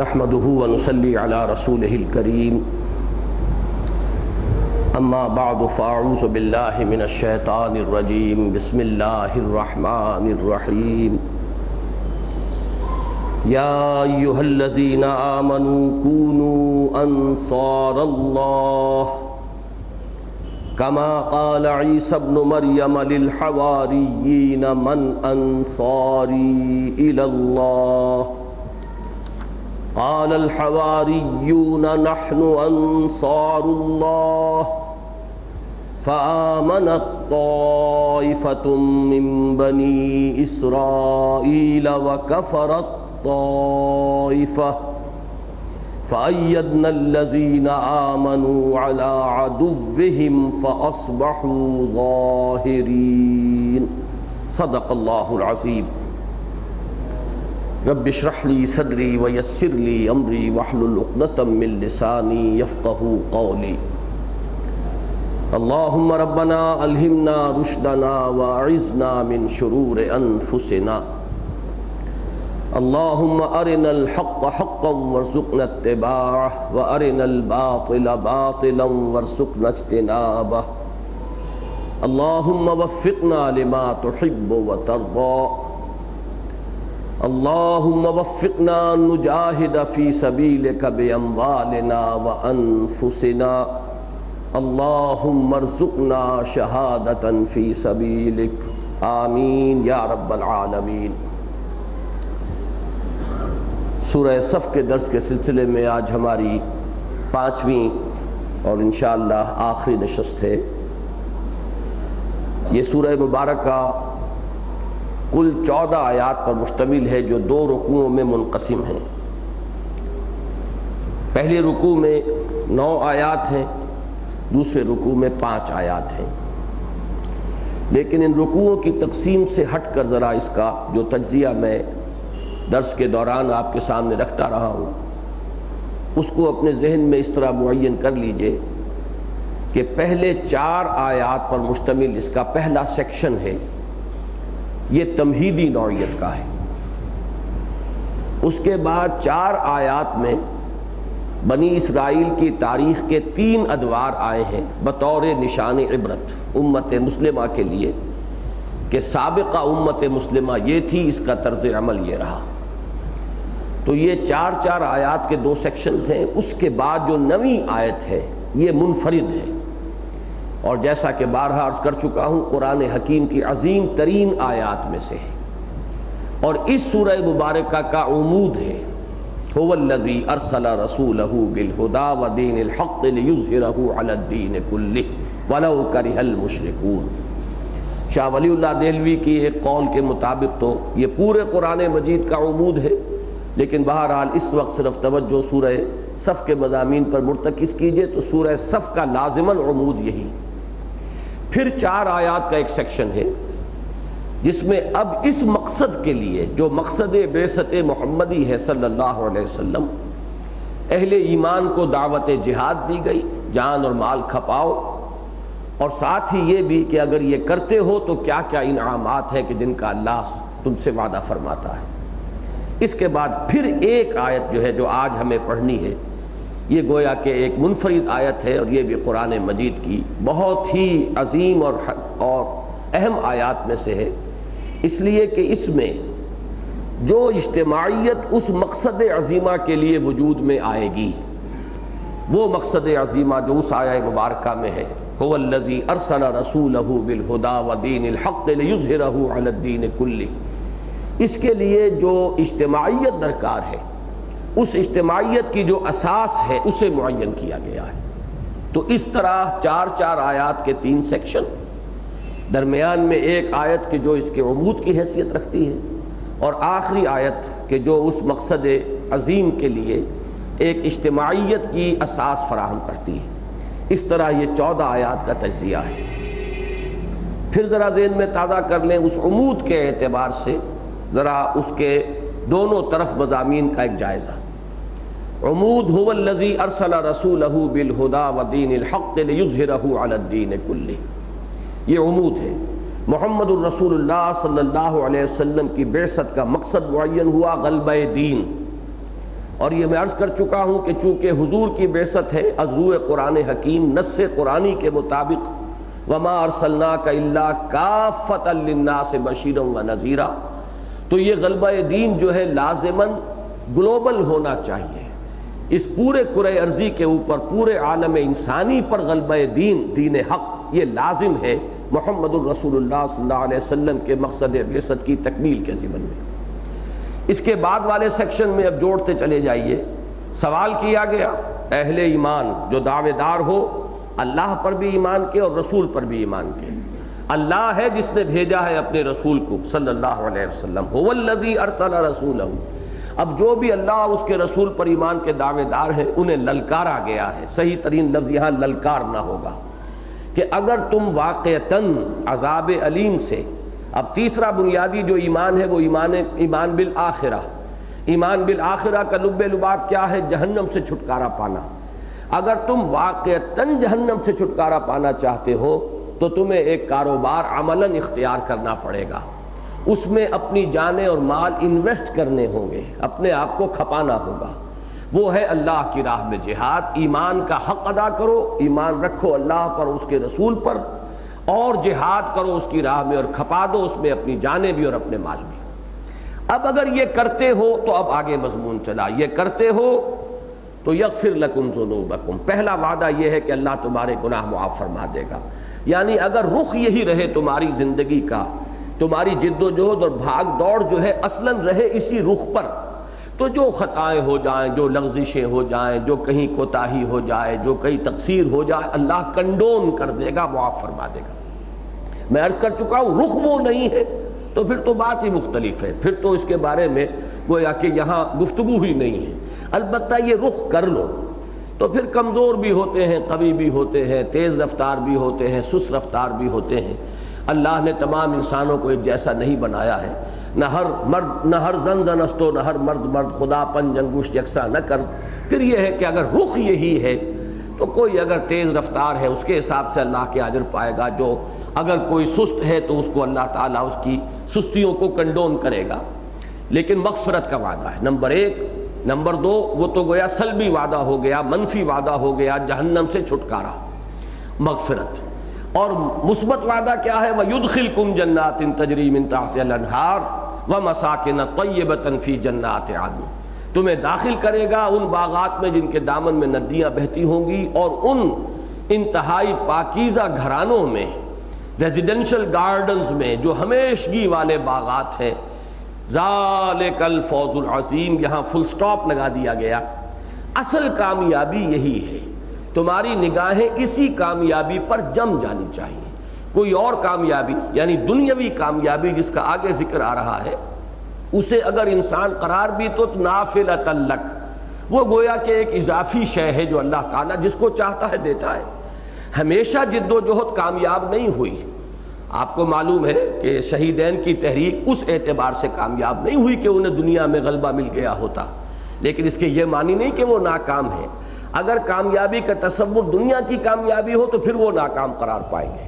نحمده ونصلي على رسوله الكريم اما بعد فاعوذ بالله من الشيطان الرجيم بسم الله الرحمن الرحيم يا أيها الذين آمنوا كونوا أنصار الله كما قال عيسى ابن مريم للحواريين من أنصاري إلى الله قال الحواريون نحن أنصار الله فآمنت طائفة من بني إسرائيل وكفرت طائفة فأيدنا الذين آمنوا على عدوهم فأصبحوا ظاهرين صدق الله العظيم رب اشرح لي صدري ويسر لي أمري واحلل عقدة من لساني يفقهوا قولي اللهم ربنا ألهمنا رشدنا وأعذنا من شرور أنفسنا اللهم أرنا الحق حقا وارزقنا اتباعه وأرنا الباطل باطلا وارزقنا اجتنابه اللهم وفقنا لما تحب وترضى اللهم وفقنا أن نجاهد في سبيلك بأموالنا وأنفسنا اللهم ارزقنا شهادة في سبيلك آمین یا رب العالمین۔ سورہ صف کے درس کے سلسلے میں آج ہماری 5ویں اور انشاءاللہ آخری نشست ہے۔ یہ سورہ مبارکہ کل 14 آیات پر مشتمل ہے جو 2 رکوعوں میں منقسم ہیں۔ پہلے رکوع میں 9 آیات ہیں، دوسرے رکوع میں 5 آیات ہیں، لیکن ان رکوعوں کی تقسیم سے ہٹ کر ذرا اس کا جو تجزیہ میں درس کے دوران آپ کے سامنے رکھتا رہا ہوں اس کو اپنے ذہن میں اس طرح معین کر لیجئے کہ پہلے 4 آیات پر مشتمل اس کا پہلا سیکشن ہے، یہ تمہیدی نوعیت کا ہے۔ اس کے بعد 4 آیات میں بنی اسرائیل کی تاریخ کے 3 ادوار آئے ہیں بطور نشان عبرت امت مسلمہ کے لیے کہ سابقہ امت مسلمہ یہ تھی، اس کا طرز عمل یہ رہا۔ تو یہ 4 آیات کے 2 سیکشنز ہیں۔ اس کے بعد جو 9ویں آیت ہے یہ منفرد ہے، اور جیسا کہ بارہا عرض کر چکا ہوں قرآن حکیم کی عظیم ترین آیات میں سے ہے، اور اس سورہ مبارکہ کا عمود ہے هو الذی ارسل رسولہ بالہدی ودین الحق لیظہرہ علی الدین کلہ ولو کرہ المشرکون۔ شاہ ولی اللہ دہلوی کی ایک قول کے مطابق تو یہ پورے قرآن مجید کا عمود ہے، لیکن بہرحال اس وقت صرف توجہ سورہ صف کے مضامین پر مرتکز کیجئے تو سورہ صف کا لازماً عمود یہی۔ پھر 4 آیات کا ایک سیکشن ہے جس میں اب اس مقصد کے لیے جو مقصد بعثت محمدی ہے صلی اللہ علیہ وسلم، اہل ایمان کو دعوت جہاد دی گئی، جان اور مال کھپاؤ، اور ساتھ ہی یہ بھی کہ اگر یہ کرتے ہو تو کیا کیا انعامات ہیں کہ جن کا اللہ تم سے وعدہ فرماتا ہے۔ اس کے بعد پھر ایک آیت جو ہے جو آج ہمیں پڑھنی ہے، یہ گویا کہ ایک منفرد آیت ہے، اور یہ بھی قرآن مجید کی بہت ہی عظیم اور اہم آیات میں سے ہے، اس لیے کہ اس میں جو اجتماعیت اس مقصد عظیمہ کے لیے وجود میں آئے گی، وہ مقصد عظیمہ جو اس آیہ مبارکہ میں ہے هو الذی ارسل رسولہ بالہدی ودین الحق لیظہرہ علی الدین کلہ، اس کے لیے جو اجتماعیت درکار ہے، اس اجتماعیت کی جو اساس ہے اسے معین کیا گیا ہے۔ تو اس طرح 4 آیات کے 3 سیکشن، درمیان میں ایک آیت کہ جو اس کے عمود کی حیثیت رکھتی ہے، اور آخری آیت کہ جو اس مقصد عظیم کے لیے ایک اجتماعیت کی اساس فراہم کرتی ہے۔ اس طرح یہ 14 آیات کا تجزیہ ہے۔ پھر ذرا ذہن میں تازہ کر لیں اس عمود کے اعتبار سے ذرا اس کے دونوں طرف مضامین کا ایک جائزہ۔ عمود هو الذی ارسل رسولہ بالہدی ودین الحق لیظہرہ علی الدین کلہ، یہ عمود ہے۔ محمد الرسول اللہ صلی اللہ علیہ وسلم کی بعثت کا مقصد معین ہوا غلبہ دین، اور یہ میں عرض کر چکا ہوں کہ چونکہ حضور کی بعثت ہے از روح قرآن حکیم نص قرآنی کے مطابق وما ارسلناک الا کافۃ للناس بشیرا ونذیرا، تو یہ غلبہ دین جو ہے لازماً گلوبل ہونا چاہیے، اس پورے کرۂ ارضی کے اوپر پورے عالم انسانی پر غلبہ دین، دین حق، یہ لازم ہے محمد الرسول اللہ صلی اللہ علیہ وسلم کے مقصد بعثت کی تکمیل کے ضمن میں۔ اس کے بعد والے سیکشن میں اب جوڑتے چلے جائیے۔ سوال کیا گیا اہل ایمان جو دعوے دار ہو اللہ پر بھی ایمان کے اور رسول پر بھی ایمان کے، اللہ ہے جس نے بھیجا ہے اپنے رسول کو صلی اللہ علیہ وسلم، هو الذی ارسل رسولہ۔ اب جو بھی اللہ اور اس کے رسول پر ایمان کے دعوے دار ہیں انہیں للکارا گیا ہے، صحیح ترین لفظ یہاں للکارنا ہوگا کہ اگر تم واقعتاً عذاب علیم سے، اب تیسرا بنیادی جو ایمان ہے وہ ایمان بالآخرہ، ایمان بالآخرہ کا لب لباب کیا ہے؟ جہنم سے چھٹکارا پانا۔ اگر تم واقعتاً جہنم سے چھٹکارا پانا چاہتے ہو تو تمہیں ایک کاروبار عملاً اختیار کرنا پڑے گا، اس میں اپنی جانیں اور مال انویسٹ کرنے ہوں گے، اپنے آپ کو کھپانا ہوگا، وہ ہے اللہ کی راہ میں جہاد۔ ایمان کا حق ادا کرو، ایمان رکھو اللہ پر اس کے رسول پر، اور جہاد کرو اس کی راہ میں اور کھپا دو اس میں اپنی جانیں بھی اور اپنے مال بھی۔ اب اگر یہ کرتے ہو تو اب آگے مضمون چلا، یہ کرتے ہو تو یغفر لکم ذنوبکم، پہلا وعدہ یہ ہے کہ اللہ تمہارے گناہ معاف فرما دے گا۔ یعنی اگر رخ یہی رہے تمہاری زندگی کا، تمہاری جد و جہد اور بھاگ دوڑ جو ہے اصلاً رہے اسی رخ پر، تو جو خطائیں ہو جائیں، جو لغزشیں ہو جائیں، جو کہیں کوتاہی ہو جائے، جو کہیں تقصیر ہو جائے، اللہ کنڈون کر دے گا، معاف فرما دے گا۔ میں عرض کر چکا ہوں رخ وہ نہیں ہے تو پھر تو بات ہی مختلف ہے، پھر تو اس کے بارے میں گویا کہ یہاں گفتگو ہی نہیں ہے۔ البتہ یہ رخ کر لو تو پھر کمزور بھی ہوتے ہیں، قوی بھی ہوتے ہیں، تیز رفتار بھی ہوتے ہیں، سست رفتار بھی ہوتے ہیں۔ اللہ نے تمام انسانوں کو ایک جیسا نہیں بنایا ہے، نہ ہر مرد نہ ہر زن زن است و نہ ہر مرد مرد، خدا پنج انگوشت یکساں نہ کر۔ پھر یہ ہے کہ اگر رخ یہی ہے تو کوئی اگر تیز رفتار ہے اس کے حساب سے اللہ کے اجر پائے گا، جو اگر کوئی سست ہے تو اس کو اللہ تعالیٰ اس کی سستیوں کو کنڈون کرے گا۔ لیکن مغفرت کا وعدہ ہے نمبر ایک۔ نمبر دو، وہ تو گویا سلبی وعدہ ہو گیا، منفی وعدہ ہو گیا، جہنم سے چھٹکارا، مغفرت۔ اور مثبت وعدہ کیا ہے؟ وَيُدْخِلْكُمْ جَنَّاتٍ تَجْرِي مِن تَحْتِهَا الْأَنْهَارُ وَمَسَاكِنَ طَيِّبَةً فِي جَنَّاتِ عَدْنٍ، تمہیں داخل کرے گا ان باغات میں جن کے دامن میں ندیاں بہتی ہوں گی، اور ان انتہائی پاکیزہ گھرانوں میں، ریزیڈنشل گارڈنز میں جو ہمیشگی والے باغات ہیں۔ ذالک الفوز العظیم، یہاں فل سٹاپ لگا دیا گیا۔ اصل کامیابی یہی ہے، تمہاری نگاہیں اسی کامیابی پر جم جانی چاہیے۔ کوئی اور کامیابی یعنی دنیاوی کامیابی جس کا آگے ذکر آ رہا ہے، اسے اگر انسان قرار بھی تو نافلۃ لک، وہ گویا کہ ایک اضافی شے ہے جو اللہ تعالیٰ جس کو چاہتا ہے دیتا ہے۔ ہمیشہ جد و جہد کامیاب نہیں ہوئی۔ آپ کو معلوم ہے کہ شہیدین کی تحریک اس اعتبار سے کامیاب نہیں ہوئی کہ انہیں دنیا میں غلبہ مل گیا ہوتا، لیکن اس کے یہ معنی نہیں کہ وہ ناکام ہیں۔ اگر کامیابی کا تصور دنیا کی کامیابی ہو تو پھر وہ ناکام قرار پائیں گے۔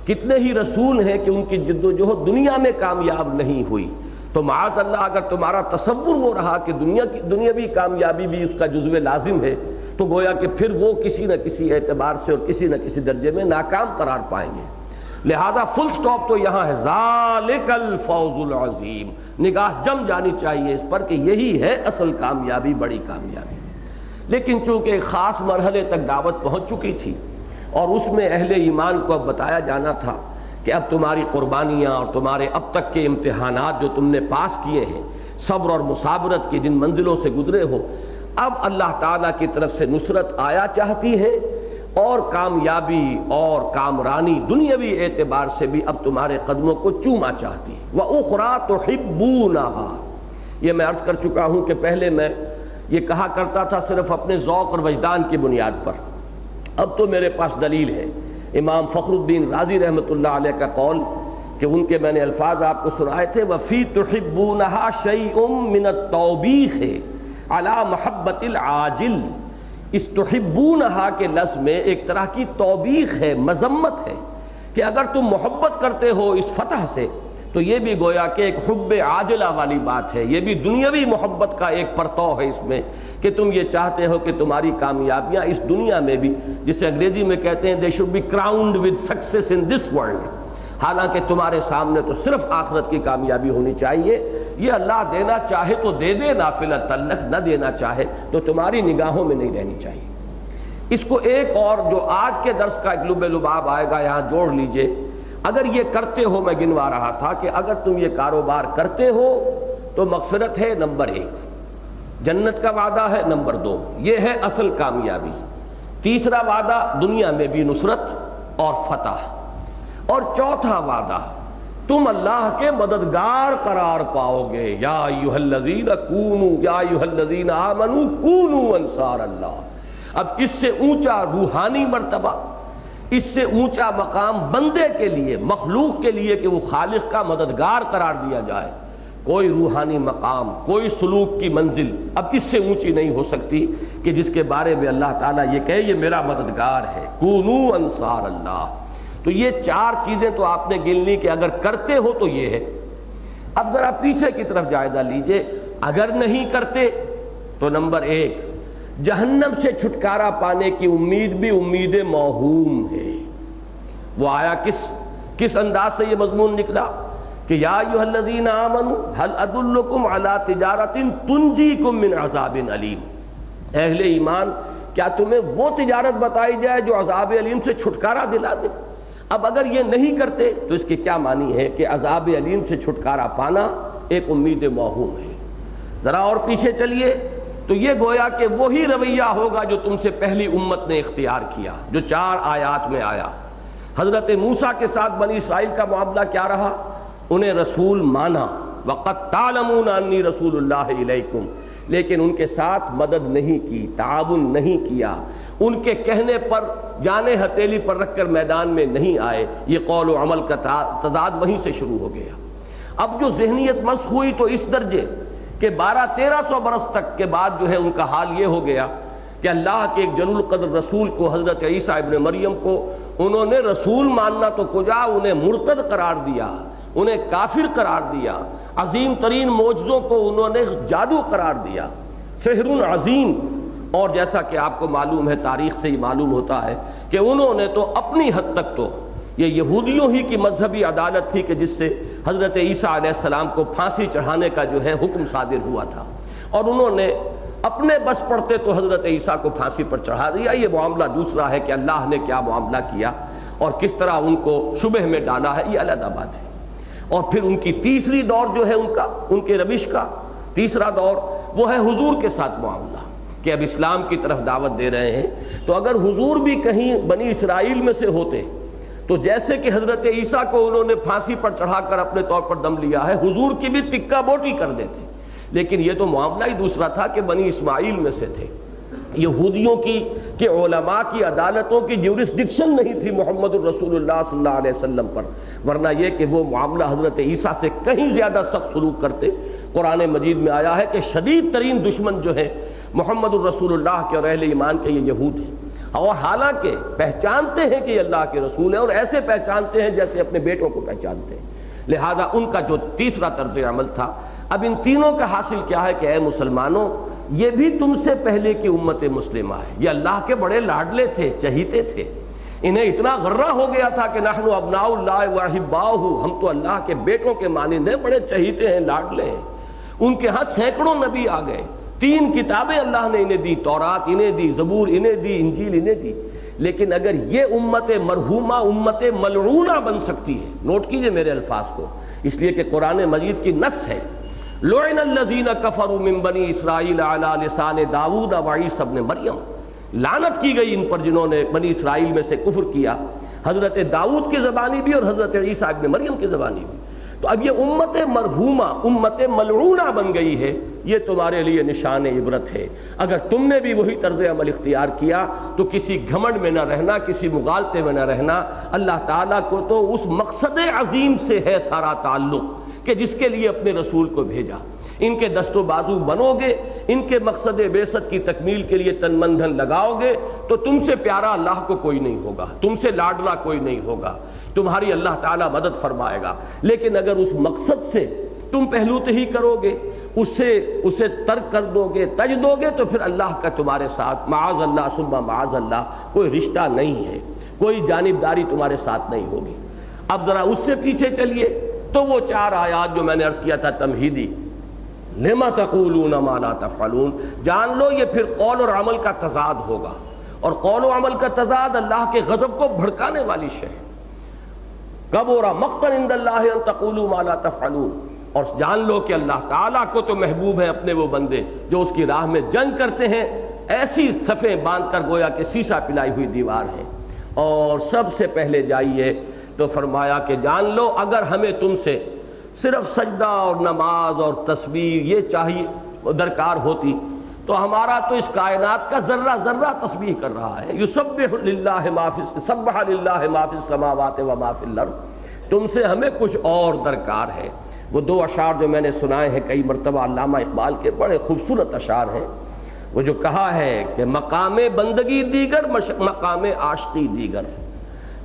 کتنے ہی رسول ہیں کہ ان کی جد و جہد دنیا میں کامیاب نہیں ہوئی، تو معاذ اللہ اگر تمہارا تصور وہ رہا کہ دنیاوی کامیابی بھی اس کا جزو لازم ہے، تو گویا کہ پھر وہ کسی نہ کسی اعتبار سے اور کسی نہ کسی درجے میں ناکام قرار پائیں گے۔ لہذا فل سٹاپ تو یہاں ہے، ذالک الفوز العظیم، نگاہ جم جانی چاہیے اس پر کہ یہی ہے اصل کامیابی، بڑی کامیابی۔ لیکن چونکہ ایک خاص مرحلے تک دعوت پہنچ چکی تھی اور اس میں اہل ایمان کو اب بتایا جانا تھا کہ اب تمہاری قربانیاں اور تمہارے اب تک کے امتحانات جو تم نے پاس کیے ہیں، صبر اور مصابرت کی جن منزلوں سے گزرے ہو، اب اللہ تعالیٰ کی طرف سے نصرت آیا چاہتی ہے، اور کامیابی اور کامرانی دنیاوی اعتبار سے بھی اب تمہارے قدموں کو چوما چاہتی ہے۔ وَأُخْرَى تُحِبُّونَهَا، یہ میں عرض کر چکا ہوں کہ پہلے میں یہ کہا کرتا تھا صرف اپنے ذوق اور وجدان کی بنیاد پر، اب تو میرے پاس دلیل ہے۔ امام فخر الدین رازی رحمۃ اللہ علیہ کا قول کہ ان کے میں نے الفاظ آپ کو سنائے تھے، وَفِي تُحِبُّونَهَا شَيْءٌ مِّنَ التَّوْبِيخِ عَلَى مَحَبَّةِ الْعَاجِلِ، اس تحبونہا کے لفظ میں ایک طرح کی توبیخ ہے، مذمت ہے کہ اگر تم محبت کرتے ہو اس فتح سے تو یہ بھی گویا کہ ایک حب عاجلہ والی بات ہے، یہ بھی دنیاوی محبت کا ایک پرتو ہے اس میں کہ تم یہ چاہتے ہو کہ تمہاری کامیابیاں اس دنیا میں بھی، جسے انگریزی میں کہتے ہیں they should be crowned with success in this world، حالانکہ تمہارے سامنے تو صرف آخرت کی کامیابی ہونی چاہیے۔ یہ اللہ دینا چاہے تو دے دے، نافلہ تعلق نہ دینا چاہے تو تمہاری نگاہوں میں نہیں رہنی چاہیے۔ اس کو ایک اور جو آج کے درس کا ایک لب لباب آئے گا یہاں جوڑ لیجئے، اگر یہ کرتے ہو، میں گنوا رہا تھا کہ اگر تم یہ کاروبار کرتے ہو تو مغفرت ہے نمبر 1، جنت کا وعدہ ہے نمبر 2، یہ ہے اصل کامیابی۔ تیسرا وعدہ دنیا میں بھی نصرت اور فتح، اور چوتھا وعدہ تم اللہ کے مددگار قرار پاؤ گے، یا ایھا الذین کونوا یا ایھا الذین آمنوا کونوا انصار اللہ۔ اب اس سے اونچا روحانی مرتبہ، اس سے اونچا مقام بندے کے لیے، مخلوق کے لیے کہ وہ خالق کا مددگار قرار دیا جائے، کوئی روحانی مقام، کوئی سلوک کی منزل اب اس سے اونچی نہیں ہو سکتی کہ جس کے بارے میں اللہ تعالیٰ یہ کہے یہ میرا مددگار ہے، کونوا انصار اللہ۔ تو یہ 4 چیزیں تو آپ نے گن لی کہ اگر کرتے ہو تو یہ ہے۔ اب ذرا پیچھے کی طرف جائزہ لیجئے، اگر نہیں کرتے تو نمبر 1 جہنم سے چھٹکارا پانے کی امید بھی امید موہوم ہے۔ وہ آیا کس انداز سے یہ مضمون نکلا کہ یا ایھا الذین آمنوا هل ادلکم علی تجارۃ تنجیکم من عذاب علیم، اہل ایمان کیا تمہیں وہ تجارت بتائی جائے جو عذاب علیم سے چھٹکارا دلا دے؟ اب اگر یہ نہیں کرتے تو اس کے کیا معنی ہے کہ عذاب علیم سے چھٹکارا پانا ایک امید موہوم ہے۔ ذرا اور پیچھے چلیے تو یہ گویا کہ وہی رویہ ہوگا جو تم سے پہلی امت نے اختیار کیا، جو 4 آیات میں آیا۔ حضرت موسیٰ کے ساتھ بنی اسرائیل کا معاملہ کیا رہا؟ انہیں رسول مانا، وَقَدْ تَعْلَمُونَ أَنِّي رَسُولُ اللَّهِ إِلَيْكُمْ، لیکن ان کے ساتھ مدد نہیں کی، تعاون نہیں کیا، ان کے کہنے پر جانے ہتھیلی پر رکھ کر میدان میں نہیں آئے۔ یہ قول و عمل کا تضاد وہیں سے شروع ہو گیا۔ اب جو ذہنیت مسخ ہوئی تو اس درجے کہ 1200-1300 برس تک کے بعد جو ہے ان کا حال یہ ہو گیا کہ اللہ کے ایک جلیل القدر رسول کو، حضرت عیسیٰ ابن مریم کو، انہوں نے رسول ماننا تو کجا، انہیں مرتد قرار دیا، انہیں کافر قرار دیا، عظیم ترین معجزوں کو انہوں نے جادو قرار دیا، سحر عظیم۔ اور جیسا کہ آپ کو معلوم ہے، تاریخ سے ہی معلوم ہوتا ہے کہ انہوں نے تو اپنی حد تک تو یہ یہودیوں ہی کی مذہبی عدالت تھی کہ جس سے حضرت عیسیٰ علیہ السلام کو پھانسی چڑھانے کا جو ہے حکم صادر ہوا تھا، اور انہوں نے اپنے بس پڑتے تو حضرت عیسیٰ کو پھانسی پر چڑھا دیا۔ یہ معاملہ دوسرا ہے کہ اللہ نے کیا معاملہ کیا اور کس طرح ان کو شبہ میں ڈالا ہے، یہ علیحدہ بات ہے۔ اور پھر ان کی تیسری دور جو ہے ان کے روش کا تیسرا دور وہ ہے حضور کے ساتھ معاملہ کہ اب اسلام کی طرف دعوت دے رہے ہیں۔ تو اگر حضور بھی کہیں بنی اسرائیل میں سے ہوتے تو جیسے کہ حضرت عیسیٰ کو انہوں نے پھانسی پر چڑھا کر اپنے طور پر دم لیا ہے، حضور کی بھی تکہ بوٹی کر دیتے۔ لیکن یہ تو معاملہ ہی دوسرا تھا کہ بنی اسماعیل میں سے تھے، یہودیوں کی کہ علماء کی عدالتوں کی جیورسڈکشن نہیں تھی محمد الرسول اللہ صلی اللہ علیہ وسلم پر، ورنہ یہ کہ وہ معاملہ حضرت عیسیٰ سے کہیں زیادہ سخت سلوک کرتے۔ قرآن مجید میں آیا ہے کہ شدید ترین دشمن جو ہے محمد الرسول اللہ کے اور اہل ایمان کے یہ یہود ہیں، اور حالانکہ پہچانتے ہیں کہ یہ اللہ کے رسول ہیں، اور ایسے پہچانتے ہیں جیسے اپنے بیٹوں کو پہچانتے ہیں۔ لہذا ان کا جو تیسرا طرز عمل تھا۔ اب ان تینوں کا حاصل کیا ہے کہ اے مسلمانوں، یہ بھی تم سے پہلے کی امت مسلمہ ہے، یہ اللہ کے بڑے لاڈلے تھے، چہیتے تھے، انہیں اتنا غرہ ہو گیا تھا کہ نحن ابناء اللہ واحباؤہ، ہم تو اللہ کے بیٹوں کے مانند ہیں، بڑے چہیتے ہیں، لاڈلے ہیں۔ ان کے ہاں سینکڑوں نبی آ گئے، 3 کتابیں اللہ نے انہیں دی، تورات انہیں دی، زبور انہیں دی، انجیل انہیں دی۔ لیکن اگر یہ امت مرحومہ، امت ملعونہ بن سکتی ہے، نوٹ کیجئے میرے الفاظ کو، اس لیے کہ قرآن مجید کی نص ہے، لعن الذین کفروا من بنی اسرائیل علی لسان داؤد و عیسی ابن مریم، لعنت کی گئی ان پر جنہوں نے بنی اسرائیل میں سے کفر کیا، حضرت داؤد کی زبانی بھی اور حضرت عیسیٰ ابن مریم کی زبانی بھی۔ تو اب یہ امت مرحومہ، امت ملعونہ بن گئی ہے، یہ تمہارے لیے نشان عبرت ہے۔ اگر تم نے بھی وہی طرز عمل اختیار کیا تو کسی گھمنڈ میں نہ رہنا، کسی مغالطے میں نہ رہنا۔ اللہ تعالیٰ کو تو اس مقصد عظیم سے ہے سارا تعلق کہ جس کے لیے اپنے رسول کو بھیجا۔ ان کے دست و بازو بنو گے، ان کے مقصد بعثت کی تکمیل کے لیے تن من دھن لگاؤ گے تو تم سے پیارا اللہ کو کوئی نہیں ہوگا، تم سے لاڈلا کوئی نہیں ہوگا، تمہاری اللہ تعالیٰ مدد فرمائے گا۔ لیکن اگر اس مقصد سے تم پہلو ہی کرو گے، اسے ترک کر دو گے، تج دو گے، تو پھر اللہ کا تمہارے ساتھ معاذ اللہ ثم معاذ اللہ کوئی رشتہ نہیں ہے، کوئی جانبداری تمہارے ساتھ نہیں ہوگی۔ اب ذرا اس سے پیچھے چلیے تو وہ 4 آیات جو میں نے عرض کیا تھا تمہیدی، لما تقولون ما لا تفعلون، جان لو یہ پھر قول اور عمل کا تضاد ہوگا، اور قول و عمل کا تضاد اللہ کے غضب کو بھڑکانے والی شے ہے۔ کبر مقتا عند اللہ ان تقولوا ما لا تفعلون، اور جان لو کہ اللہ تعالیٰ کو تو محبوب ہے اپنے وہ بندے جو اس کی راہ میں جنگ کرتے ہیں، ایسی صفیں باندھ کر گویا کہ سیسا پلائی ہوئی دیوار ہے۔ اور سب سے پہلے جائیے تو فرمایا کہ جان لو اگر ہمیں تم سے صرف سجدہ اور نماز اور تسبیح یہ چاہیے درکار ہوتی تو ہمارا تو اس کائنات کا ذرہ ذرہ تسبیح کر رہا ہے۔ یسبح للہ ما فی سبح للہ ما فی السماوات و ما فی الارض، تم سے ہمیں کچھ اور درکار ہے۔ وہ 2 اشعار جو میں نے سنائے ہیں کئی مرتبہ علامہ اقبال کے، بڑے خوبصورت اشعار ہیں۔ وہ جو کہا ہے کہ مقام بندگی دیگر مقام عاشقی دیگر،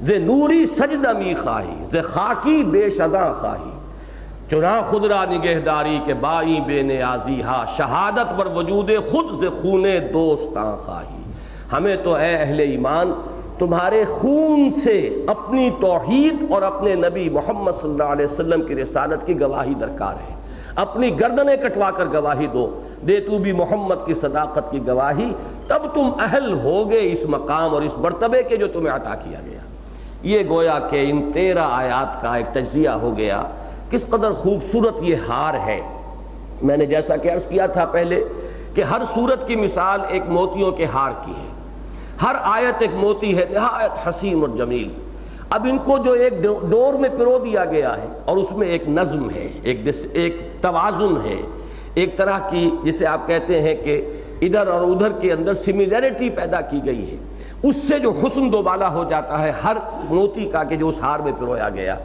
ز نوری سجدہ می خواہی ز خاکی بے شذاں خواہی، چنا خود را نگہداری کے بائی بے نیازی ہا، شہادت بر وجود خود ز خون دوستاں خواہی۔ ہمیں تو اے اہل ایمان تمہارے خون سے اپنی توحید اور اپنے نبی محمد صلی اللہ علیہ وسلم کی رسالت کی گواہی درکار ہے۔ اپنی گردنیں کٹوا کر گواہی دو، دے تو بھی محمد کی صداقت کی گواہی، تب تم اہل ہوگے اس مقام اور اس مرتبے کے جو تمہیں عطا کیا گیا۔ یہ گویا کہ ان 13 آیات کا ایک تجزیہ ہو گیا، کس قدر خوبصورت یہ ہار ہے۔ میں نے جیسا کہ عرض کیا تھا پہلے کہ ہر صورت کی مثال ایک موتیوں کے ہار کی ہے، ہر آیت ایک موتی ہے نہایت حسین اور جمیل۔ اب ان کو جو ایک ڈور میں پرو دیا گیا ہے اور اس میں ایک نظم ہے، ایک توازن ہے، ایک طرح کی جسے آپ کہتے ہیں کہ ادھر اور ادھر کے اندر سملیرٹی پیدا کی گئی ہے، اس سے جو حسن دوبالا ہو جاتا ہے ہر موتی کا کہ جو اس ہار میں پرویا گیا۔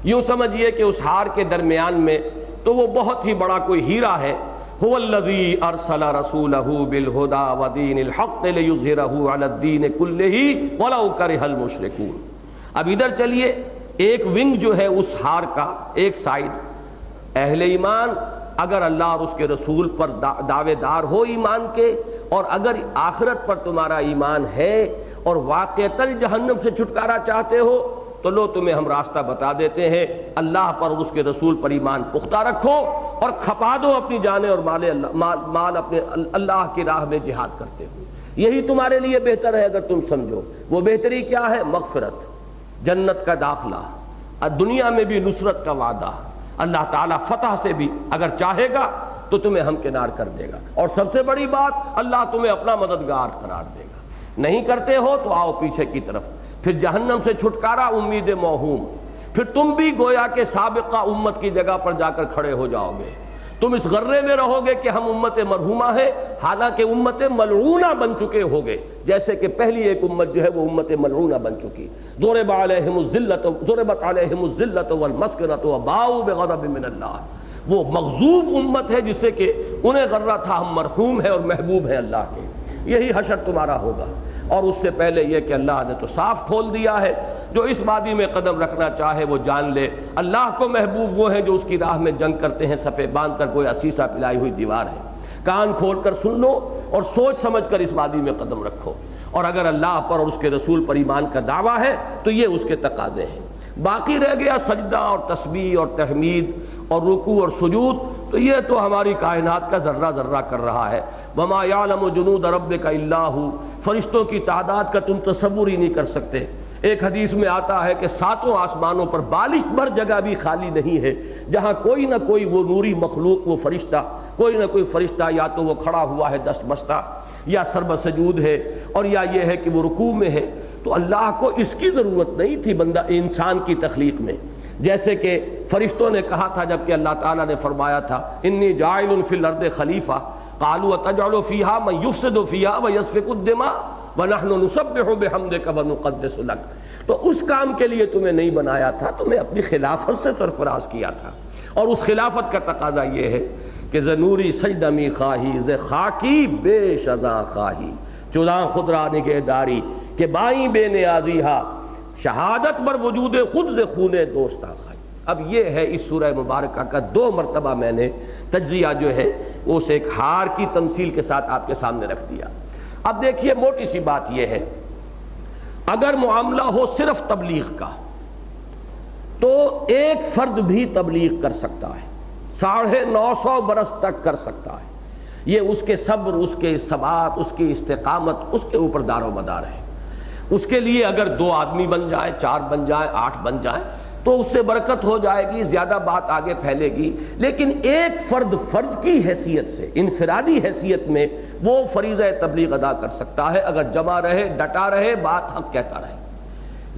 یوں سمجھیے کہ اس ہار کے درمیان میں تو وہ بہت ہی بڑا کوئی ہیرا ہے، هو الذی ارسل رسولہ بالہدی ودین الحق لیظہرہ علی الدین کلہ ولو کرہ المشرکون۔ اب ادھر چلیے، ایک ونگ جو ہے اس ہار کا، ایک سائیڈ اہل ایمان اگر اللہ اور اس کے رسول پر دعوے دار ہو ایمان کے، اور اگر آخرت پر تمہارا ایمان ہے اور واقعتاً جہنم سے چھٹکارا چاہتے ہو تو لو تمہیں ہم راستہ بتا دیتے ہیں، اللہ پر اور اس کے رسول پر ایمان پختہ رکھو اور کھپا دو اپنی جانیں اور مال اپنے اللہ کی راہ میں جہاد کرتے ہو، یہی تمہارے لیے بہتر ہے اگر تم سمجھو۔ وہ بہتری کیا ہے؟ مغفرت، جنت کا داخلہ، دنیا میں بھی نصرت کا وعدہ، اللہ تعالیٰ فتح سے بھی اگر چاہے گا تو تمہیں ہمکنار کر دے گا، اور سب سے بڑی بات اللہ تمہیں اپنا مددگار قرار دے گا۔ نہیں کرتے ہو تو آؤ پیچھے کی طرف، پھر جہنم سے چھٹکارا امید موہوم، پھر تم بھی گویا کہ سابقہ امت کی جگہ پر جا کر کھڑے ہو جاؤ گے، تم اس غرے میں رہو گے کہ ہم امت مرحومہ ہے، حالانکہ امت ملعونہ بن چکے ہوگے، جیسے کہ پہلی ایک امت جو ہے وہ امت ملعونہ بن چکی۔ ضربت علیہم الذلۃ والمسکنۃ وباؤوا بغضب من اللہ، وہ مغضوب امت ہے جسے کہ انہیں غرہ تھا ہم مرحوم ہیں اور محبوب ہیں اللہ کے۔ یہی حشر تمہارا ہوگا، اور اس سے پہلے یہ کہ اللہ نے تو صاف کھول دیا ہے، جو اس وادی میں قدم رکھنا چاہے وہ جان لے اللہ کو محبوب وہ ہیں جو اس کی راہ میں جنگ کرتے ہیں، صفے باندھ کر کوئی سیسا پلائی ہوئی دیوار ہے۔ کان کھول کر سن لو اور سوچ سمجھ کر اس وادی میں قدم رکھو، اور اگر اللہ پر اور اس کے رسول پر ایمان کا دعویٰ ہے تو یہ اس کے تقاضے ہیں۔ باقی رہ گیا سجدہ اور تسبیح اور تحمید اور رکوع اور سجود، تو یہ تو ہماری کائنات کا ذرہ ذرہ کر رہا ہے۔ وما یعلم جنود ربک الا ھو، فرشتوں کی تعداد کا تم تصور ہی نہیں کر سکتے۔ ایک حدیث میں آتا ہے کہ 7 آسمانوں پر بالشت بھر جگہ بھی خالی نہیں ہے جہاں کوئی نہ کوئی وہ نوری مخلوق، وہ فرشتہ، کوئی نہ کوئی فرشتہ یا تو وہ کھڑا ہوا ہے دست بستہ، یا سرب سجود ہے، اور یا یہ ہے کہ وہ رکوع میں ہے۔ تو اللہ کو اس کی ضرورت نہیں تھی بندہ انسان کی تخلیق میں، جیسے کہ فرشتوں نے کہا تھا جب کہ اللہ تعالیٰ نے فرمایا تھا انی جاعل فی الارض خلیفہ، قالوا اتجعل فیہا من یفسد فیہا ویسفک الدماء ونحن نسبح بحمدک ونقدس لک۔ تو اس کام کے لیے تمہیں نہیں بنایا تھا، تمہیں اپنی خلافت سے سرفراز کیا تھا، اور اس خلافت کا تقاضا یہ ہے کہ ز نوری سجدہ می خواہی ز خاکی بے شذاں خواہی، چداں خود را نگہداری کہ بائیں بے نیازی ہا، شہادت بر وجود خود سے خون دوست آخائی۔ اب یہ ہے اس سورہ مبارکہ کا 2 مرتبہ میں نے تجزیہ جو ہے اس ایک ہار کی تمثیل کے ساتھ آپ کے سامنے رکھ دیا۔ اب دیکھیے موٹی سی بات یہ ہے، اگر معاملہ ہو صرف تبلیغ کا تو ایک فرد بھی تبلیغ کر سکتا ہے، 950 برس تک کر سکتا ہے۔ یہ اس کے صبر، اس کے ثبات، اس کی استقامت، اس کے اوپر دار و مدار ہے۔ اس کے لیے اگر 2 آدمی بن جائیں، 4 بن جائیں، 8 بن جائیں تو اس سے برکت ہو جائے گی، زیادہ بات آگے پھیلے گی۔ لیکن ایک فرد کی حیثیت سے، انفرادی حیثیت میں وہ فریضہ تبلیغ ادا کر سکتا ہے اگر جمع رہے، ڈٹا رہے، بات حق کہتا رہے۔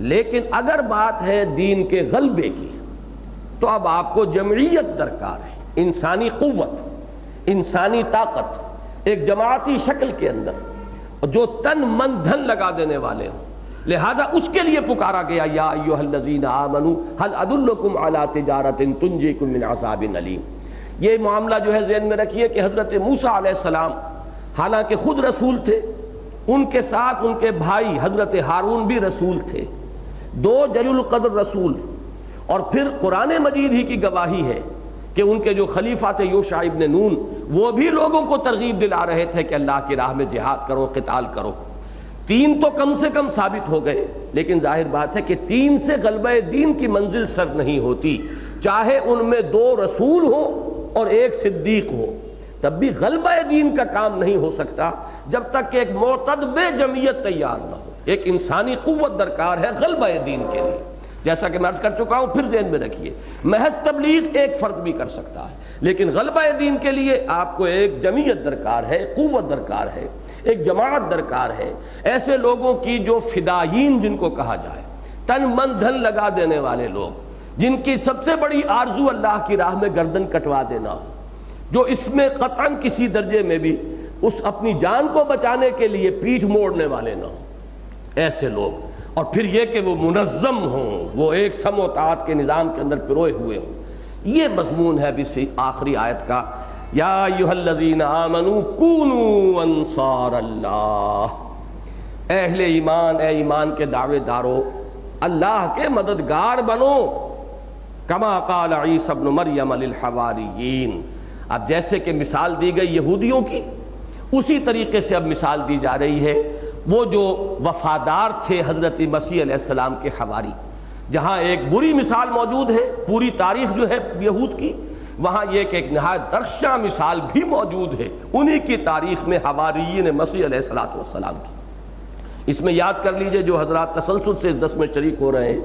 لیکن اگر بات ہے دین کے غلبے کی تو اب آپ کو جمعیت درکار ہے، انسانی قوت، انسانی طاقت، ایک جماعتی شکل کے اندر جو تن من دھن لگا دینے والے ہوں۔ لہذا اس کے لیے پکارا گیا، یا ایھا الذین آمنوا هل ادلکم علی تجارۃ تنجیکم من عذاب علیم۔ یہ معاملہ جو ہے ذہن میں رکھیے کہ حضرت موسیٰ علیہ السلام حالانکہ خود رسول تھے، ان کے ساتھ ان کے بھائی حضرت ہارون بھی رسول تھے، 2 جلیل القدر رسول، اور پھر قرآن مجید ہی کی گواہی ہے کہ ان کے جو خلیفہ تھے یوشع ابن نون، وہ بھی لوگوں کو ترغیب دلا رہے تھے کہ اللہ کی راہ میں جہاد کرو، قتال کرو۔ 3 تو کم سے کم ثابت ہو گئے، لیکن ظاہر بات ہے کہ 3 سے غلبہ دین کی منزل سر نہیں ہوتی، چاہے ان میں 2 رسول ہو اور 1 صدیق ہو، تب بھی غلبہ دین کا کام نہیں ہو سکتا جب تک کہ ایک معتدب جمعیت تیار نہ ہو۔ ایک انسانی قوت درکار ہے غلبہ دین کے لیے، جیسا کہ میں عرض کر چکا ہوں، پھر ذہن میں رکھیے، محض تبلیغ ایک فرد بھی کر سکتا ہے، لیکن غلبہ دین کے لیے آپ کو ایک جمعیت درکار ہے، قوت درکار ہے، ایک جماعت درکار ہے، ایسے لوگوں کی جو فدائین جن کو کہا جائے، تن من دھن لگا دینے والے لوگ، جن کی سب سے بڑی آرزو اللہ کی راہ میں گردن کٹوا دینا ہو، جو اس میں قطعاً کسی درجے میں بھی اس اپنی جان کو بچانے کے لیے پیٹھ موڑنے والے نہ ہوں، ایسے لوگ، اور پھر یہ کہ وہ منظم ہوں، وہ ایک سم و طاعت کے نظام کے اندر پروئے ہوئے ہوں۔ یہ مضمون ہے بھی آخری آیت کا، یا ایھا الذین آمنوا کونوا انصار اللہ، اہل ایمان، اے ایمان کے دعوے دارو، اللہ کے مددگار بنو، کما قال عیسی ابن مریم للحواریین۔ اب جیسے کہ مثال دی گئی یہودیوں کی، اسی طریقے سے اب مثال دی جا رہی ہے وہ جو وفادار تھے حضرت مسیح علیہ السلام کے حواری۔ جہاں ایک بری مثال موجود ہے پوری تاریخ جو ہے یہود کی، وہاں یہ کہ ایک نہایت درخشاں مثال بھی موجود ہے انہی کی تاریخ میں حواریین مسیح علیہ السلام کی۔ اس میں یاد کر لیجئے جو حضرات تسلسل سے اس درس میں شریک ہو رہے ہیں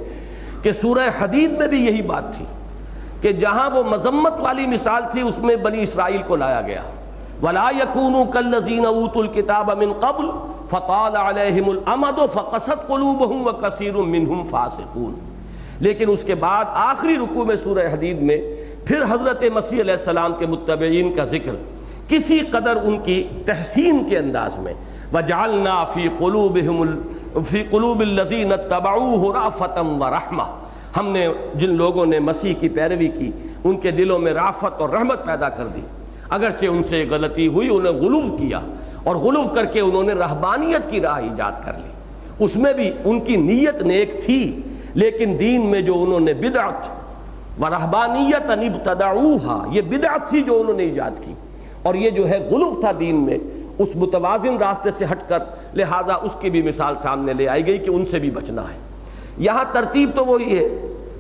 کہ سورہ حدید میں بھی یہی بات تھی کہ جہاں وہ مذمت والی مثال تھی اس میں بنی اسرائیل کو لایا گیا، وَلَا يَكُونُوا كَالَّذِينَ أُوتُوا الْكِتَابَ مِن قَبْلُ فَطَالَ عَلَيْهِمُ الْأَمَدُ فَقَسَتْ قُلُوبُهُمْ وَكَثِيرٌ مِّنْهُمْ فَاسِقُونَ۔ لیکن اس کے بعد آخری رکوع میں سورہ حدید میں پھر حضرت مسیح علیہ السلام کے متبعین کا ذکر کسی قدر ان کی تحسین کے انداز میں، وَجَعَلْنَا فِي قُلُوبِ الَّذِينَ اتَّبَعُوهُ رَأْفَةً وَرَحْمَةً، ہم نے جن لوگوں نے مسیح کی پیروی کی ان کے دلوں میں رافت اور رحمت پیدا کر دی، اگرچہ ان سے غلطی ہوئی، انہیں غلو کیا اور غلو کر کے انہوں نے رہبانیت کی راہ ایجاد کر لی، اس میں بھی ان کی نیت نیک تھی، لیکن دین میں جو انہوں نے بدعت و رہبانیت ابتدعوہا، یہ بدعت تھی جو انہوں نے ایجاد کی، اور یہ جو ہے غلو تھا دین میں، اس متوازن راستے سے ہٹ کر، لہذا اس کی بھی مثال سامنے لے آئی گئی کہ ان سے بھی بچنا ہے۔ یہاں ترتیب تو وہی ہے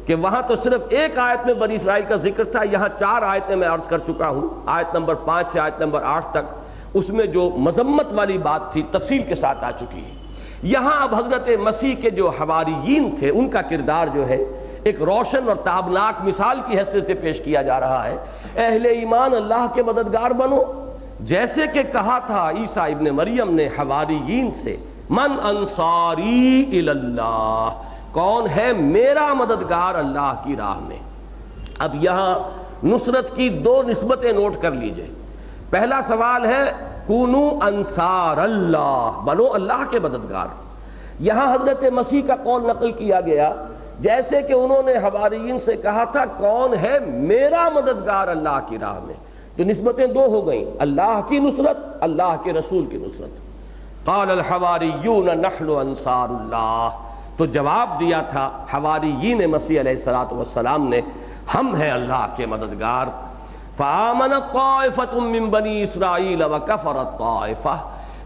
کہ وہاں تو صرف ایک آیت میں بنی اسرائیل کا ذکر تھا، یہاں 4 آیتیں میں عرض کر چکا ہوں، آیت نمبر 5 سے آیت نمبر 8 تک، اس میں جو مذمت والی بات تھی تفصیل کے ساتھ آ چکی ہے۔ یہاں اب حضرت مسیح کے جو حواریین تھے ان کا کردار جو ہے ایک روشن اور تابناک مثال کی حیثیت سے پیش کیا جا رہا ہے۔ اہل ایمان اللہ کے مددگار بنو، جیسے کہ کہا تھا عیسیٰ ابن مریم نے حواریین سے، من انصاری الی اللہ، کون ہے میرا مددگار اللہ کی راہ میں۔ اب یہاں نصرت کی 2 نسبتیں نوٹ کر لیجئے۔ پہلا سوال ہے کونو انصار اللہ، بنو اللہ کے مددگار۔ یہاں حضرت مسیح کا قول نقل کیا گیا جیسے کہ انہوں نے حواریین سے کہا تھا کون ہے میرا مددگار اللہ کی راہ میں، جو نسبتیں 2 ہو گئیں، اللہ کی نصرت، اللہ کے رسول کی نصرت۔ قال الحواریون نحن انصار اللہ، تو جواب دیا تھا حواریین مسیح علیہ الصلوۃ والسلام نے، ہم ہیں اللہ کے مددگار۔ فآمنت طائفۃ من بنی اسرائیل وکفرت طائفہ،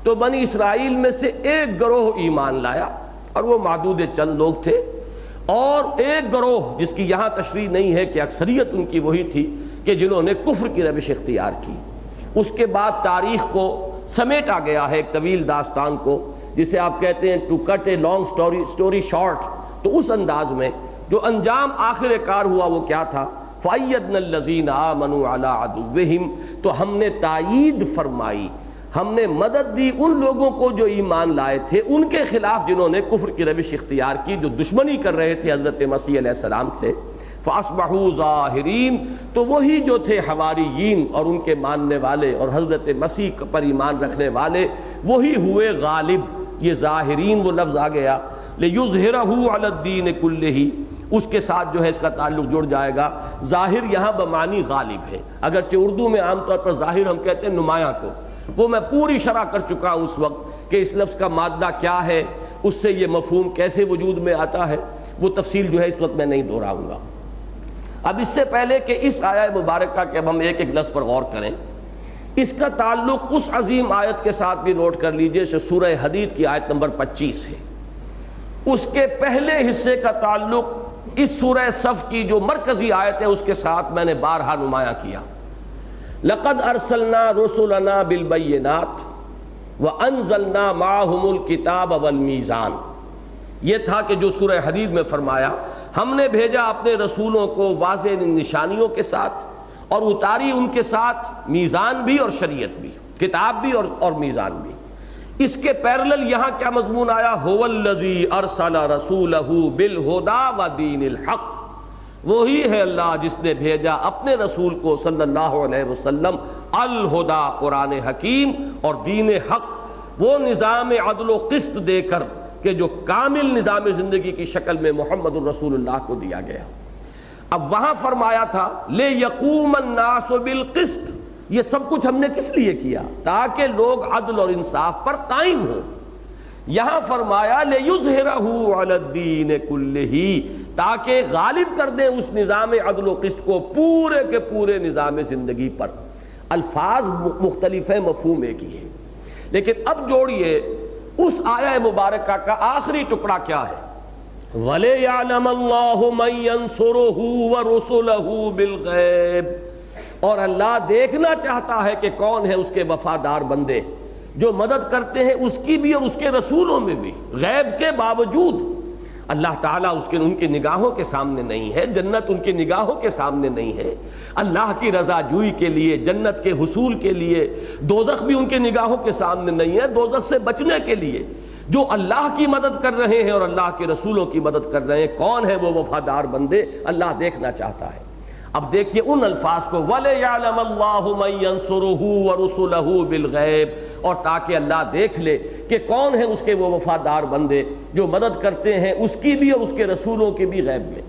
تو بنی اسرائیل میں سے ایک گروہ ایمان لایا، اور وہ معدود چند لوگ تھے، اور ایک گروہ جس کی یہاں تشریح نہیں ہے کہ اکثریت ان کی وہی تھی کہ جنہوں نے کفر کی روش اختیار کی۔ اس کے بعد تاریخ کو سمیٹا گیا ہے ایک طویل داستان کو، جسے آپ کہتے ہیں to cut a long story short, تو اس انداز میں جو انجام آخر کار ہوا وہ کیا تھا؟ فَأَيَّدْنَا الَّذِينَ آمَنُوا عَلَىٰ عَدُوِّهِمْ، تو ہم نے تائید فرمائی، ہم نے مدد دی ان لوگوں کو جو ایمان لائے تھے ان کے خلاف جنہوں نے کفر کی روش اختیار کی، جو دشمنی کر رہے تھے حضرت مسیح علیہ السلام سے۔ فَأَصْبَحُوا ظَاهِرِينَ، تو وہی جو تھے حواریین اور ان کے ماننے والے اور حضرت مسیح پر ایمان رکھنے والے، وہی ہوئے غالب۔ یہ ظاہرین وہ لفظ آ گیا، لِيُظْهِرَهُ عَلَى الدِّينِ كُلِّهِ، اس کے ساتھ جو ہے اس کا تعلق جڑ جائے گا۔ ظاہر یہاں بمعنی غالب ہے، اگرچہ اردو میں عام طور پر ظاہر ہم کہتے ہیں نمایاں کو، وہ میں پوری شرح کر چکا ہوں اس وقت کہ اس لفظ کا مادہ کیا ہے، اس سے یہ مفہوم کیسے وجود میں آتا ہے، وہ تفصیل جو ہے اس وقت میں نہیں دہراؤں گا۔ اب اس سے پہلے کہ اس آیہ مبارکہ کے اب ہم ایک ایک لفظ پر غور کریں، اس کا تعلق اس عظیم آیت کے ساتھ بھی نوٹ کر لیجئے جو سورہ حدید کی آیت نمبر 25 ہے۔ اس کے پہلے حصے کا تعلق اس سورہ صف کی جو مرکزی آیت ہے اس کے ساتھ میں نے بارہا نمایاں کیا۔ لَقَدْ أَرْسَلْنَا رُسُلَنَا بِالْبَيِّنَاتِ وَأَنزَلْنَا مَعَهُمُ الْكِتَابَ وَالْمِيزَانَ، یہ تھا کہ جو سورہ حدید میں فرمایا ہم نے بھیجا اپنے رسولوں کو واضح نشانیوں کے ساتھ اور اتاری ان کے ساتھ میزان بھی اور شریعت بھی، کتاب بھی اور میزان بھی۔ اس کے پیرلل یہاں کیا مضمون آیا؟ هُوَ الَّذِي أَرْسَلَ رَسُولَهُ بِالْهُدَى وَدِينِ الْحَقِّ، وہی ہے اللہ جس نے بھیجا اپنے رسول کو صلی اللہ علیہ وسلم الہدا، قرآن حکیم اور دین حق، وہ نظام عدل و قسط دے کر کہ جو کامل نظام زندگی کی شکل میں محمد الرسول اللہ کو دیا گیا۔ اب وہاں فرمایا تھا لِيَقُومَ النَّاسُ بِالْقِسْطِ، یہ سب کچھ ہم نے کس لیے کیا؟ تاکہ لوگ عدل اور انصاف پر قائم ہوں۔ یہاں فرمایا لِيُظْهِرَهُ عَلَى الدِّينِ كُلِّهِ، تاکہ غالب کر دیں اس نظام عدل و قسط کو پورے کے پورے نظام زندگی پر۔ الفاظ مختلف ہیں، مفہوم ایک ہی ہے، لیکن اب جوڑیے اس آیہ مبارکہ کا آخری ٹکڑا کیا ہے؟ وَلِيَعْلَمَ اللَّهُ مَن يَنصُرُهُ وَرُسُلَهُ بِالْغَيْبِ، اور اللہ دیکھنا چاہتا ہے کہ کون ہے اس کے وفادار بندے جو مدد کرتے ہیں اس کی بھی اور اس کے رسولوں میں بھی، غیب کے باوجود۔ اللہ تعالیٰ ان کی نگاہوں کے سامنے نہیں ہے، جنت ان کی نگاہوں کے سامنے نہیں ہے، اللہ کی رضا جوئی کے لیے، جنت کے حصول کے لیے، دوزخ بھی ان کے نگاہوں کے سامنے نہیں ہے، دوزخ سے بچنے کے لیے جو اللہ کی مدد کر رہے ہیں اور اللہ کے رسولوں کی مدد کر رہے ہیں، کون ہے وہ وفادار بندے؟ اللہ دیکھنا چاہتا ہے۔ اب دیکھیے ان الفاظ کو، وَلِيَعْلَمَ اللَّهُ مَن يَنصُرُهُ وَرُسُلَهُ بِالْغَيْبِ، اور تاکہ اللہ دیکھ لے کہ کون ہے اس کے وہ وفادار بندے جو مدد کرتے ہیں اس کی بھی اور اس کے رسولوں کی بھی غیب میں۔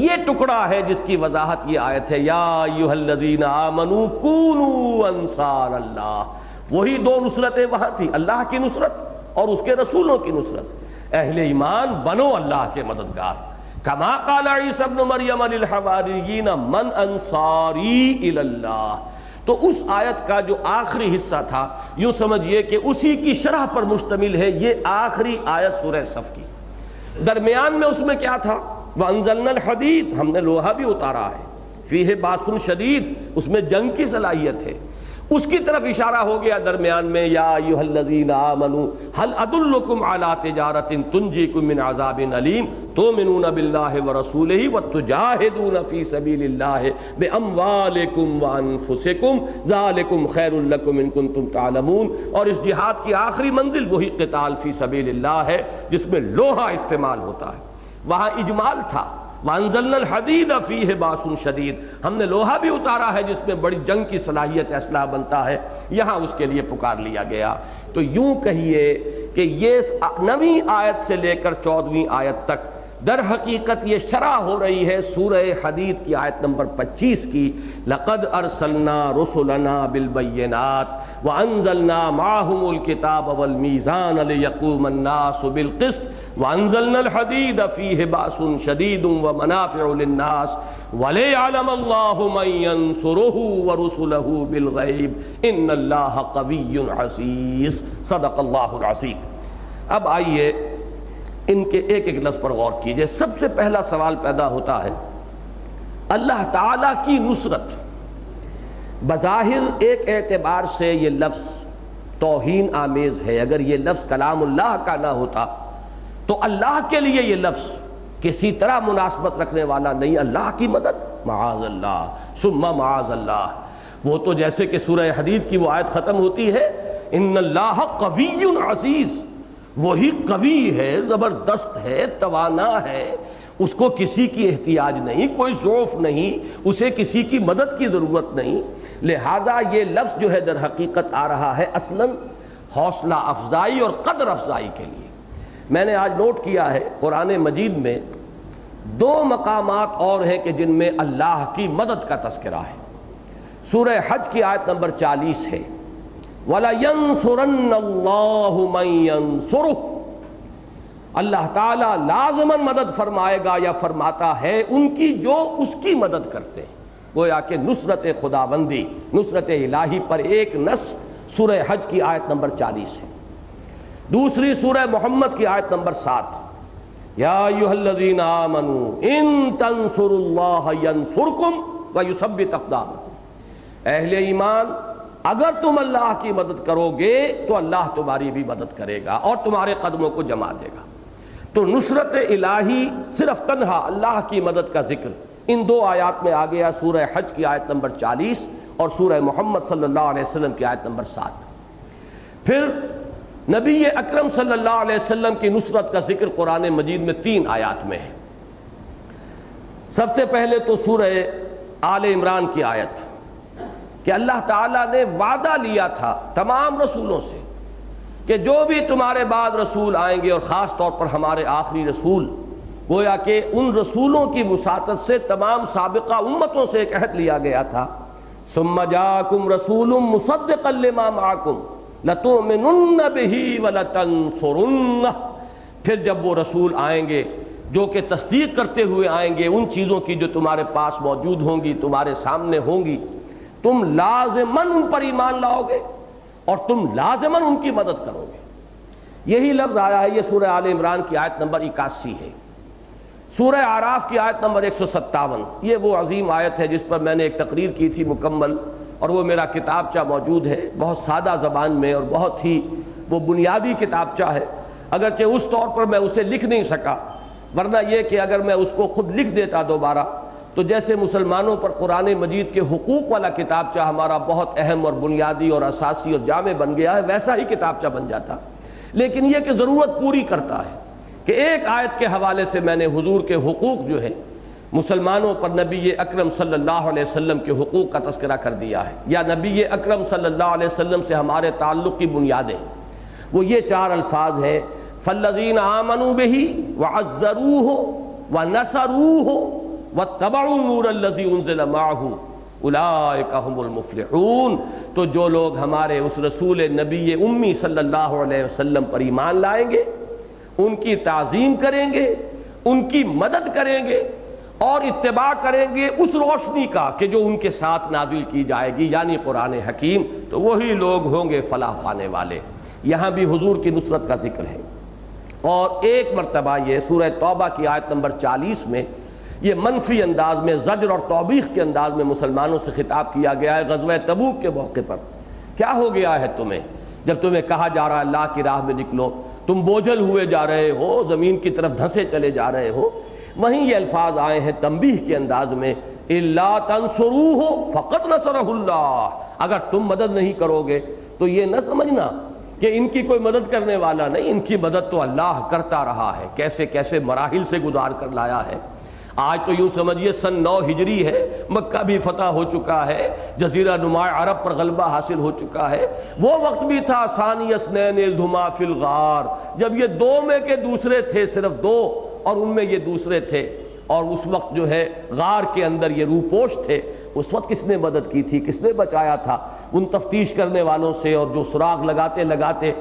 یہ ٹکڑا ہے جس کی وضاحت یہ آیت ہے، یا ایھا الذین آمنوا کونوا انصار اللہ۔ وہی دو نصرتیں وہاں تھی، اللہ کی نصرت اور اس کے رسولوں کی نصرت۔ اہل ایمان بنو اللہ کے مددگار، کما قال عیسی ابن مریم للحواریین من انصاری الی اللہ۔ تو اس آیت کا جو آخری حصہ تھا، یوں سمجھئے کہ اسی کی شرح پر مشتمل ہے یہ آخری آیت سورہ صف کی۔ درمیان میں اس میں کیا تھا؟ وَأَنزَلْنَا الْحَدِيدَ، ہم نے لوہا بھی اتارا ہے، فیہ باس شدید، اس میں جنگ کی صلاحیت ہے، اس کی طرف اشارہ ہو گیا درمیان میں، یا ایھا الذین آمنوا هل ادلکم علی تجارۃ تنجیکم من عذاب علیم تؤمنون باللہ ورسولہ وتجاہدون فی سبیل اللہ باموالکم وانفسکم ذالکم خیر لکم ان کنتم تعلمون۔ اور اس جہاد کی آخری منزل وہی قتال فی سبیل اللہ ہے جس میں لوہا استعمال ہوتا ہے۔ وہاں اجمال تھا، وَأَنزَلْنَا الْحَدِيدَ فِيهِ بَأْسٌ شَدِيدٌ، ہم نے لوہا بھی اتارا ہے جس میں بڑی جنگ کی صلاحیت اسلحہ بنتا ہے، یہاں اس کے لیے پکار لیا گیا۔ تو یوں کہیے کہ یہ 9ویں آیت سے لے کر 14ویں آیت تک در حقیقت یہ شرح ہو رہی ہے سورہ حدید کی آیت نمبر 25 کی، لَقَدْ أَرْسَلْنَا رُسُلَنَا بِالْبَيِّنَاتِ وَأَنزَلْنَا مَعَهُمُ الْكِتَابَ وَالْمِيزَانَ لِيَقُومَ النَّاسُ بِالْقِسْطِ وَأَنزَلْنَا الْحَدِيدَ فِيهِ بَأْسٌ شَدِيدٌ وَمَنَافِعُ لِلنَّاسِ وَلِيَعْلَمَ اللَّهُ مَن يَنصُرُهُ وَرُسُلَهُ بِالْغَيْبِ إِنَّ اللَّهَ قَوِيٌّ عَزِيزٌ صدق اللہ العظیم۔ اب آئیے ان کے ایک ایک لفظ پر غور کیجئے۔ سب سے پہلا سوال پیدا ہوتا ہے اللہ تعالیٰ کی نصرت۔ بظاہر ایک اعتبار سے یہ لفظ توہین آمیز ہے، اگر یہ لفظ کلام اللہ کا نہ ہوتا تو اللہ کے لیے یہ لفظ کسی طرح مناسبت رکھنے والا نہیں۔ اللہ کی مدد، معاذ اللہ ثم معاذ اللہ۔ وہ تو جیسے کہ سورہ حدید کی وہ آیت ختم ہوتی ہے ان اللہ قوی عزیز، وہی قوی ہے، زبردست ہے، توانا ہے، اس کو کسی کی احتیاج نہیں، کوئی ضعف نہیں، اسے کسی کی مدد کی ضرورت نہیں۔ لہذا یہ لفظ جو ہے در حقیقت آ رہا ہے اصلاً حوصلہ افزائی اور قدر افزائی کے لیے۔ میں نے آج نوٹ کیا ہے قرآن مجید میں دو مقامات اور ہیں کہ جن میں اللہ کی مدد کا تذکرہ ہے۔ سورہ حج کی آیت نمبر 40 ہے وَلَيَنْصُرَنَّ اللَّهُ مَن يَنْصُرُهُ، اللہ تعالیٰ لازماً مدد فرمائے گا یا فرماتا ہے ان کی جو اس کی مدد کرتے ہیں۔ گویا کہ نصرت خداوندی، نصرت الہی پر ایک نص سورہ حج کی آیت نمبر 40 ہے۔ دوسری سورہ محمد کی آیت نمبر 7 یا ایھا الذین آمنوا ان تنصروا اللہ ینصرکم ویثبت اقدامکم، اہل ایمان اگر تم اللہ کی مدد کرو گے تو اللہ تمہاری بھی مدد کرے گا اور تمہارے قدموں کو جما دے گا۔ تو نصرت الہی صرف تنہا اللہ کی مدد کا ذکر ان دو آیات میں آ گیا، سورہ حج کی آیت نمبر 40 اور سورہ محمد صلی اللہ علیہ وسلم کی آیت نمبر 7۔ پھر نبی اکرم صلی اللہ علیہ وسلم کی نصرت کا ذکر قرآن مجید میں 3 آیات میں ہے۔ سب سے پہلے تو سورہ آل عمران کی آیت کہ اللہ تعالیٰ نے وعدہ لیا تھا تمام رسولوں سے کہ جو بھی تمہارے بعد رسول آئیں گے اور خاص طور پر ہمارے آخری رسول، گویا کہ ان رسولوں کی وساطت سے تمام سابقہ امتوں سے ایک عہد لیا گیا تھا ثم جاءکم رسول مصدقا لما معکم لتؤمنن بہ ولتنصرنہ، پھر جب وہ رسول آئیں گے جو کہ تصدیق کرتے ہوئے آئیں گے ان چیزوں کی جو تمہارے پاس موجود ہوں گی، تمہارے سامنے ہوں گی، تم لازماً ان پر ایمان لاؤ گے اور تم لازماً ان کی مدد کرو گے۔ یہی لفظ آیا ہے، یہ سورہ آل عمران کی آیت نمبر 81 ہے۔ سورہ اعراف کی آیت نمبر 157، یہ وہ عظیم آیت ہے جس پر میں نے ایک تقریر کی تھی مکمل، اور وہ میرا کتابچہ موجود ہے، بہت سادہ زبان میں اور بہت ہی وہ بنیادی کتابچہ ہے، اگرچہ اس طور پر میں اسے لکھ نہیں سکا، ورنہ یہ کہ اگر میں اس کو خود لکھ دیتا دوبارہ تو جیسے مسلمانوں پر قرآن مجید کے حقوق والا کتابچہ ہمارا بہت اہم اور بنیادی اور اساسی اور جامع بن گیا ہے، ویسا ہی کتابچہ بن جاتا، لیکن یہ کہ ضرورت پوری کرتا ہے کہ ایک آیت کے حوالے سے میں نے حضور کے حقوق جو ہے مسلمانوں پر نبی اکرم صلی اللہ علیہ وسلم کے حقوق کا تذکرہ کر دیا ہے، یا نبی اکرم صلی اللہ علیہ وسلم سے ہمارے تعلق کی بنیادیں، وہ یہ 4 الفاظ ہیں فالذین آمنوا بہ وعزروہ ونصروہ واتبعوا النور الذی انزل معہ اولئک ھم المفلحون۔ تو جو لوگ ہمارے اس رسول نبی امی صلی اللہ علیہ وسلم پر ایمان لائیں گے، ان کی تعظیم کریں گے، ان کی مدد کریں گے اور اتباع کریں گے اس روشنی کا کہ جو ان کے ساتھ نازل کی جائے گی، یعنی قرآن حکیم، تو وہی لوگ ہوں گے فلاح پانے والے۔ یہاں بھی حضور کی نصرت کا ذکر ہے۔ اور ایک مرتبہ یہ سورہ توبہ کی آیت نمبر 40 میں یہ منفی انداز میں زجر اور توبیخ کے انداز میں مسلمانوں سے خطاب کیا گیا ہے غزوہ تبوک کے موقع پر۔ کیا ہو گیا ہے تمہیں جب تمہیں کہا جا رہا ہے اللہ کی راہ میں نکلو، تم بوجھل ہوئے جا رہے ہو، زمین کی طرف دھنسے چلے جا رہے ہو۔ وہیں یہ الفاظ آئے ہیں تنبیہ کے انداز میں الا تنصروہ فقد نصرہ اللہ، اگر تم مدد نہیں کرو گے تو یہ نہ سمجھنا کہ ان کی کوئی مدد کرنے والا نہیں، ان کی مدد تو اللہ کرتا رہا ہے، کیسے کیسے مراحل سے گزار کر لایا ہے۔ آج تو یوں سمجھیے سن 9 ہجری ہے، مکہ بھی فتح ہو چکا ہے، جزیرہ نما عرب پر غلبہ حاصل ہو چکا ہے۔ وہ وقت بھی تھا ثانی اثنین اذ ہما فی الغار، جب یہ 2 میں کے دوسرے تھے، صرف 2 اور ان میں یہ دوسرے تھے، اور اس وقت جو ہے غار کے اندر یہ روپوش تھے۔ اس وقت کس نے مدد کی تھی، کس نے بچایا تھا ان تفتیش کرنے والوں سے، اور جو سراغ لگاتے لگاتے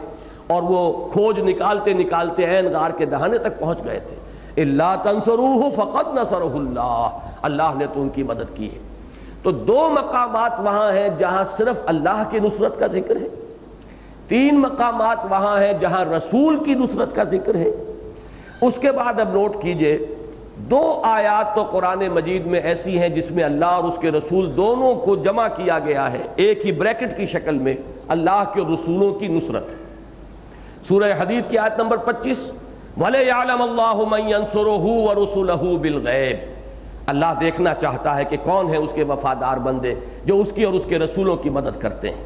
اور وہ کھوج نکالتے نکالتے عین غار کے دہانے تک پہنچ گئے تھے۔ الا تنصروہ فقد نصرہ اللہ، اللہ نے تو ان کی مدد کی ہے۔ تو دو مقامات وہاں ہیں جہاں صرف اللہ کی نصرت کا ذکر ہے، 3 مقامات وہاں ہیں جہاں رسول کی نصرت کا ذکر ہے۔ اس کے بعد اب نوٹ کیجئے 2 آیات تو قرآن مجید میں ایسی ہیں جس میں اللہ اور اس کے رسول دونوں کو جمع کیا گیا ہے ایک ہی بریکٹ کی شکل میں، اللہ کے رسولوں کی نصرت۔ سورہ حدید کی آیت نمبر 25، وَلِيَعْلَمَ اللَّهُ مَن يَنصُرُهُ وَرُسُلَهُ بِالْغَيْبِ، اللہ دیکھنا چاہتا ہے کہ کون ہے اس کے وفادار بندے جو اس کی اور اس کے رسولوں کی مدد کرتے ہیں۔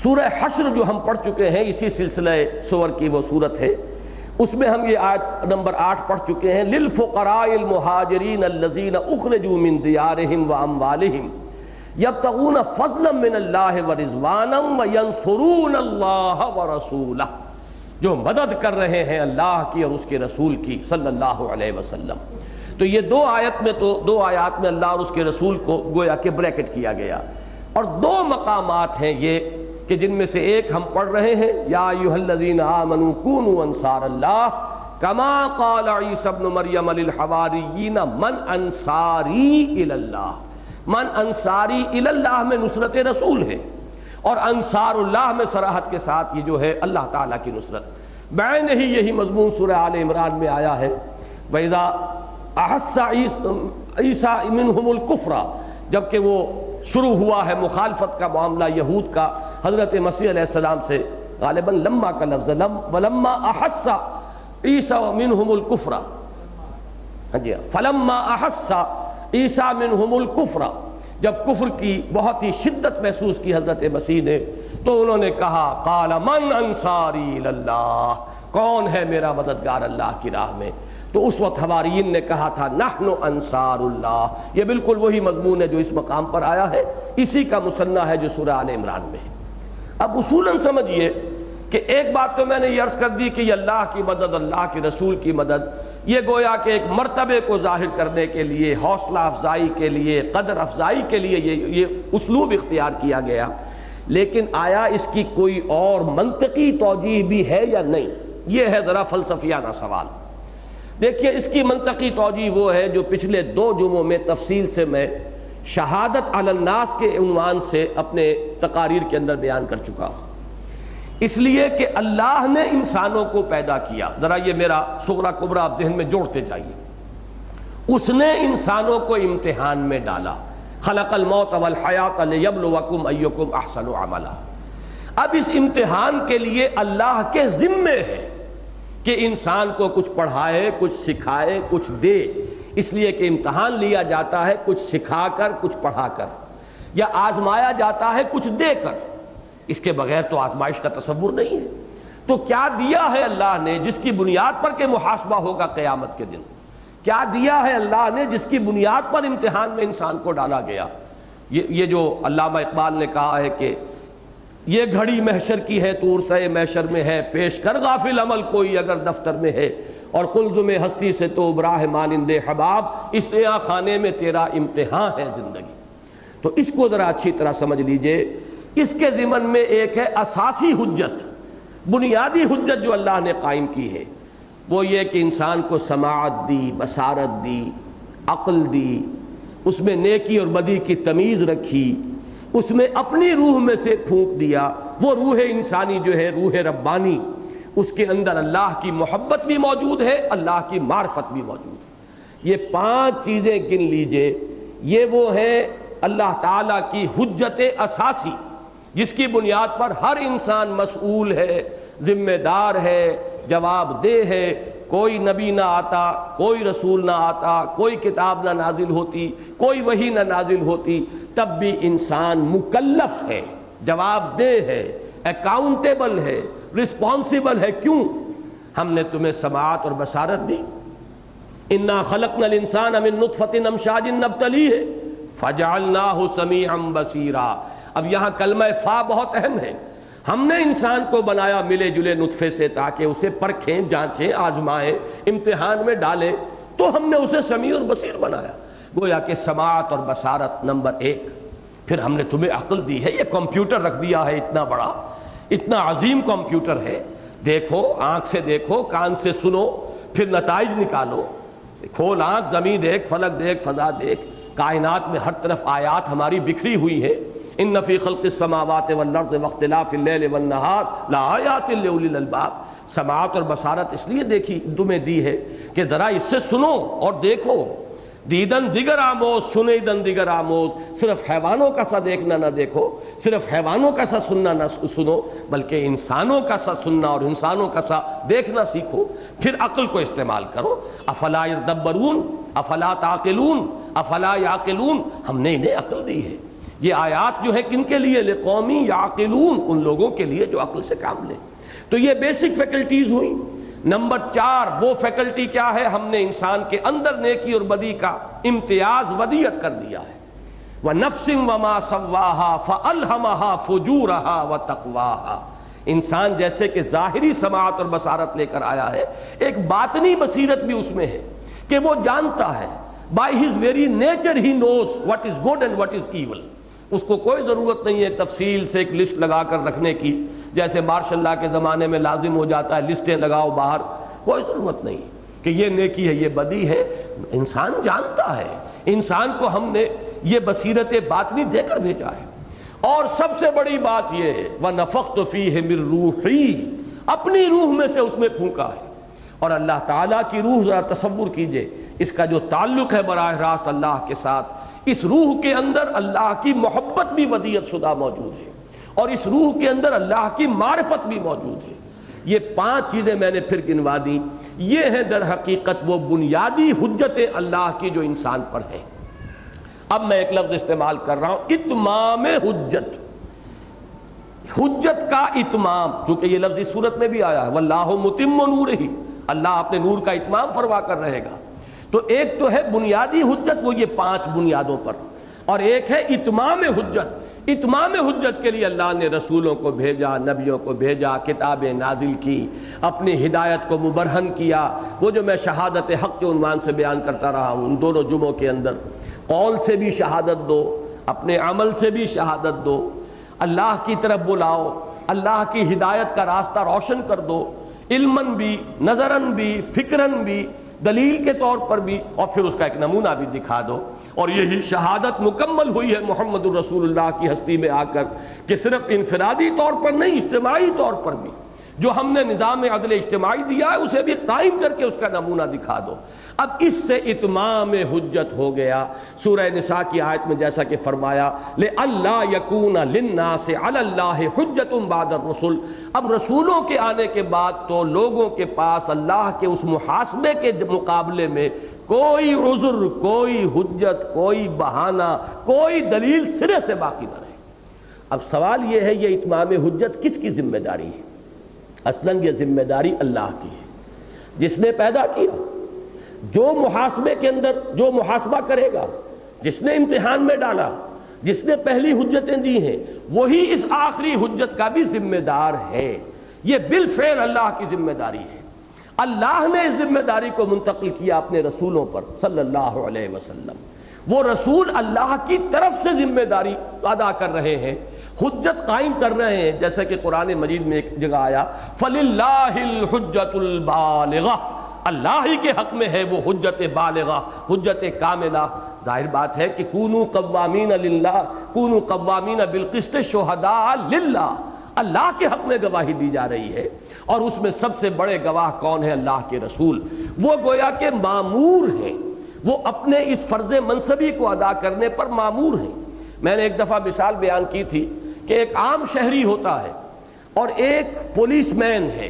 سورہ حشر جو ہم پڑھ چکے ہیں، اسی سلسلہ سور کی وہ سورت ہے، اس میں ہم یہ آیت نمبر 8 پڑھ چکے ہیں، لِلْفُقَرَاءِ الْمُهَاجِرِينَ الَّذِينَ أُخْرِجُوا مِن دِيَارِهِمْ وَأَمْوَالِهِمْ يَبْتَغُونَ فَضْلًا مِّنَ اللَّهِ وَرِضْوَانًا وَيَنصُرُونَ اللَّهَ وَرَسُولَهُ، جو مدد کر رہے ہیں اللہ کی اور اس کے رسول کی صلی اللہ علیہ وسلم۔ تو یہ 2 آیات میں اللہ اور اس کے رسول کو گویا کہ بریکٹ کیا گیا، اور 2 مقامات ہیں یہ کہ جن میں سے ایک ہم پڑھ رہے ہیں، یا ایھا الذین آمنوا کونوا انصار اللہ کما قال عیسی ابن مریم للحواریین من انصاری الی اللہ۔ من انصاری الی اللہ میں نصرت رسول ہے، اور انصار اللہ میں صراحت کے ساتھ یہ جو ہے اللہ تعالیٰ کی نصرت۔ بعین ہی یہی مضمون سورہ آل عمران میں آیا ہے، وَإِذَا أَحَسَّ عِیسیٰ مِنْهُمُ الْكُفْرَ، جبکہ وہ شروع ہوا ہے مخالفت کا معاملہ یہود کا حضرت مسیح علیہ السلام سے، غالباً لما کا لفظ وَلَمَّا أَحَسَّ عِیسیٰ مِنْهُمُ الْكُفْرَ، ہاں جی، فَلَمَّا أَحَسَّ عِیسیٰ مِنْهُمُ الْكُفْرَ، جب کفر کی بہت ہی شدت محسوس کی حضرت مسیح نے، تو انہوں نے کہا قال من انصاری الی اللہ، کون ہے میرا مددگار اللہ کی راہ میں؟ تو اس وقت حواریین نے کہا تھا نحن انصار اللہ۔ یہ بالکل وہی مضمون ہے جو اس مقام پر آیا ہے، اسی کا مثنیٰ ہے جو سورہ آل عمران میں ہے۔ اب اصولاً سمجھیے کہ ایک بات تو میں نے یہ عرض کر دی کہ یہ اللہ کی مدد، اللہ کے رسول کی مدد، یہ گویا کہ ایک مرتبے کو ظاہر کرنے کے لیے، حوصلہ افزائی کے لیے، قدر افزائی کے لیے یہ اسلوب اختیار کیا گیا، لیکن آیا اس کی کوئی اور منطقی توجیہ بھی ہے یا نہیں؟ یہ ہے ذرا فلسفیانہ سوال۔ دیکھیے اس کی منطقی توجیہ وہ ہے جو پچھلے 2 جمعوں میں تفصیل سے میں شہادت علی الناس کے عنوان سے اپنے تقاریر کے اندر بیان کر چکا ہوں۔ اس لیے کہ اللہ نے انسانوں کو پیدا کیا، ذرا یہ میرا صغرا کبرا آپ ذہن میں جوڑتے جائیے، اس نے انسانوں کو امتحان میں ڈالا، خلق الموت والحیات لیبلوکم ایکم احسن عملا۔ اب اس امتحان کے لیے اللہ کے ذمے ہے کہ انسان کو کچھ پڑھائے، کچھ سکھائے، کچھ دے، اس لیے کہ امتحان لیا جاتا ہے کچھ سکھا کر، کچھ پڑھا کر، یا آزمایا جاتا ہے کچھ دے کر، اس کے بغیر تو آزمائش کا تصور نہیں ہے۔ تو کیا دیا ہے اللہ نے جس کی بنیاد پر کہ محاسبہ ہوگا قیامت کے دن؟ کیا دیا ہے اللہ نے جس کی بنیاد پر امتحان میں انسان کو ڈالا گیا؟ یہ جو علامہ اقبال نے کہا ہے کہ یہ گھڑی محشر کی ہے تو عرصہ محشر میں ہے، پیش کر غافل عمل کوئی اگر دفتر میں ہے، اور قلزم ہستی سے تو براہ مانند حباب، اس عیاں خانے میں تیرا امتحان ہے زندگی۔ تو اس کو ذرا اچھی طرح سمجھ لیجئے، اس کے ضمن میں ایک ہے اساسی حجت، بنیادی حجت جو اللہ نے قائم کی ہے، وہ یہ کہ انسان کو سماعت دی، بصارت دی، عقل دی، اس میں نیکی اور بدی کی تمیز رکھی، اس میں اپنی روح میں سے پھونک دیا، وہ روح انسانی جو ہے روح ربانی، اس کے اندر اللہ کی محبت بھی موجود ہے، اللہ کی معرفت بھی موجود ہے۔ یہ 5 چیزیں گن لیجئے، یہ وہ ہیں اللہ تعالیٰ کی حجت اساسی، جس کی بنیاد پر ہر انسان مسئول ہے، ذمہ دار ہے، جواب دہ ہے۔ کوئی نبی نہ آتا، کوئی رسول نہ آتا، کوئی کتاب نہ نازل ہوتی، کوئی وحی نہ نازل ہوتی، تب بھی انسان مکلف ہے، جواب دہ ہے، اکاؤنٹیبل ہے، رسپانسیبل ہے۔ کیوں؟ ہم نے تمہیں سماعت اور بصارت دی، انا خلقنا الانسان من نطفۃ امشاج نبتلیہ فجعلناہ سمیعا بصیرا۔ اب یہاں کلمہ فا بہت اہم ہے۔ ہم نے انسان کو بنایا ملے جلے نطفے سے تاکہ اسے پرکھیں، جانچیں، آزمائیں، امتحان میں ڈالیں، تو ہم نے اسے سمیع اور بصیر بنایا۔ گویا کہ سماعت اور بصارت نمبر 1۔ پھر ہم نے تمہیں عقل دی ہے، یہ کمپیوٹر رکھ دیا ہے اتنا بڑا، اتنا عظیم کمپیوٹر ہے، دیکھو، آنکھ سے دیکھو، کان سے سنو، پھر نتائج نکالو. کھول آنکھ، زمین دیکھ، فلک دیکھ، فضا دیکھ، کائنات میں ہر طرف آیات ہماری بکھری ہوئی ہیں. ان فی خلق السماوات والارض واختلاف اللیل والنہار لآیات لأولی الالباب. سماعت اور بصارت اس لیے دیکھی تمہیں دی ہے کہ ذرا اس سے سنو اور دیکھو. دیدن دیگر آموز، سنیدن دیگر آموز. صرف حیوانوں کا سا دیکھنا نہ دیکھو، صرف حیوانوں کا سا سننا نہ سنو، بلکہ انسانوں کا سا سننا اور انسانوں کا سا دیکھنا سیکھو. پھر عقل کو استعمال کرو. افلا یدبرون افلا تعقلون افلا یعقلون. ہم نے انہیں عقل دی ہے. یہ آیات جو ہے کن کے لیے؟ لقومی یعقلون، ان لوگوں کے لیے جو عقل سے کام لیں. تو یہ بیسک فیکلٹیز ہوئی. نمبر 4 وہ فیکلٹی کیا ہے؟ ہم نے انسان کے اندر نیکی اور بدی کا امتیاز ودیت کر دیا ہے. وَنَفْسٍ وَمَا سَوَّاهَا فَأَلْهَمَهَا فُجُورَهَا وَتَقْوَاهَا. انسان جیسے کہ ظاہری سماعت اور بصارت لے کر آیا ہے، ایک باطنی بصیرت بھی اس میں ہے کہ وہ جانتا ہے. by his very nature he knows what is good and what is evil. اس کو کوئی ضرورت نہیں ہے تفصیل سے ایک لسٹ لگا کر رکھنے کی، جیسے مارشل لا کے زمانے میں لازم ہو جاتا ہے لسٹیں لگاؤ باہر. کوئی ضرورت نہیں کہ یہ نیکی ہے یہ بدی ہے. انسان جانتا ہے. انسان کو ہم نے یہ بصیرت باطنی دے کر بھیجا ہے. اور سب سے بڑی بات یہ ہے وَنَفَخْتُ فِيهِ مِن رُوحِي، اپنی روح میں سے اس میں پھونکا ہے. اور اللہ تعالیٰ کی روح ذرا تصور کیجئے، اس کا جو تعلق ہے براہ راست اللہ کے ساتھ، اس روح کے اندر اللہ کی محبت بھی ودیت شدہ موجود ہے، اور اس روح کے اندر اللہ کی معرفت بھی موجود ہے. یہ 5 چیزیں میں نے پھر گنوا دی. یہ ہیں در حقیقت وہ بنیادی حجتیں اللہ کی جو انسان پر ہیں. اب میں ایک لفظ استعمال کر رہا ہوں، اتمام حجت. حجت کا اتمام، چونکہ یہ لفظ اس صورت میں بھی آیا ہے واللہ متم نورہ، اللہ اپنے نور کا اتمام فرما کر رہے گا. تو ایک تو ہے بنیادی حجت، وہ یہ 5 بنیادوں پر، اور ایک ہے اتمام حجت. اتمام حجت کے لیے اللہ نے رسولوں کو بھیجا، نبیوں کو بھیجا، کتابیں نازل کی، اپنی ہدایت کو مبرہن کیا. وہ جو میں شہادت حق کے عنوان سے بیان کرتا رہا ہوں ان دونوں جمعوں کے اندر، قول سے بھی شہادت دو، اپنے عمل سے بھی شہادت دو، اللہ کی طرف بلاؤ، اللہ کی ہدایت کا راستہ روشن کر دو، علماً بھی، نظراً بھی، فکراً بھی، دلیل کے طور پر بھی، اور پھر اس کا ایک نمونہ بھی دکھا دو. اور یہی شہادت مکمل ہوئی ہے محمد الرسول اللہ کی ہستی میں آ کر، کہ صرف انفرادی طور پر نہیں، اجتماعی طور پر بھی جو ہم نے نظام عدل اجتماعی دیا ہے اسے بھی قائم کر کے اس کا نمونہ دکھا دو. اب اس سے اتمام حجت ہو گیا. سورہ نساء کی آیت میں جیسا کہ فرمایا لِأَلَّا يَكُونَ لِلنَّاسِ عَلَى اللَّهِ حُجَّةٌ بَعْدَ الرُّسُلِ. اب رسولوں کے آنے کے بعد تو لوگوں کے پاس اللہ کے اس محاسبے کے مقابلے میں کوئی عذر، کوئی حجت، کوئی بہانہ، کوئی دلیل سرے سے باقی نہ رہے. اب سوال یہ ہے یہ اتمام حجت کس کی ذمہ داری ہے؟ اصلاً یہ ذمہ داری اللہ کی ہے جس نے پیدا کیا، جو محاسبے کے اندر جو محاسبہ کرے گا، جس نے امتحان میں ڈالا، جس نے پہلی حجتیں دی ہیں، وہی اس آخری حجت کا بھی ذمہ دار ہے. یہ بالفعل اللہ کی ذمہ داری ہے. اللہ نے اس ذمہ داری کو منتقل کیا اپنے رسولوں پر صلی اللہ علیہ وسلم. وہ رسول اللہ کی طرف سے ذمہ داری ادا کر رہے ہیں، حجت قائم کر رہے ہیں. جیسا کہ قرآن مجید میں ایک جگہ آیا فَلِلَّهِ الْحُجَّةُ الْبَالِغَةُ، اللہ ہی کے حق میں ہے وہ حجت بالغہ، حجت کاملہ. ظاہر بات ہے کہ کونوا قوامین للہ، کونوا قوامین بالقسط شہداء للہ، اللہ کے حق میں گواہی دی جا رہی ہے. اور اس میں سب سے بڑے گواہ کون ہے؟ اللہ کے رسول. وہ گویا کہ مامور ہیں، وہ اپنے اس فرض منصبی کو ادا کرنے پر مامور ہیں. میں نے ایک دفعہ مثال بیان کی تھی کہ ایک عام شہری ہوتا ہے اور ایک پولیس مین ہے.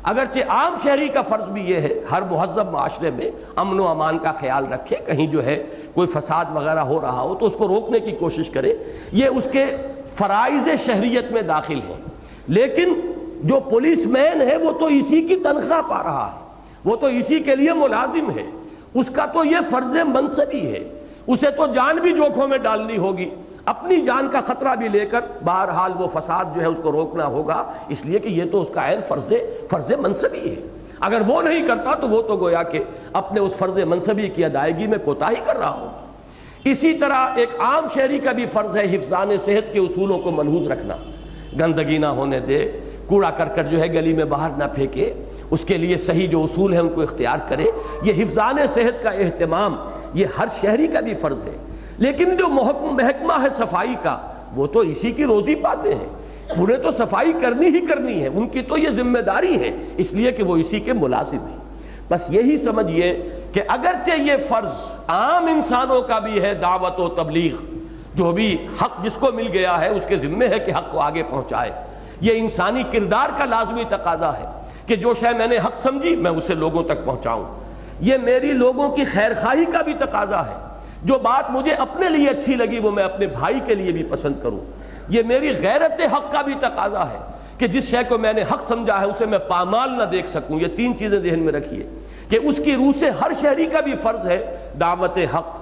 اگرچہ عام شہری کا فرض بھی یہ ہے ہر مہذب معاشرے میں امن و امان کا خیال رکھے، کہیں جو ہے کوئی فساد وغیرہ ہو رہا ہو تو اس کو روکنے کی کوشش کرے، یہ اس کے فرائض شہریت میں داخل ہے. لیکن جو پولیس مین ہے وہ تو اسی کی تنخواہ پا رہا ہے، وہ تو اسی کے لیے ملازم ہے، اس کا تو یہ فرض منصبی ہے. اسے تو جان بھی جوکھوں میں ڈالنی ہوگی، اپنی جان کا خطرہ بھی لے کر بہرحال وہ فساد جو ہے اس کو روکنا ہوگا، اس لیے کہ یہ تو اس کا عین فرض منصبی ہے. اگر وہ نہیں کرتا تو وہ تو گویا کہ اپنے اس فرض منصبی کی ادائیگی میں کوتاہی کر رہا ہوگا. اسی طرح ایک عام شہری کا بھی فرض ہے حفظان صحت کے اصولوں کو منحوظ رکھنا، گندگی نہ ہونے دے، کوڑا کرکٹ جو ہے گلی میں باہر نہ پھینکے، اس کے لیے صحیح جو اصول ہیں ان کو اختیار کرے۔ یہ حفظان صحت کا اہتمام یہ ہر شہری کا بھی فرض ہے، لیکن جو محکمہ ہے صفائی کا وہ تو اسی کی روزی پاتے ہیں، انہیں تو صفائی کرنی ہی کرنی ہے، ان کی تو یہ ذمہ داری ہے، اس لیے کہ وہ اسی کے ملازم ہیں۔ بس یہی سمجھیے کہ اگرچہ یہ فرض عام انسانوں کا بھی ہے، دعوت و تبلیغ، جو بھی حق جس کو مل گیا ہے اس کے ذمے ہے کہ حق کو آگے پہنچائے، یہ انسانی کردار کا لازمی تقاضا ہے کہ جو شے میں نے حق سمجھی میں اسے لوگوں تک پہنچاؤں۔ یہ میری لوگوں کی خیر خواہی کا بھی تقاضا ہے، جو بات مجھے اپنے لیے اچھی لگی وہ میں اپنے بھائی کے لیے بھی پسند کروں۔ یہ میری غیرت حق کا بھی تقاضا ہے کہ جس شے کو میں نے حق سمجھا ہے اسے میں پامال نہ دیکھ سکوں۔ یہ تین چیزیں ذہن میں رکھیے کہ اس کی روح سے ہر شہری کا بھی فرض ہے دعوت حق،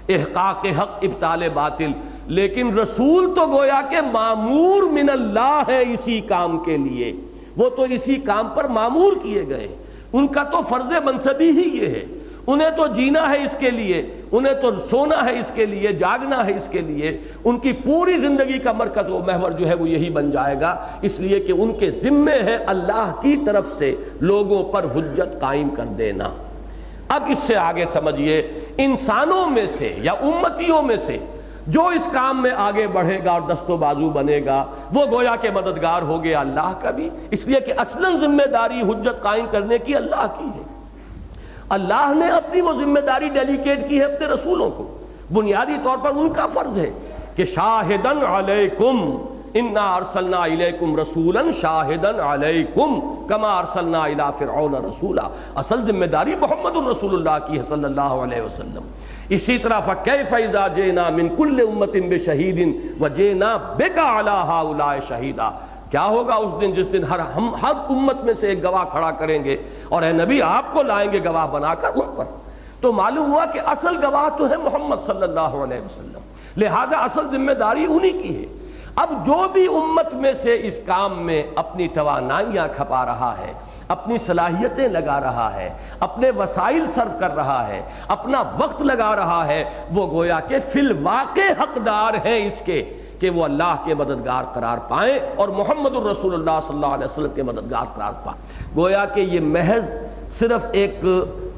احقاق حق، ابطال باطل، لیکن رسول تو گویا کہ مامور من اللہ ہے اسی کام کے لیے، وہ تو اسی کام پر مامور کیے گئے، ان کا تو فرض منصبی ہی یہ ہے، انہیں تو جینا ہے اس کے لیے، انہیں تو سونا ہے اس کے لیے، جاگنا ہے اس کے لیے، ان کی پوری زندگی کا مرکز و محور جو ہے وہ یہی بن جائے گا، اس لیے کہ ان کے ذمے ہے اللہ کی طرف سے لوگوں پر حجت قائم کر دینا۔ اب اس سے آگے سمجھیے انسانوں میں سے یا امتیوں میں سے جو اس کام میں آگے بڑھے گا اور دست و بازو بنے گا وہ گویا کہ مددگار ہو گیا اللہ کا بھی، اس لیے کہ اصلاً ذمہ داری حجت قائم کرنے کی اللہ کی ہے۔ اللہ نے اپنی وہ ذمہ داری ڈیلیکیٹ کی ہے اپنے رسولوں کو، بنیادی طور پر ان کا فرض ہے کہ شاہدن علیکم انا ارسلنا الیکم رسولا شاہدن علیکم کما ارسلنا الی فرعون رسولا، اصل ذمہ داری محمد الرسول اللہ کی ہے صلی اللہ علیہ وسلم۔ اسی طرح فکیف اذا جئنا من کل امۃ بشہید وجئنا بک علی ہؤلاء شہیدا، کیا ہوگا اس دن جس دن ہم ہر امت میں سے ایک گواہ کھڑا کریں گے اور اے نبی آپ کو لائیں گے گواہ بنا کر ان پر۔ تو معلوم ہوا کہ اصل گواہ تو ہے محمد صلی اللہ علیہ وسلم، لہذا اصل ذمہ داری انہی کی ہے۔ اب جو بھی امت میں سے اس کام میں اپنی توانائیاں کھپا رہا ہے، اپنی صلاحیتیں لگا رہا ہے، اپنے وسائل صرف کر رہا ہے، اپنا وقت لگا رہا ہے، وہ گویا کہ فی الواقع حقدار ہیں اس کے کہ وہ اللہ کے مددگار قرار پائیں اور محمد الرسول اللہ صلی اللہ علیہ وسلم کے مددگار قرار پائیں۔ گویا کہ یہ محض صرف ایک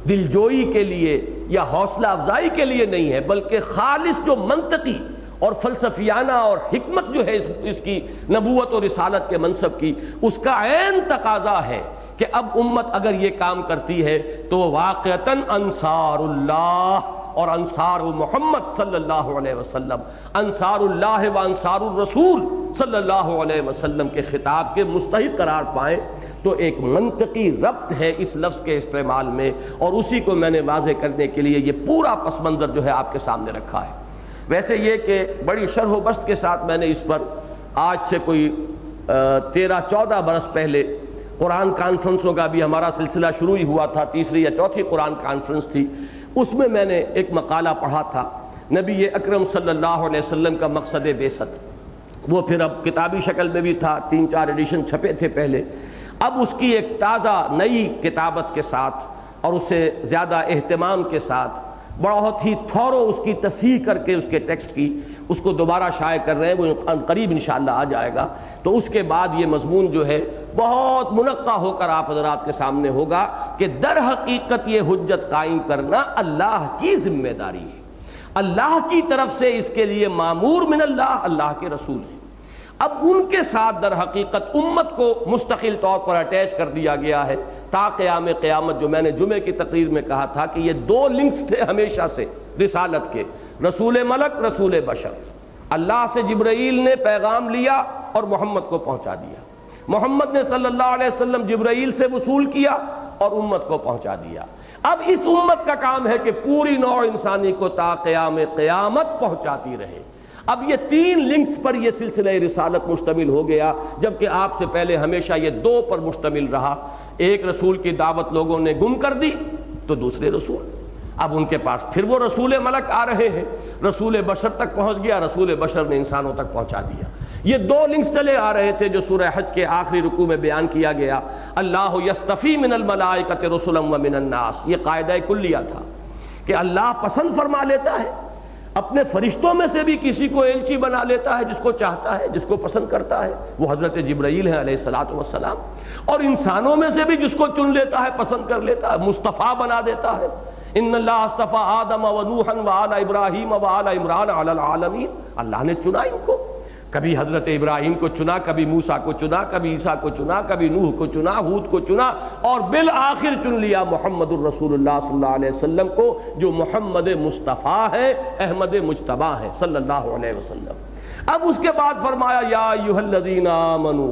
دلجوئی کے لیے یا حوصلہ افزائی کے لیے نہیں ہے، بلکہ خالص جو منطقی اور فلسفیانہ اور حکمت جو ہے اس کی نبوت اور رسالت کے منصب کی، اس کا عین تقاضا ہے کہ اب امت اگر یہ کام کرتی ہے تو واقعتاً انصار اللہ اور انصار محمد صلی اللہ علیہ وسلم، انصار اللہ و انصار الرسول صلی اللہ علیہ وسلم کے خطاب کے مستحق قرار پائیں۔ تو ایک منطقی ربط ہے اس لفظ کے استعمال میں، اور اسی کو میں نے واضح کرنے کے لیے یہ پورا پس منظر جو ہے آپ کے سامنے رکھا ہے۔ ویسے یہ کہ بڑی شرح و بسط کے ساتھ میں نے اس پر آج سے کوئی 13-14 برس پہلے قرآن کانفرنسوں کا بھی ہمارا سلسلہ شروع ہی ہوا تھا، تیسری یا چوتھی قرآن کانفرنس تھی، اس میں میں نے ایک مقالہ پڑھا تھا نبی اکرم صلی اللہ علیہ وسلم کا مقصد بعثت، وہ پھر اب کتابی شکل میں بھی تھا، 3-4 ایڈیشن چھپے تھے پہلے، اب اس کی ایک تازہ نئی کتابت کے ساتھ اور اسے زیادہ اہتمام کے ساتھ بہت ہی تھورو اس کی تصحیح کر کے اس کے ٹیکسٹ کی اس کو دوبارہ شائع کر رہے ہیں، وہ قریب انشاءاللہ آ جائے گا۔ تو اس کے بعد یہ مضمون جو ہے بہت منقع ہو کر آپ حضرات کے سامنے ہوگا کہ در حقیقت یہ حجت قائم کرنا اللہ کی ذمہ داری ہے، اللہ کی طرف سے اس کے لیے مامور من اللہ، اللہ کے رسول ہیں۔ اب ان کے ساتھ در حقیقت امت کو مستقل طور پر اٹیچ کر دیا گیا ہے تا قیام قیامت، جو میں نے جمعے کی تقریر میں کہا تھا کہ یہ 2 لنکس تھے ہمیشہ سے رسالت کے، رسول ملک، رسول بشر۔ اللہ سے جبرائیل نے پیغام لیا اور محمد کو پہنچا دیا، محمد نے صلی اللہ علیہ وسلم جبرائیل سے وصول کیا اور امت کو پہنچا دیا۔ اب اس امت کا کام ہے کہ پوری نوع انسانی کو تا قیام قیامت پہنچاتی رہے۔ اب یہ 3 لنکس پر یہ سلسلہ رسالت مشتمل ہو گیا، جبکہ آپ سے پہلے ہمیشہ یہ 2 پر مشتمل رہا۔ ایک رسول کی دعوت لوگوں نے گم کر دی تو دوسرے رسول، اب ان کے پاس پھر وہ رسول ملک آ رہے ہیں، رسول بشر تک پہنچ گیا، رسول بشر نے انسانوں تک پہنچا دیا۔ یہ 2 لنکس چلے آ رہے تھے جو سورہ حج کے آخری رکوع میں بیان کیا گیا، اللہ یصطفی من الملائکۃ رسلا ومن الناس، یہ قاعدہ کلیہ تھا کہ اللہ پسند فرما لیتا ہے اپنے فرشتوں میں سے بھی کسی کو ایلچی بنا لیتا ہے، جس کو چاہتا ہے، جس کو پسند کرتا ہے، وہ حضرت جبرائیل ہے علیہ الصلوۃ والسلام، اور انسانوں میں سے بھی جس کو چن لیتا ہے، پسند کر لیتا ہے، مصطفیٰ بنا دیتا ہے۔ ان اللہ اصطفیٰ آدم و نوحا وآل ابراہیم وآل عمران علی العالمین، اللہ نے چنا ان کو، کبھی حضرت ابراہیم کو چنا، کبھی موسیٰ کو چنا، کبھی عیسیٰ کو چنا، کبھی نوح کو چنا، ہود کو چنا، اور بالآخر چن لیا محمد الرسول اللہ صلی اللہ علیہ وسلم کو، جو محمد مصطفیٰ ہے، احمد مجتبیٰ ہے صلی اللہ علیہ وسلم۔ اب اس کے بعد فرمایا یا ایھا الذین آمنوا،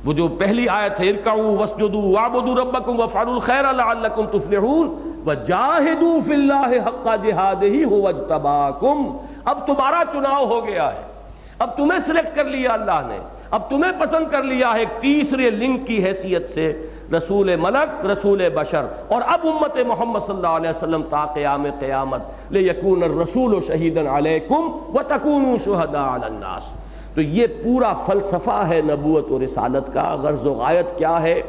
وہ جو پہلی آیت ہے ارکعوا واسجدوا واعبدوا ربکم وافعلوا الخیر لعلکم تفلحون وجاہدوا فی اللہ حق جہادہ ھو اجتباکم، اب تمہارا چناؤ ہو گیا ہے، اب تمہیں سلیکٹ کر لیا اللہ نے، اب تمہیں پسند کر لیا ہے ایک تیسرے لنک کی حیثیت سے، رسول ملک، رسول بشر، اور اب امت محمد صلی اللہ علیہ وسلم تا قیام قیامت لیکون الرسول شہیدا علیکم وتکونوا شہداء علی الناس۔ تو یہ پورا فلسفہ ہے نبوت و رسالت کا، غرض و غایت کیا ہے،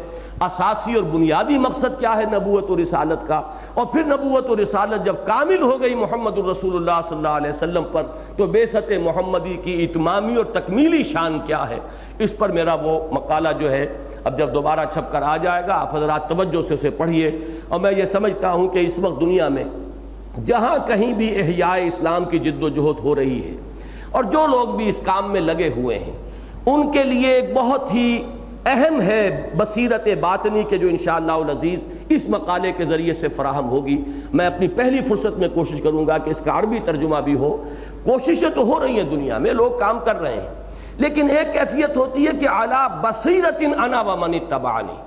اساسی اور بنیادی مقصد کیا ہے نبوت و رسالت کا، اور پھر نبوت و رسالت جب کامل ہو گئی محمد الرسول اللہ صلی اللہ علیہ وسلم پر، تو بعثت محمدی کی اتمامی اور تکمیلی شان کیا ہے، اس پر میرا وہ مقالہ جو ہے اب جب دوبارہ چھپ کر آ جائے گا، آپ حضرات توجہ سے اسے پڑھیے۔ اور میں یہ سمجھتا ہوں کہ اس وقت دنیا میں جہاں کہیں بھی احیاء اسلام کی جد و جہد ہو رہی ہے، اور جو لوگ بھی اس کام میں لگے ہوئے ہیں، ان کے لیے ایک بہت ہی اہم ہے بصیرت باطنی کے جو انشاءاللہ العزیز اس مقالے کے ذریعے سے فراہم ہوگی۔ میں اپنی پہلی فرصت میں کوشش کروں گا کہ اس کا عربی ترجمہ بھی ہو۔ کوششیں تو ہو رہی ہیں دنیا میں، لوگ کام کر رہے ہیں، لیکن ایک کیفیت ہوتی ہے کہ علی بصیرت انا ومن اتبعنی،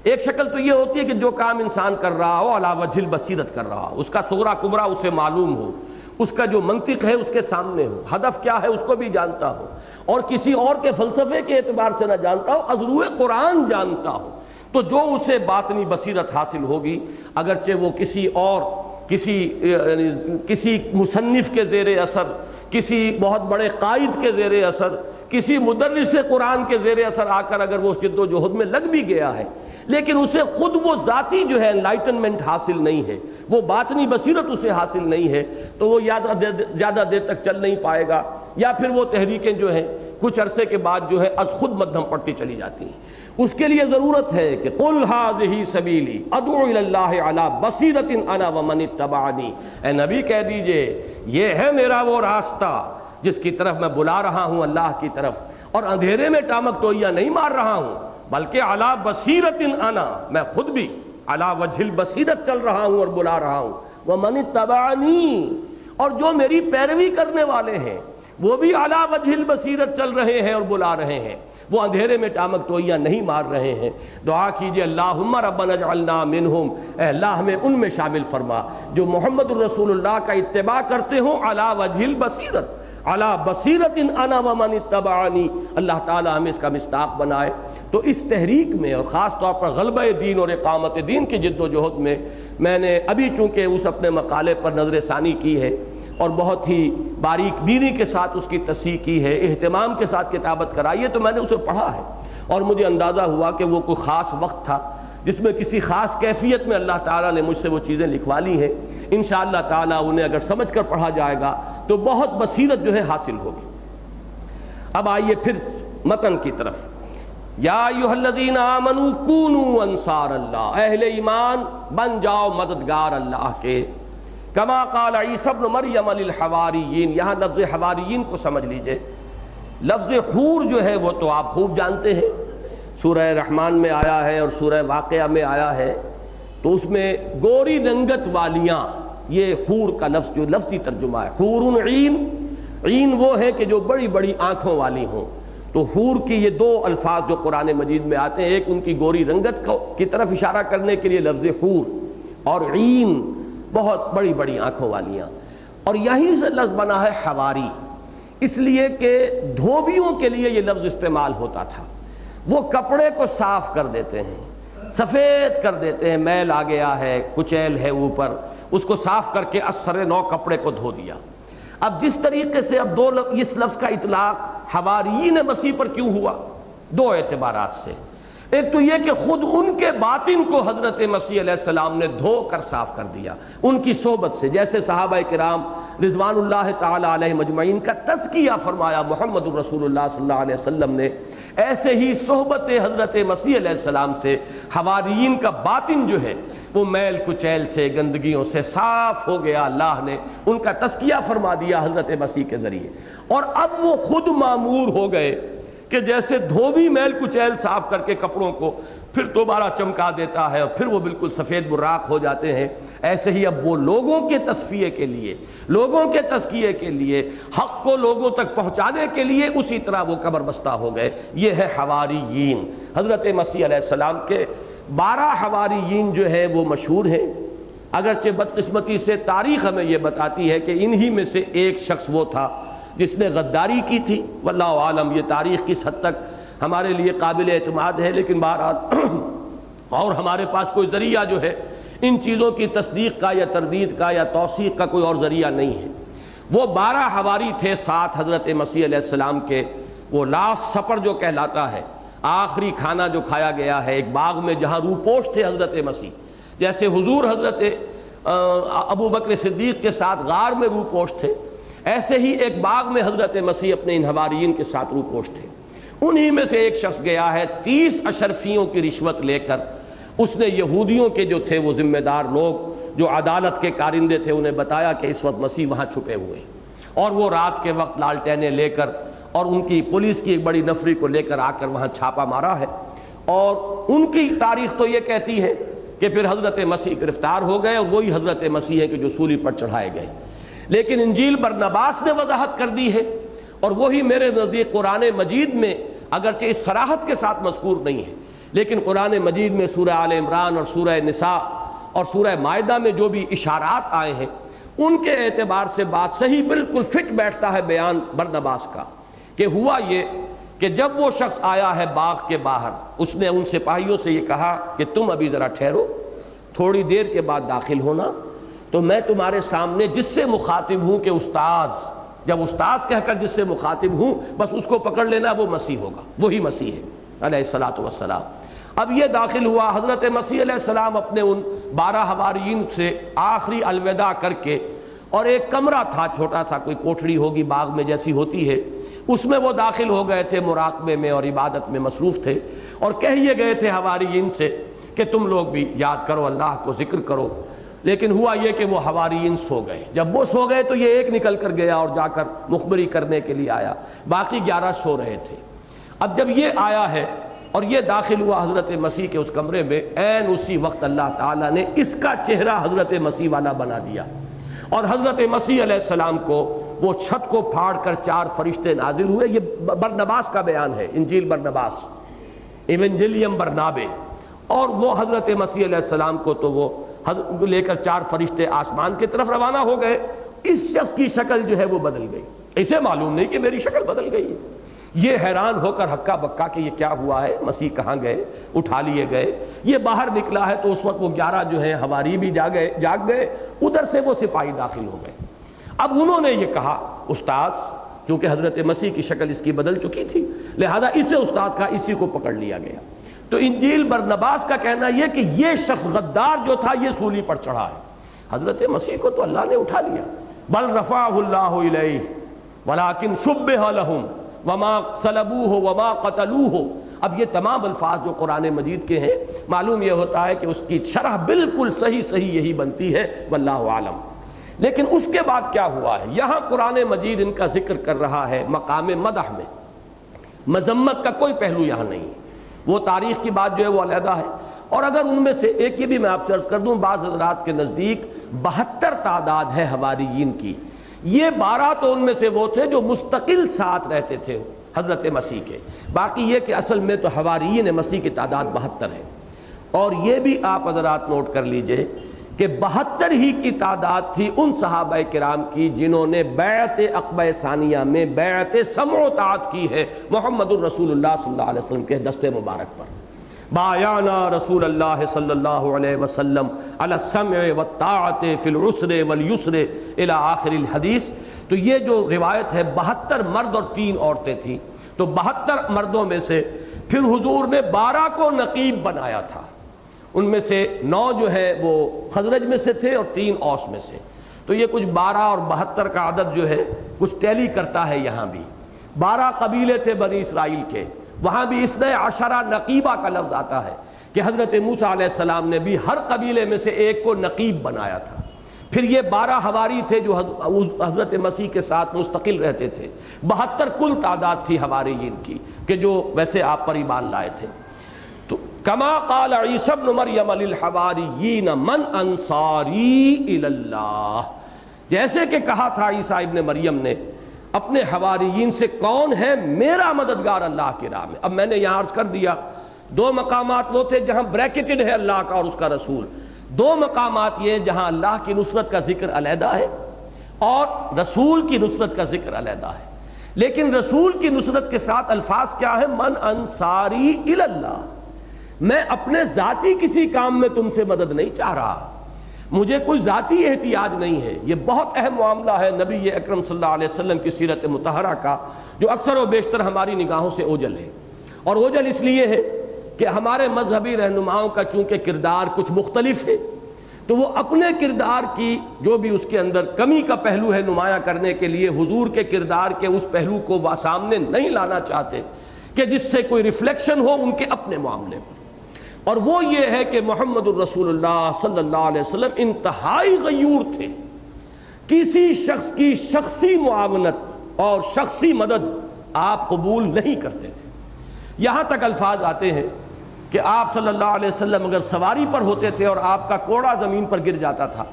ایک شکل تو یہ ہوتی ہے کہ جو کام انسان کر رہا ہو علی وجہ البصیرت کر رہا ہو، اس کا صغرا کبرا اسے معلوم ہو، اس کا جو منطق ہے اس کے سامنے ہو، ہدف کیا ہے اس کو بھی جانتا ہو، اور کسی اور کے فلسفے کے اعتبار سے نہ جانتا ہو، از روئے قرآن جانتا ہو، تو جو اسے باطنی بصیرت حاصل ہوگی، اگرچہ وہ کسی مصنف کے زیر اثر، کسی بہت بڑے قائد کے زیر اثر، کسی مدرس قرآن کے زیر اثر آ کر اگر وہ جد و جہد میں لگ بھی گیا ہے، لیکن اسے خود وہ ذاتی جو ہے انلائٹنمنٹ حاصل نہیں ہے، وہ باطنی بصیرت اسے حاصل نہیں ہے، تو وہ زیادہ دیر تک چل نہیں پائے گا، یا پھر وہ تحریکیں جو ہیں کچھ عرصے کے بعد جو ہے از خود مدھم پڑتی چلی جاتی ہیں۔ اس کے لیے ضرورت ہے کہ قل ھذہ سبیلی ادعو الی اللہ علی بصیرۃ انا ومن اتبعنی، اے نبی کہہ دیجئے یہ ہے میرا وہ راستہ جس کی طرف میں بلا رہا ہوں اللہ کی طرف، اور اندھیرے میں ٹامک توئیاں نہیں مار رہا ہوں، بلکہ علی بصیرۃ انا، میں خود بھی علی وجہ البصیرت چل رہا ہوں اور بلا رہا ہوں، ومن اتبعنی، اور جو میری پیروی کرنے والے ہیں وہ بھی علی وجہ البصیرت چل رہے ہیں اور بلا رہے ہیں، وہ اندھیرے میں ٹامک توئیاں نہیں مار رہے ہیں۔ دعا کیجئے اللہم ربنا اجعلنا منہم، اے اللہ ہمیں ان میں شامل فرما جو محمد الرسول اللہ کا اتباع کرتے ہوں علی وجہ البصیرت، علی بصیرت انا ومن اتبعنی، اللہ تعالی ہمیں اس کا مصداق بنائے۔ تو اس تحریک میں اور خاص طور پر غلبہ دین اور اقامت دین کی جد و جہد میں نے ابھی چونکہ اس اپنے مقالے پر نظر ثانی کی ہے اور بہت ہی باریک بینی کے ساتھ اس کی تصحیح کی ہے، اہتمام کے ساتھ کتابت کرائی ہے، تو میں نے اسے پڑھا ہے اور مجھے اندازہ ہوا کہ وہ کوئی خاص وقت تھا جس میں کسی خاص کیفیت میں اللہ تعالیٰ نے مجھ سے وہ چیزیں لکھوا لی ہیں۔ انشاءاللہ تعالیٰ انہیں اگر سمجھ کر پڑھا جائے گا تو بہت بصیرت جو ہے حاصل ہوگی۔ اب آئیے پھر متن کی طرف۔ یا ایھا الذین آمنوا کونوا انصار اللہ، اہل ایمان بن جاؤ مددگار اللہ کے، کما قال عیسی ابن مریم للحواریین، یہاں لفظ حواریین کو سمجھ لیجئے، لفظ حور جو ہے وہ تو آپ خوب جانتے ہیں، سورہ رحمان میں آیا ہے اور سورہ واقعہ میں آیا ہے، تو اس میں گوری رنگت والیاں، یہ حور کا لفظ جو لفظی ترجمہ ہے، حور عین، عین وہ ہے کہ جو بڑی بڑی آنکھوں والی ہوں، تو حور کی یہ دو الفاظ جو قرآن مجید میں آتے ہیں، ایک ان کی گوری رنگت کی طرف اشارہ کرنے کے لیے لفظ حور، اور عین بہت بڑی بڑی آنکھوں والیاں، اور یہیں سے لفظ بنا ہے حواری، اس لیے کہ دھوبیوں کے لیے یہ لفظ استعمال ہوتا تھا، وہ کپڑے کو صاف کر دیتے ہیں، سفید کر دیتے ہیں، میل آ گیا ہے، کچیل ہے اوپر، اس کو صاف کر کے اثر نو کپڑے کو دھو دیا۔ اب جس طریقے سے اب اس لفظ کا اطلاق حواریین مسیح پر کیوں ہوا، دو اعتبارات سے، ایک تو یہ کہ خود ان کے باطن کو حضرت مسیح علیہ السلام نے دھو کر صاف کر دیا ان کی صحبت سے، جیسے صحابہ کرام رضوان اللہ تعالی علیہ مجمعین کا تزکیہ فرمایا محمد الرسول اللہ صلی اللہ علیہ وسلم نے، ایسے ہی صحبت حضرت مسیح علیہ السلام سے حواریین کا باطن جو ہے وہ میل کچیل سے، گندگیوں سے صاف ہو گیا۔ اللہ نے ان کا تزکیہ فرما دیا حضرت مسیح کے ذریعے، اور اب وہ خود مامور ہو گئے کہ جیسے دھوبی میل کچیل صاف کر کے کپڑوں کو پھر دوبارہ چمکا دیتا ہے اور پھر وہ بالکل سفید براق ہو جاتے ہیں، ایسے ہی اب وہ لوگوں کے تصفیے کے لیے، لوگوں کے تزکیے کے لیے، حق کو لوگوں تک پہنچانے کے لیے اسی طرح وہ کمر بستہ ہو گئے۔ یہ ہے حواریین۔ حضرت مسیح علیہ السلام کے 12 حواریین جو ہے وہ مشہور ہیں، اگرچہ بدقسمتی سے تاریخ ہمیں یہ بتاتی ہے کہ انہی میں سے ایک شخص وہ تھا جس نے غداری کی تھی۔ واللہ عالم یہ تاریخ کس حد تک ہمارے لیے قابل اعتماد ہے، لیکن بہرحال اور ہمارے پاس کوئی ذریعہ جو ہے ان چیزوں کی تصدیق کا یا تردید کا یا توثیق کا کوئی اور ذریعہ نہیں ہے۔ وہ 12 حواری تھے ساتھ حضرت مسیح علیہ السلام کے، وہ لاسٹ سپر جو کہلاتا ہے، آخری کھانا جو کھایا گیا ہے ایک باغ میں جہاں روپوش تھے حضرت مسیح، جیسے حضور حضرت ابو بکر صدیق کے ساتھ غار میں روپوش تھے، ایسے ہی ایک باغ میں حضرت مسیح اپنے ان حواریین کے ساتھ روپوش تھے۔ انہی میں سے ایک شخص گیا ہے 30 اشرفیوں کی رشوت لے کر، اس نے یہودیوں کے جو تھے وہ ذمہ دار لوگ جو عدالت کے کارندے تھے انہیں بتایا کہ اس وقت مسیح وہاں چھپے ہوئے ہیں، اور وہ رات کے وقت لالٹینیں لے کر اور ان کی پولیس کی ایک بڑی نفری کو لے کر آ کر وہاں چھاپا مارا ہے، اور ان کی تاریخ تو یہ کہتی ہے کہ پھر حضرت مسیح گرفتار ہو گئے اور وہی حضرت مسیح ہے کہ جو سولی پر چڑھائے گئے۔ لیکن انجیل برنباس نے وضاحت کر دی ہے، اور وہی میرے نزدیک قرآن مجید میں اگرچہ اس صراحت کے ساتھ مذکور نہیں ہے، لیکن قرآن مجید میں سورہ آل عمران اور سورہ نساء اور سورہ مائدہ میں جو بھی اشارات آئے ہیں ان کے اعتبار سے بات صحیح بالکل فٹ بیٹھتا ہے بیان برنباس کا، کہ ہوا یہ کہ جب وہ شخص آیا ہے باغ کے باہر، اس نے ان سپاہیوں سے یہ کہا کہ تم ابھی ذرا ٹھہرو، تھوڑی دیر کے بعد داخل ہونا، تو میں تمہارے سامنے جس سے مخاطب ہوں کہ استاذ، جب استاذ کہہ کر جس سے مخاطب ہوں بس اس کو پکڑ لینا، وہ مسیح ہوگا، وہی مسیح ہے علیہ الصلوۃ والسلام۔ اب یہ داخل ہوا، حضرت مسیح علیہ السلام اپنے ان 12 حواریین سے آخری الوداع کر کے، اور ایک کمرہ تھا چھوٹا سا، کوئی کوٹھڑی ہوگی باغ میں جیسی ہوتی ہے، اس میں وہ داخل ہو گئے تھے، مراقبے میں اور عبادت میں مصروف تھے، اور کہیے گئے تھے حواریین سے کہ تم لوگ بھی یاد کرو، اللہ کو ذکر کرو۔ لیکن ہوا یہ کہ وہ حواریین سو گئے، جب وہ سو گئے تو یہ ایک نکل کر گیا اور جا کر مخبری کرنے کے لیے آیا، باقی 11 سو رہے تھے۔ اب جب یہ آیا ہے اور یہ داخل ہوا حضرت مسیح کے اس کمرے میں، عین اسی وقت اللہ تعالیٰ نے اس کا چہرہ حضرت مسیح والا بنا دیا، اور حضرت مسیح علیہ السلام کو وہ چھت کو پھاڑ کر 4 فرشتے نازل ہوئے۔ یہ برنباس کا بیان ہے، انجیل برنباس، ایونجیلیم برنابے، اور وہ حضرت مسیح علیہ السلام کو تو وہ لے کر 4 فرشتے آسمان کی طرف روانہ ہو گئے۔ اس شخص کی شکل جو ہے وہ بدل گئی، اسے معلوم نہیں کہ میری شکل بدل گئی ہے۔ یہ حیران ہو کر ہکا بکا کہ یہ کیا ہوا ہے، مسیح کہاں گئے، اٹھا لیے گئے۔ یہ باہر نکلا ہے تو اس وقت وہ 11 جو ہیں حواری بھی جاگ گئے، ادھر سے وہ سپاہی داخل ہو گئے۔ اب انہوں نے یہ کہا استاذ، کیونکہ حضرت مسیح کی شکل اس کی بدل چکی تھی، لہذا اسے استاذ کا اسی کو پکڑ لیا گیا۔ تو انجیل برنباس کا کہنا یہ کہ یہ شخص غدار جو تھا یہ سولی پر چڑھا ہے، حضرت مسیح کو تو اللہ نے اٹھا لیا، بل رفعہ اللہ الیہ ولکن شبہ لہم وما صلبوہ وما قتلوہ۔ اب یہ تمام الفاظ جو قرآن مجید کے ہیں، معلوم یہ ہوتا ہے کہ اس کی شرح بالکل صحیح یہی بنتی ہے، واللہ عالم۔ لیکن اس کے بعد کیا ہوا ہے، یہاں قرآن مجید ان کا ذکر کر رہا ہے مقام مدح میں، مذمت کا کوئی پہلو یہاں نہیں، وہ تاریخ کی بات جو ہے وہ علیحدہ ہے۔ اور اگر ان میں سے ایک یہ بھی میں آپ سے عرض کر دوں، بعض حضرات کے نزدیک 72 تعداد ہے حواریین کی، یہ 12 تو ان میں سے وہ تھے جو مستقل ساتھ رہتے تھے حضرت مسیح کے، باقی یہ کہ اصل میں تو حواریین مسیح کی تعداد 72 ہے۔ اور یہ بھی آپ حضرات نوٹ کر لیجئے کہ 72 ہی کی تعداد تھی ان صحابہ کرام کی جنہوں نے بیعت عقبہ ثانیہ میں بیعت سمع و طاعت کی ہے محمد الرسول اللہ صلی اللہ علیہ وسلم کے دست مبارک پر۔ بایعنا رسول اللہ صلی اللہ علیہ وسلم علی السمع والطاعت فی العسر والیسر الی آخر الحدیث۔ تو یہ جو روایت ہے 72 مرد اور 3 عورتیں تھیں، تو 72 مردوں میں سے پھر حضور نے 12 کو نقیب بنایا تھا، ان میں سے 9 جو ہے وہ خزرج میں سے تھے اور 3 اوس میں سے۔ تو یہ کچھ 12 اور 72 کا عدد جو ہے کچھ ٹیلی کرتا ہے. یہاں بھی 12 قبیلے تھے بنی اسرائیل کے، وہاں بھی 12 نقیبہ کا لفظ آتا ہے کہ حضرت موسیٰ علیہ السلام نے بھی ہر قبیلے میں سے ایک کو نقیب بنایا تھا. پھر یہ 12 حواری تھے جو حضرت مسیح کے ساتھ مستقل رہتے تھے. 72 کل تعداد تھی حواریین کی کہ جو ویسے آپ پر ایمان لائے تھے. تو کما قال عیسی ابن مریم للحواریین من انصاری الی اللہ، جیسے کہ کہا تھا عیسیٰ ابن مریم نے اپنے حواریین سے کون ہے میرا مددگار اللہ کی راہ میں. اب میں نے یہاں عرض کر دیا 2 مقامات وہ تھے جہاں بریکٹڈ ہے اللہ کا اور اس کا رسول، 2 مقامات یہ جہاں اللہ کی نصرت کا ذکر علیحدہ ہے اور رسول کی نصرت کا ذکر علیحدہ ہے. لیکن رسول کی نصرت کے ساتھ الفاظ کیا ہے؟ من انصاری الی اللہ، میں اپنے ذاتی کسی کام میں تم سے مدد نہیں چاہ رہا، مجھے کوئی ذاتی احتیاج نہیں ہے. یہ بہت اہم معاملہ ہے نبی اکرم صلی اللہ علیہ وسلم کی سیرت مطہرہ کا، جو اکثر و بیشتر ہماری نگاہوں سے اوجھل ہے. اور اوجھل اس لیے ہے کہ ہمارے مذہبی رہنماؤں کا چونکہ کردار کچھ مختلف ہے، تو وہ اپنے کردار کی جو بھی اس کے اندر کمی کا پہلو ہے نمایاں کرنے کے لیے حضور کے کردار کے اس پہلو کو سامنے نہیں لانا چاہتے کہ جس سے کوئی ریفلیکشن ہو ان کے اپنے معاملے پر. اور وہ یہ ہے کہ محمد الرسول اللہ صلی اللہ علیہ وسلم انتہائی غیور تھے. کسی شخص کی شخصی معاونت اور شخصی مدد آپ قبول نہیں کرتے تھے. یہاں تک الفاظ آتے ہیں کہ آپ صلی اللہ علیہ وسلم اگر سواری پر ہوتے تھے اور آپ کا کوڑا زمین پر گر جاتا تھا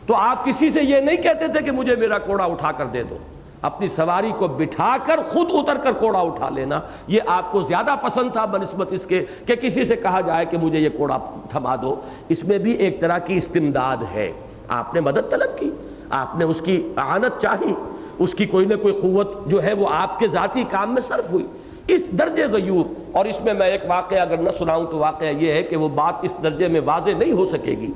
تو آپ کسی سے یہ نہیں کہتے تھے کہ مجھے میرا کوڑا اٹھا کر دے دو. اپنی سواری کو بٹھا کر خود اتر کر کوڑا اٹھا لینا یہ آپ کو زیادہ پسند تھا بنسبت اس کے کہ کسی سے کہا جائے کہ مجھے یہ کوڑا تھما دو. اس میں بھی ایک طرح کی استمداد ہے. آپ نے مدد طلب کی، آپ نے اس کی اعانت چاہی، اس کی کوئی نہ کوئی قوت جو ہے وہ آپ کے ذاتی کام میں صرف ہوئی. اس درجے غیور. اور اس میں ایک واقعہ اگر نہ سناؤں تو واقعہ یہ ہے کہ وہ بات اس درجے میں واضح نہیں ہو سکے گی.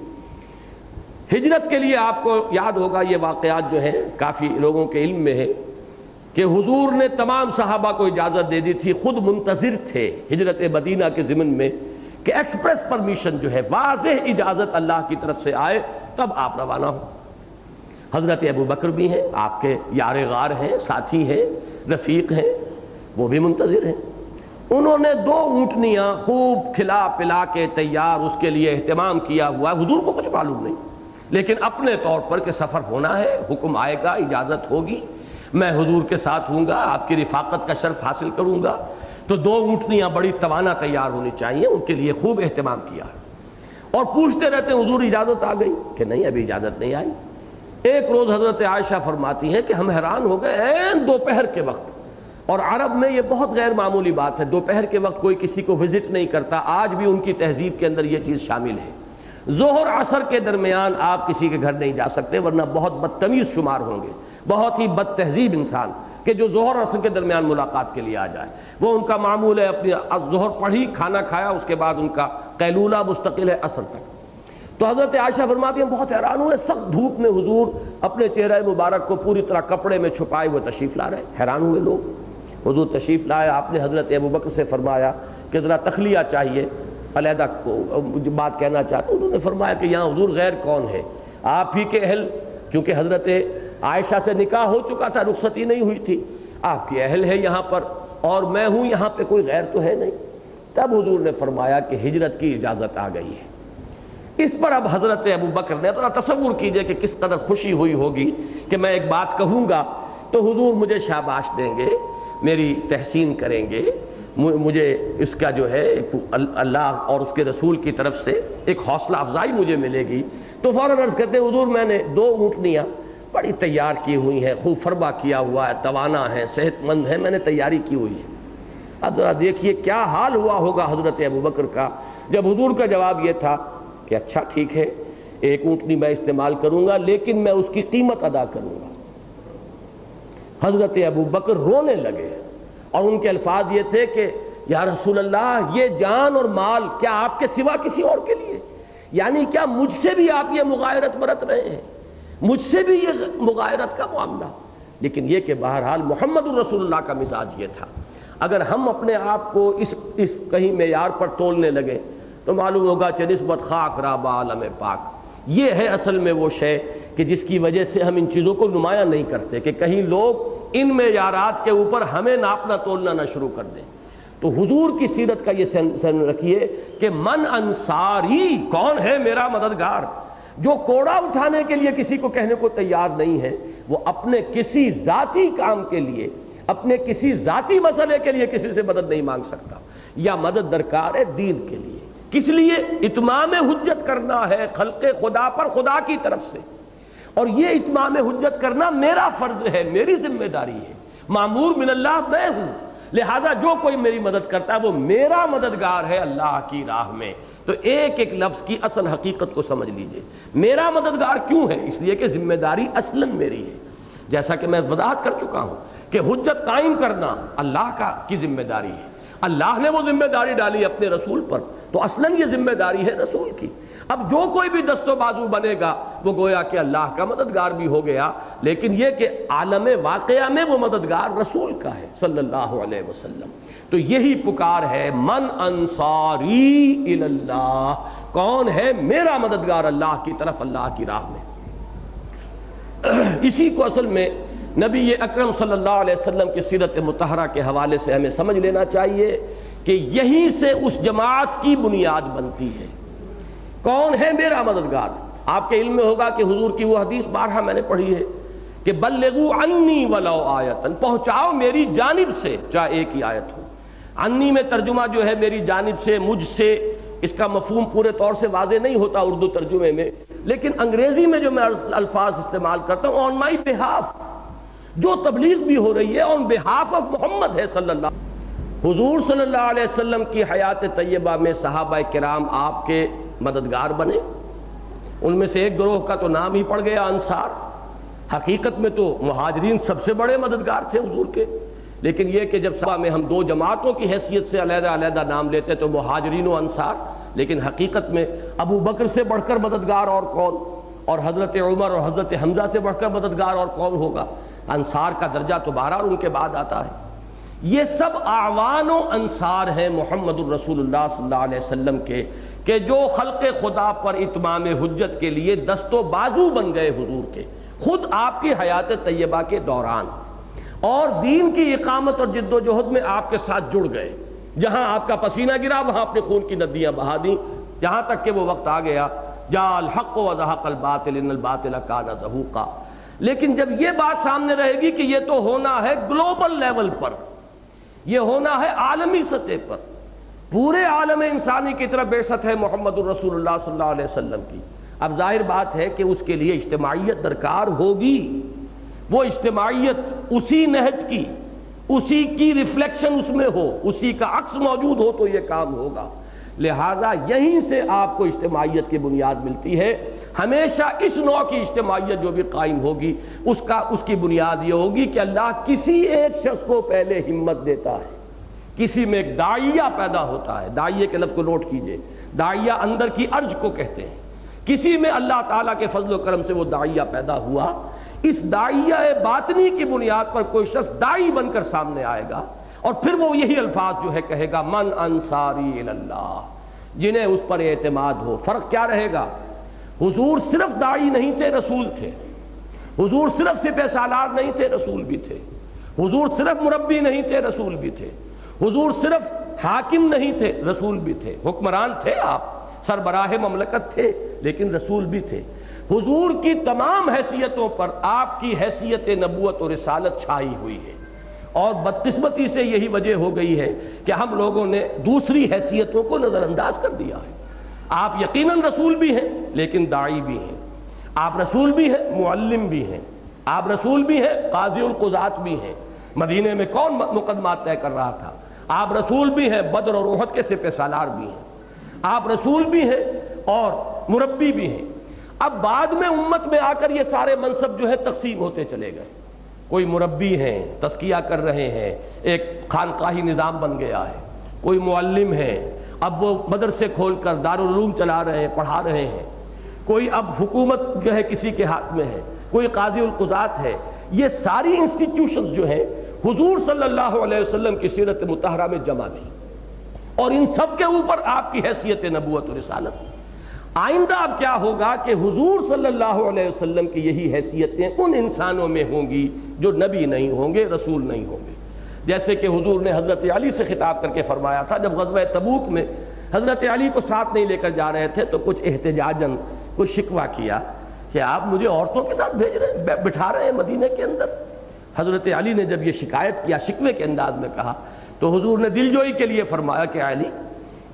ہجرت کے لیے آپ کو یاد ہوگا یہ واقعات جو ہیں کافی لوگوں کے علم میں ہے کہ حضور نے تمام صحابہ کو اجازت دے دی تھی، خود منتظر تھے ہجرت مدینہ کے ضمن میں کہ ایکسپریس پرمیشن جو ہے واضح اجازت اللہ کی طرف سے آئے تب آپ روانہ ہو. حضرت ابو بکر بھی ہیں، آپ کے یار غار ہیں، ساتھی ہیں، رفیق ہیں، وہ بھی منتظر ہیں. انہوں نے 2 اونٹنیاں خوب کھلا پلا کے تیار اس کے لیے اہتمام کیا ہوا. حضور کو کچھ معلوم نہیں، لیکن اپنے طور پر کہ سفر ہونا ہے، حکم آئے گا، اجازت ہوگی، میں حضور کے ساتھ ہوں گا، آپ کی رفاقت کا شرف حاصل کروں گا، تو 2 اونٹنیاں بڑی توانا تیار ہونی چاہیے. ان کے لیے خوب اہتمام کیا اور پوچھتے رہتے حضور اجازت آ گئی کہ نہیں ابھی اجازت نہیں آئی. ایک روز حضرت عائشہ فرماتی ہیں کہ ہم حیران ہو گئے عین دوپہر کے وقت. اور عرب میں یہ بہت غیر معمولی بات ہے، دوپہر کے وقت کوئی کسی کو وزٹ نہیں کرتا. آج بھی ان کی تہذیب کے اندر یہ چیز شامل ہے. ظہر عصر کے درمیان آپ کسی کے گھر نہیں جا سکتے ورنہ بہت بدتمیز شمار ہوں گے، بہت ہی بد تہذیب انسان کہ جو ظہر عصر کے درمیان ملاقات کے لیے آ جائے. وہ ان کا معمول ہے اپنی ظہر پڑھی، کھانا کھایا، اس کے بعد ان کا قیلولہ مستقل ہے عصر تک. تو حضرت عائشہ فرماتی ہیں بہت حیران ہوئے، سخت دھوپ میں حضور اپنے چہرہ مبارک کو پوری طرح کپڑے میں چھپائے ہوئے تشریف لا رہے. حیران ہوئے لوگ. حضور تشریف لائے، آپ نے حضرت ابو بکر سے فرمایا کہ ذرا تخلیہ چاہیے، علیحدہ بات کہنا چاہتا ہوں. انہوں نے فرمایا کہ یہاں حضور غیر کون ہے؟ آپ ہی کے اہل، چونکہ حضرت عائشہ سے نکاح ہو چکا تھا، رخصتی نہیں ہوئی تھی، آپ کے اہل ہے یہاں پر اور میں ہوں یہاں پہ، کوئی غیر تو ہے نہیں. تب حضور نے فرمایا کہ ہجرت کی اجازت آ گئی ہے. اس پر اب حضرت ابو بکر نے، ذرا تصور کیجئے کہ کس قدر خوشی ہوئی ہوگی کہ میں ایک بات کہوں گا تو حضور مجھے شاباش دیں گے، میری تحسین کریں گے، مجھے اس کا جو ہے اللہ اور اس کے رسول کی طرف سے ایک حوصلہ افزائی مجھے ملے گی. تو فوراً عرض کرتے ہیں حضور میں نے 2 اونٹنیاں بڑی تیار کی ہوئی ہیں، خوب فربا کیا ہوا ہے، توانا ہے، صحت مند ہے، میں نے تیاری کی ہوئی ہے. اب ذرا دیکھیے کیا حال ہوا ہوگا حضرت ابو بکر کا جب حضور کا جواب یہ تھا کہ اچھا ٹھیک ہے 1 اونٹنی میں استعمال کروں گا لیکن میں اس کی قیمت ادا کروں گا. حضرت ابو بکر رونے لگے اور ان کے الفاظ یہ تھے کہ یا رسول اللہ یہ جان اور مال کیا آپ کے سوا کسی اور کے لیے؟ یعنی کیا مجھ سے بھی آپ یہ مغایرت برت رہے ہیں، مجھ سے بھی یہ مغایرت کا معاملہ؟ لیکن یہ کہ بہرحال محمد الرسول اللہ کا مزاج یہ تھا. اگر ہم اپنے آپ کو اس کہیں معیار پر تولنے لگے تو معلوم ہوگا کہ نسبت خاک رابع عالم پاک. یہ ہے اصل میں وہ شے کہ جس کی وجہ سے ہم ان چیزوں کو نمایاں نہیں کرتے کہ کہیں لوگ ان معیارات کے اوپر ہمیں ناپنا تولنا نہ شروع کر دیں۔ تو حضور کی سیرت کا یہ سن رکھیے کہ من انصاری، کون ہے میرا مددگار، جو کوڑا اٹھانے کے لیے کسی کو کہنے کو تیار نہیں ہے، وہ اپنے کسی ذاتی کام کے لیے، اپنے کسی ذاتی مسئلے کے لیے کسی سے مدد نہیں مانگ سکتا، یا مدد درکار ہے دین کے لیے۔ کس لیے؟ اتمام حجت کرنا ہے خلق خدا پر خدا کی طرف سے، اور یہ اتمام حجت کرنا میرا فرض ہے، میری ذمہ داری ہے، مامور من اللہ میں ہوں، لہذا جو کوئی میری مدد کرتا ہے وہ میرا مددگار ہے اللہ کی راہ میں۔ تو ایک ایک لفظ کی اصل حقیقت کو سمجھ لیجئے، میرا مددگار کیوں ہے؟ اس لیے کہ ذمہ داری اصلاً میری ہے، جیسا کہ میں وضاحت کر چکا ہوں کہ حجت قائم کرنا اللہ کی ذمہ داری ہے، اللہ نے وہ ذمہ داری ڈالی اپنے رسول پر، تو اصلاً یہ ذمہ داری ہے رسول کی۔ اب جو کوئی بھی دست و بازو بنے گا وہ گویا کہ اللہ کا مددگار بھی ہو گیا، لیکن یہ کہ عالم واقعہ میں وہ مددگار رسول کا ہے صلی اللہ علیہ وسلم۔ تو یہی پکار ہے من انصاری الی اللہ، کون ہے میرا مددگار اللہ کی طرف، اللہ کی راہ میں۔ اسی کو اصل میں نبی اکرم صلی اللہ علیہ وسلم کی سیرت مطہرہ کے حوالے سے ہمیں سمجھ لینا چاہیے کہ یہیں سے اس جماعت کی بنیاد بنتی ہے۔ کون ہے میرا مددگار؟ آپ کے علم میں ہوگا کہ حضور کی وہ حدیث بارہا میں نے پڑھی ہے کہ بلغوا عنی ولو آیۃ، پہنچاؤ میری جانب سے چاہے ایک ہی آیت ہو۔ عنی میں ترجمہ جو ہے میری جانب سے، مجھ سے، اس کا مفہوم پورے طور سے واضح نہیں ہوتا اردو ترجمے میں، لیکن انگریزی میں جو میں الفاظ استعمال کرتا ہوں آن مائی بہاف، جو تبلیغ بھی ہو رہی ہے آن بہاف آف محمد ہے صلی اللہ۔ حضور صلی اللہ علیہ وسلم کی حیات طیبہ میں صحابہ کرام آپ کے مددگار بنے، ان میں سے ایک گروہ کا تو نام ہی پڑ گیا انصار۔ حقیقت میں تو مہاجرین سب سے بڑے مددگار تھے حضور کے، لیکن یہ کہ جب صحابہ میں ہم دو جماعتوں کی حیثیت سے علیحدہ علیحدہ نام لیتے تو مہاجرین و انصار، لیکن حقیقت میں ابو بکر سے بڑھ کر مددگار اور کون، اور حضرت عمر اور حضرت حمزہ سے بڑھ کر مددگار اور کون ہوگا؟ انصار کا درجہ تو بہرحال ان کے بعد آتا ہے۔ یہ سب اعوان و انصار ہیں محمد الرسول اللہ صلی اللہ علیہ وسلم کے، کہ جو خلق خدا پر اتمام حجت کے لیے دست و بازو بن گئے حضور کے، خود آپ کی حیات طیبہ کے دوران، اور دین کی اقامت اور جد و جہد میں آپ کے ساتھ جڑ گئے۔ جہاں آپ کا پسینہ گرا وہاں اپنے خون کی ندیاں بہا دیں، یہاں تک کہ وہ وقت آ گیا جاء الحق وزہق الباطل ان الباطل کان زہوقا۔ لیکن جب یہ بات سامنے رہے گی کہ یہ تو ہونا ہے گلوبل لیول پر، یہ ہونا ہے عالمی سطح پر، پورے عالم انسانی کی طرف بعثت ہے محمد الرسول اللہ صلی اللہ علیہ وسلم کی، اب ظاہر بات ہے کہ اس کے لیے اجتماعیت درکار ہوگی۔ وہ اجتماعیت اسی نہج کی، اسی کی ریفلیکشن اس میں ہو، اسی کا عکس موجود ہو تو یہ کام ہوگا۔ لہٰذا یہیں سے آپ کو اجتماعیت کی بنیاد ملتی ہے۔ ہمیشہ اس نوع کی اجتماعیت جو بھی قائم ہوگی اس کی بنیاد یہ ہوگی کہ اللہ کسی ایک شخص کو پہلے ہمت دیتا ہے، کسی میں ایک داعیہ پیدا ہوتا ہے، داعیہ کے لفظ کو نوٹ کیجئے، داعیہ اندر کی ارج کو کہتے ہیں، کسی میں اللہ تعالیٰ کے فضل و کرم سے وہ داعیہ پیدا ہوا، اس داعیہ باطنی کی بنیاد پر کوئی شخص داعی بن کر سامنے آئے گا، اور پھر وہ یہی الفاظ جو ہے کہے گا من انصاری الی اللہ، جنہیں اس پر اعتماد ہو۔ فرق کیا رہے گا؟ حضور صرف داعی نہیں تھے، رسول تھے۔ حضور صرف سپہ سالار نہیں تھے، رسول بھی تھے۔ حضور صرف مربی نہیں تھے، رسول بھی تھے۔ حضور صرف حاکم نہیں تھے، رسول بھی تھے۔ حکمران تھے، آپ سربراہ مملکت تھے، لیکن رسول بھی تھے۔ حضور کی تمام حیثیتوں پر آپ کی حیثیت نبوت اور رسالت چھائی ہوئی ہے، اور بدقسمتی سے یہی وجہ ہو گئی ہے کہ ہم لوگوں نے دوسری حیثیتوں کو نظر انداز کر دیا ہے۔ آپ یقیناً رسول بھی ہیں لیکن داعی بھی ہیں، آپ رسول بھی ہیں معلم بھی ہیں، آپ رسول بھی ہیں قاضی القضات بھی ہیں۔ مدینے میں کون مقدمات طے کر رہا تھا؟ آپ رسول بھی ہیں، بدر اور احد کے سپہ سالار بھی ہیں، آپ رسول بھی ہیں اور مربی بھی ہیں۔ اب بعد میں امت میں آ کر یہ سارے منصب جو ہے تقسیم ہوتے چلے گئے، کوئی مربی ہیں تزکیہ کر رہے ہیں، ایک خانقاہی نظام بن گیا ہے، کوئی معلم ہے اب وہ مدرسے کھول کر دارالعلوم چلا رہے ہیں، پڑھا رہے ہیں، کوئی اب حکومت جو ہے کسی کے ہاتھ میں ہے، کوئی قاضی القضات ہے۔ یہ ساری انسٹیٹیوشنز جو ہیں حضور صلی اللہ علیہ وسلم کی سیرت مطہرہ میں جمع تھی، اور ان سب کے اوپر آپ کی حیثیت نبوت و رسالت۔ آئندہ اب کیا ہوگا کہ حضور صلی اللہ علیہ وسلم کی یہی حیثیتیں ان انسانوں میں ہوں گی جو نبی نہیں ہوں گے، رسول نہیں ہوں گے. جیسے کہ حضور نے حضرت علی سے خطاب کر کے فرمایا تھا، جب غزوہ تبوک میں حضرت علی کو ساتھ نہیں لے کر جا رہے تھے تو کچھ احتجاجاً کچھ شکوہ کیا کہ آپ مجھے عورتوں کے ساتھ بھیج رہے ہیں، بٹھا رہے ہیں مدینے کے اندر. حضرت علی نے جب یہ شکایت کیا شکوے کے انداز میں کہا تو حضور نے دل جوئی کے لیے فرمایا کہ علی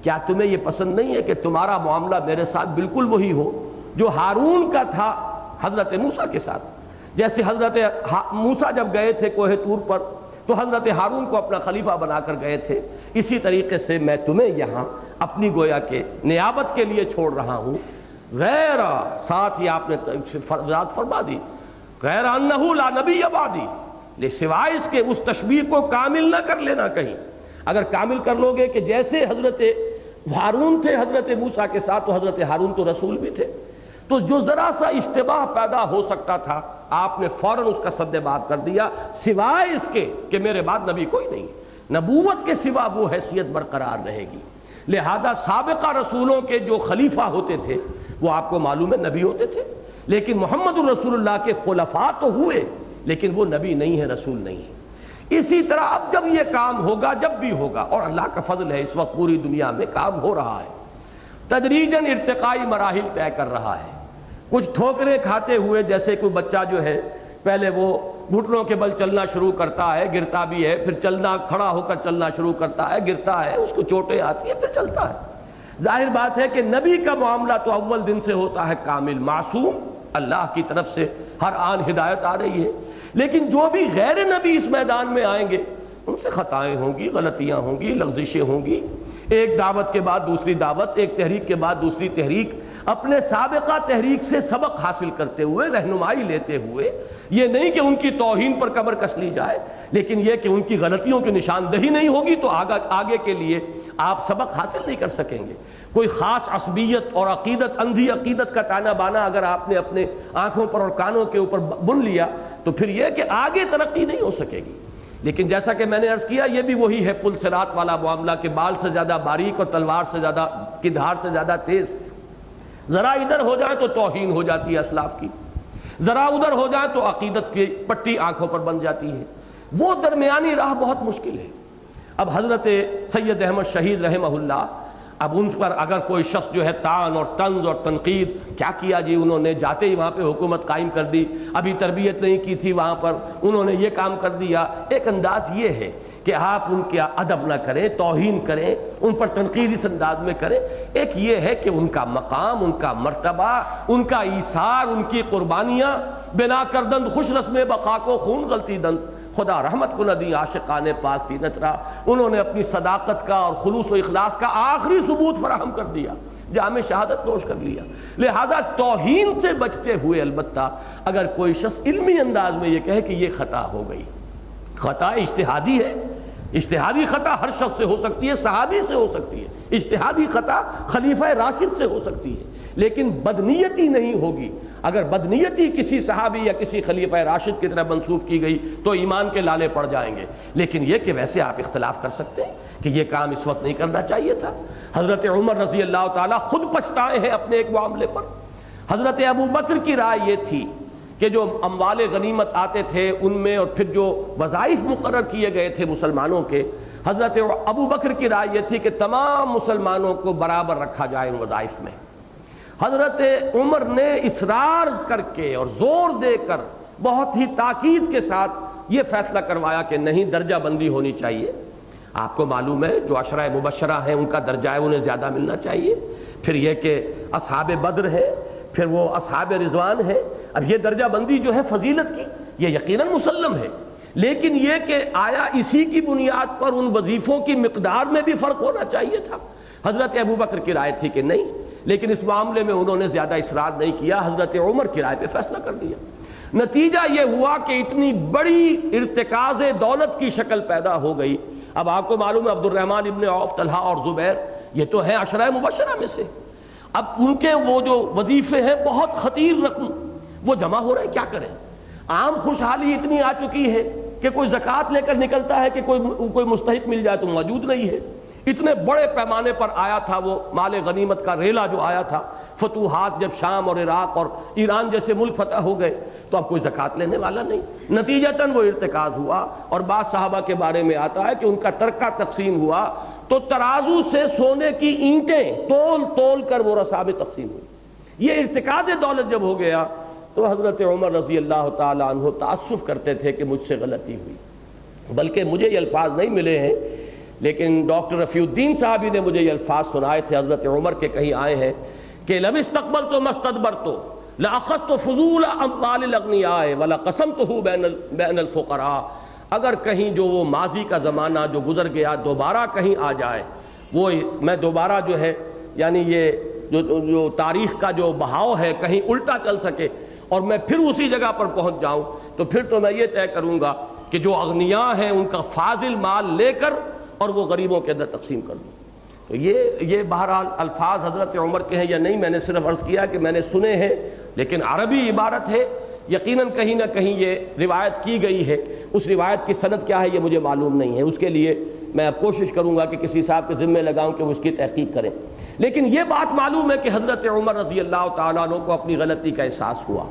کیا تمہیں یہ پسند نہیں ہے کہ تمہارا معاملہ میرے ساتھ بالکل وہی ہو جو ہارون کا تھا حضرت موسیٰ کے ساتھ. جیسے حضرت موسیٰ جب گئے تھے کوہ طور پر تو حضرت ہارون کو اپنا خلیفہ بنا کر گئے تھے، اسی طریقے سے میں تمہیں یہاں اپنی گویا کے نیابت کے لیے چھوڑ رہا ہوں. غیر ساتھ ہی آپ نے وضاحت فرما دی غیر انہ لا نبی بعدی، لے سوائے اس کے اس تشبیہ کو کامل نہ کر لینا کہیں. اگر کامل کر لو گے کہ جیسے حضرت ہارون تھے حضرت موسیٰ کے ساتھ تو حضرت ہارون تو رسول بھی تھے، تو جو ذرا سا اشتباہ پیدا ہو سکتا تھا آپ نے فوراً اس کا سد بات کر دیا، سوائے اس کے کہ میرے بعد نبی کوئی نہیں، نبوت کے سوا وہ حیثیت برقرار رہے گی. لہذا سابقہ رسولوں کے جو خلیفہ ہوتے تھے وہ آپ کو معلوم ہے نبی ہوتے تھے، لیکن محمد الرسول اللہ کے خلفاء تو ہوئے لیکن وہ نبی نہیں ہے، رسول نہیں ہے. اسی طرح اب جب یہ کام ہوگا جب بھی ہوگا، اور اللہ کا فضل ہے اس وقت پوری دنیا میں کام ہو رہا ہے، تدریجاً ارتقائی مراحل طے کر رہا ہے. کچھ ٹھوکریں کھاتے ہوئے، جیسے کوئی بچہ جو ہے پہلے وہ گھٹنوں کے بل چلنا شروع کرتا ہے، گرتا بھی ہے، پھر چلنا کھڑا ہو کر چلنا شروع کرتا ہے، گرتا ہے، اس کو چوٹیں آتی ہیں، پھر چلتا ہے. ظاہر بات ہے کہ نبی کا معاملہ تو اول دن سے ہوتا ہے کامل معصوم، اللہ کی طرف سے ہر آن ہدایت آ رہی ہے. لیکن جو بھی غیر نبی اس میدان میں آئیں گے ان سے خطائیں ہوں گی، غلطیاں ہوں گی، لغزشیں ہوں گی. ایک دعوت کے بعد دوسری دعوت، ایک تحریک کے بعد دوسری تحریک، اپنے سابقہ تحریک سے سبق حاصل کرتے ہوئے، رہنمائی لیتے ہوئے، یہ نہیں کہ ان کی توہین پر کمر کس لی جائے، لیکن یہ کہ ان کی غلطیوں کی نشاندہی نہیں ہوگی تو آگے کے لیے آپ سبق حاصل نہیں کر سکیں گے. کوئی خاص عصبیت اور عقیدت، اندھی عقیدت کا تانا بانا اگر آپ نے اپنے آنکھوں پر اور کانوں کے اوپر بن لیا تو پھر یہ کہ آگے ترقی نہیں ہو سکے گی. لیکن جیسا کہ میں نے عرض کیا یہ بھی وہی ہے پل صراط والا معاملہ کہ بال سے زیادہ باریک اور تلوار سے زیادہ کی دھار سے زیادہ تیز. ذرا ادھر ہو جائے تو توہین ہو جاتی ہے اسلاف کی، ذرا ادھر ہو جائے تو عقیدت کی پٹی آنکھوں پر بن جاتی ہے. وہ درمیانی راہ بہت مشکل ہے. اب حضرت سید احمد شہید رحمہ اللہ، اب ان پر اگر کوئی شخص جو ہے طعن اور طنز اور تنقید، کیا کیا جی انہوں نے جاتے ہی وہاں پہ حکومت قائم کر دی، ابھی تربیت نہیں کی تھی وہاں پر، انہوں نے یہ کام کر دیا. ایک انداز یہ ہے کہ آپ ان کے ادب نہ کریں، توہین کریں، ان پر تنقید اس انداز میں کریں. ایک یہ ہے کہ ان کا مقام، ان کا مرتبہ، ان کا ایثار، ان کی قربانیاں، بنا کردند خوش رسم بقا کو خون غلطی دند، خدا رحمت کو نہ دی عاشقان پاک کی نترا. انہوں نے اپنی صداقت کا اور خلوص و اخلاص کا آخری ثبوت فراہم کر دیا، جامع شہادت نوش کر لیا. لہذا توہین سے بچتے ہوئے البتہ اگر کوئی شخص علمی انداز میں یہ کہے کہ یہ خطا ہو گئی، خطا اجتہادی ہے، اجتہادی خطا ہر شخص سے ہو سکتی ہے، صحابی سے ہو سکتی ہے، اجتہادی خطا خلیفہ راشد سے ہو سکتی ہے، لیکن بدنیتی نہیں ہوگی. اگر بدنیتی کسی صحابی یا کسی خلیفہ راشد کی طرح منسوب کی گئی تو ایمان کے لالے پڑ جائیں گے. لیکن یہ کہ ویسے آپ اختلاف کر سکتے ہیں کہ یہ کام اس وقت نہیں کرنا چاہیے تھا. حضرت عمر رضی اللہ تعالیٰ خود پچھتائے ہیں اپنے ایک معاملے پر. حضرت ابو بکر کی رائے یہ تھی کہ جو اموال غنیمت آتے تھے ان میں اور پھر جو وظائف مقرر کیے گئے تھے مسلمانوں کے، حضرت ابو بکر کی رائے یہ تھی کہ تمام مسلمانوں کو برابر رکھا جائے ان وظائف میں. حضرت عمر نے اصرار کر کے اور زور دے کر بہت ہی تاکید کے ساتھ یہ فیصلہ کروایا کہ نہیں، درجہ بندی ہونی چاہیے. آپ کو معلوم ہے جو عشرہ مبشرہ ہیں ان کا درجہ ہے انہیں زیادہ ملنا چاہیے. پھر یہ کہ اصحاب بدر ہے، پھر وہ اصحاب رضوان ہے. اب یہ درجہ بندی جو ہے فضیلت کی یہ یقیناً مسلم ہے، لیکن یہ کہ آیا اسی کی بنیاد پر ان وظیفوں کی مقدار میں بھی فرق ہونا چاہیے تھا. حضرت ابو بکر کی رائے تھی کہ نہیں، لیکن اس معاملے میں انہوں نے زیادہ اصرار نہیں کیا، حضرت عمر کی رائے پہ فیصلہ کر دیا. نتیجہ یہ ہوا کہ اتنی بڑی ارتکاز دولت کی شکل پیدا ہو گئی. اب آپ کو معلوم ہے عبد الرحمن ابن عوف، طلحہ اور زبیر یہ تو ہیں عشرہ مبشرہ میں سے. اب ان کے وہ جو وظیفے ہیں بہت خطیر رقم وہ جمع ہو رہے ہیں، کیا کریں؟ عام خوشحالی اتنی آ چکی ہے کہ کوئی زکوٰۃ لے کر نکلتا ہے کہ کوئی مستحق مل جائے تو موجود نہیں ہے. اتنے بڑے پیمانے پر آیا تھا وہ مال غنیمت کا ریلا جو آیا تھا، فتوحات جب شام اور عراق اور ایران جیسے ملک فتح ہو گئے تو اب کوئی زکوٰۃ لینے والا نہیں، نتیجتاً وہ ارتکاز ہوا۔ اور بعض صحابہ کے بارے میں آتا ہے کہ ان کا ترکہ تقسیم ہوا تو ترازو سے سونے کی اینٹیں تول تول کر وہ رساب تقسیم ہوئی۔ یہ ارتکاز دولت جب ہو گیا تو حضرت عمر رضی اللہ تعالیٰ عنہ تأسف کرتے تھے کہ مجھ سے غلطی ہوئی، بلکہ مجھے یہ الفاظ نہیں ملے ہیں لیکن ڈاکٹر رفیع الدین صاحبی نے مجھے یہ الفاظ سنائے تھے حضرت عمر کے، کہیں آئے ہیں کہ لم استقبلت مستدبرت لاخذت فضول اموال الاغنیاء ولقسمته بین الفقراء۔ اگر کہیں جو وہ ماضی کا زمانہ جو گزر گیا دوبارہ کہیں آ جائے، وہ میں دوبارہ جو ہے یعنی یہ جو تاریخ کا جو بہاؤ ہے کہیں الٹا چل سکے اور میں پھر اسی جگہ پر پہنچ جاؤں تو پھر تو میں یہ طے کروں گا کہ جو اغنیاء ہیں ان کا فاضل مال لے کر اور وہ غریبوں کے اندر تقسیم کر دوں۔ تو یہ بہرحال الفاظ حضرت عمر کے ہیں یا نہیں، میں نے صرف عرض کیا کہ میں نے سنے ہیں، لیکن عربی عبارت ہے، یقیناً کہیں نہ کہیں یہ روایت کی گئی ہے۔ اس روایت کی سند کیا ہے یہ مجھے معلوم نہیں ہے، اس کے لیے میں اب کوشش کروں گا کہ کسی صاحب کے ذمہ لگاؤں کہ وہ اس کی تحقیق کریں۔ لیکن یہ بات معلوم ہے کہ حضرت عمر رضی اللہ تعالیٰ عنہ کو اپنی غلطی کا احساس ہوا،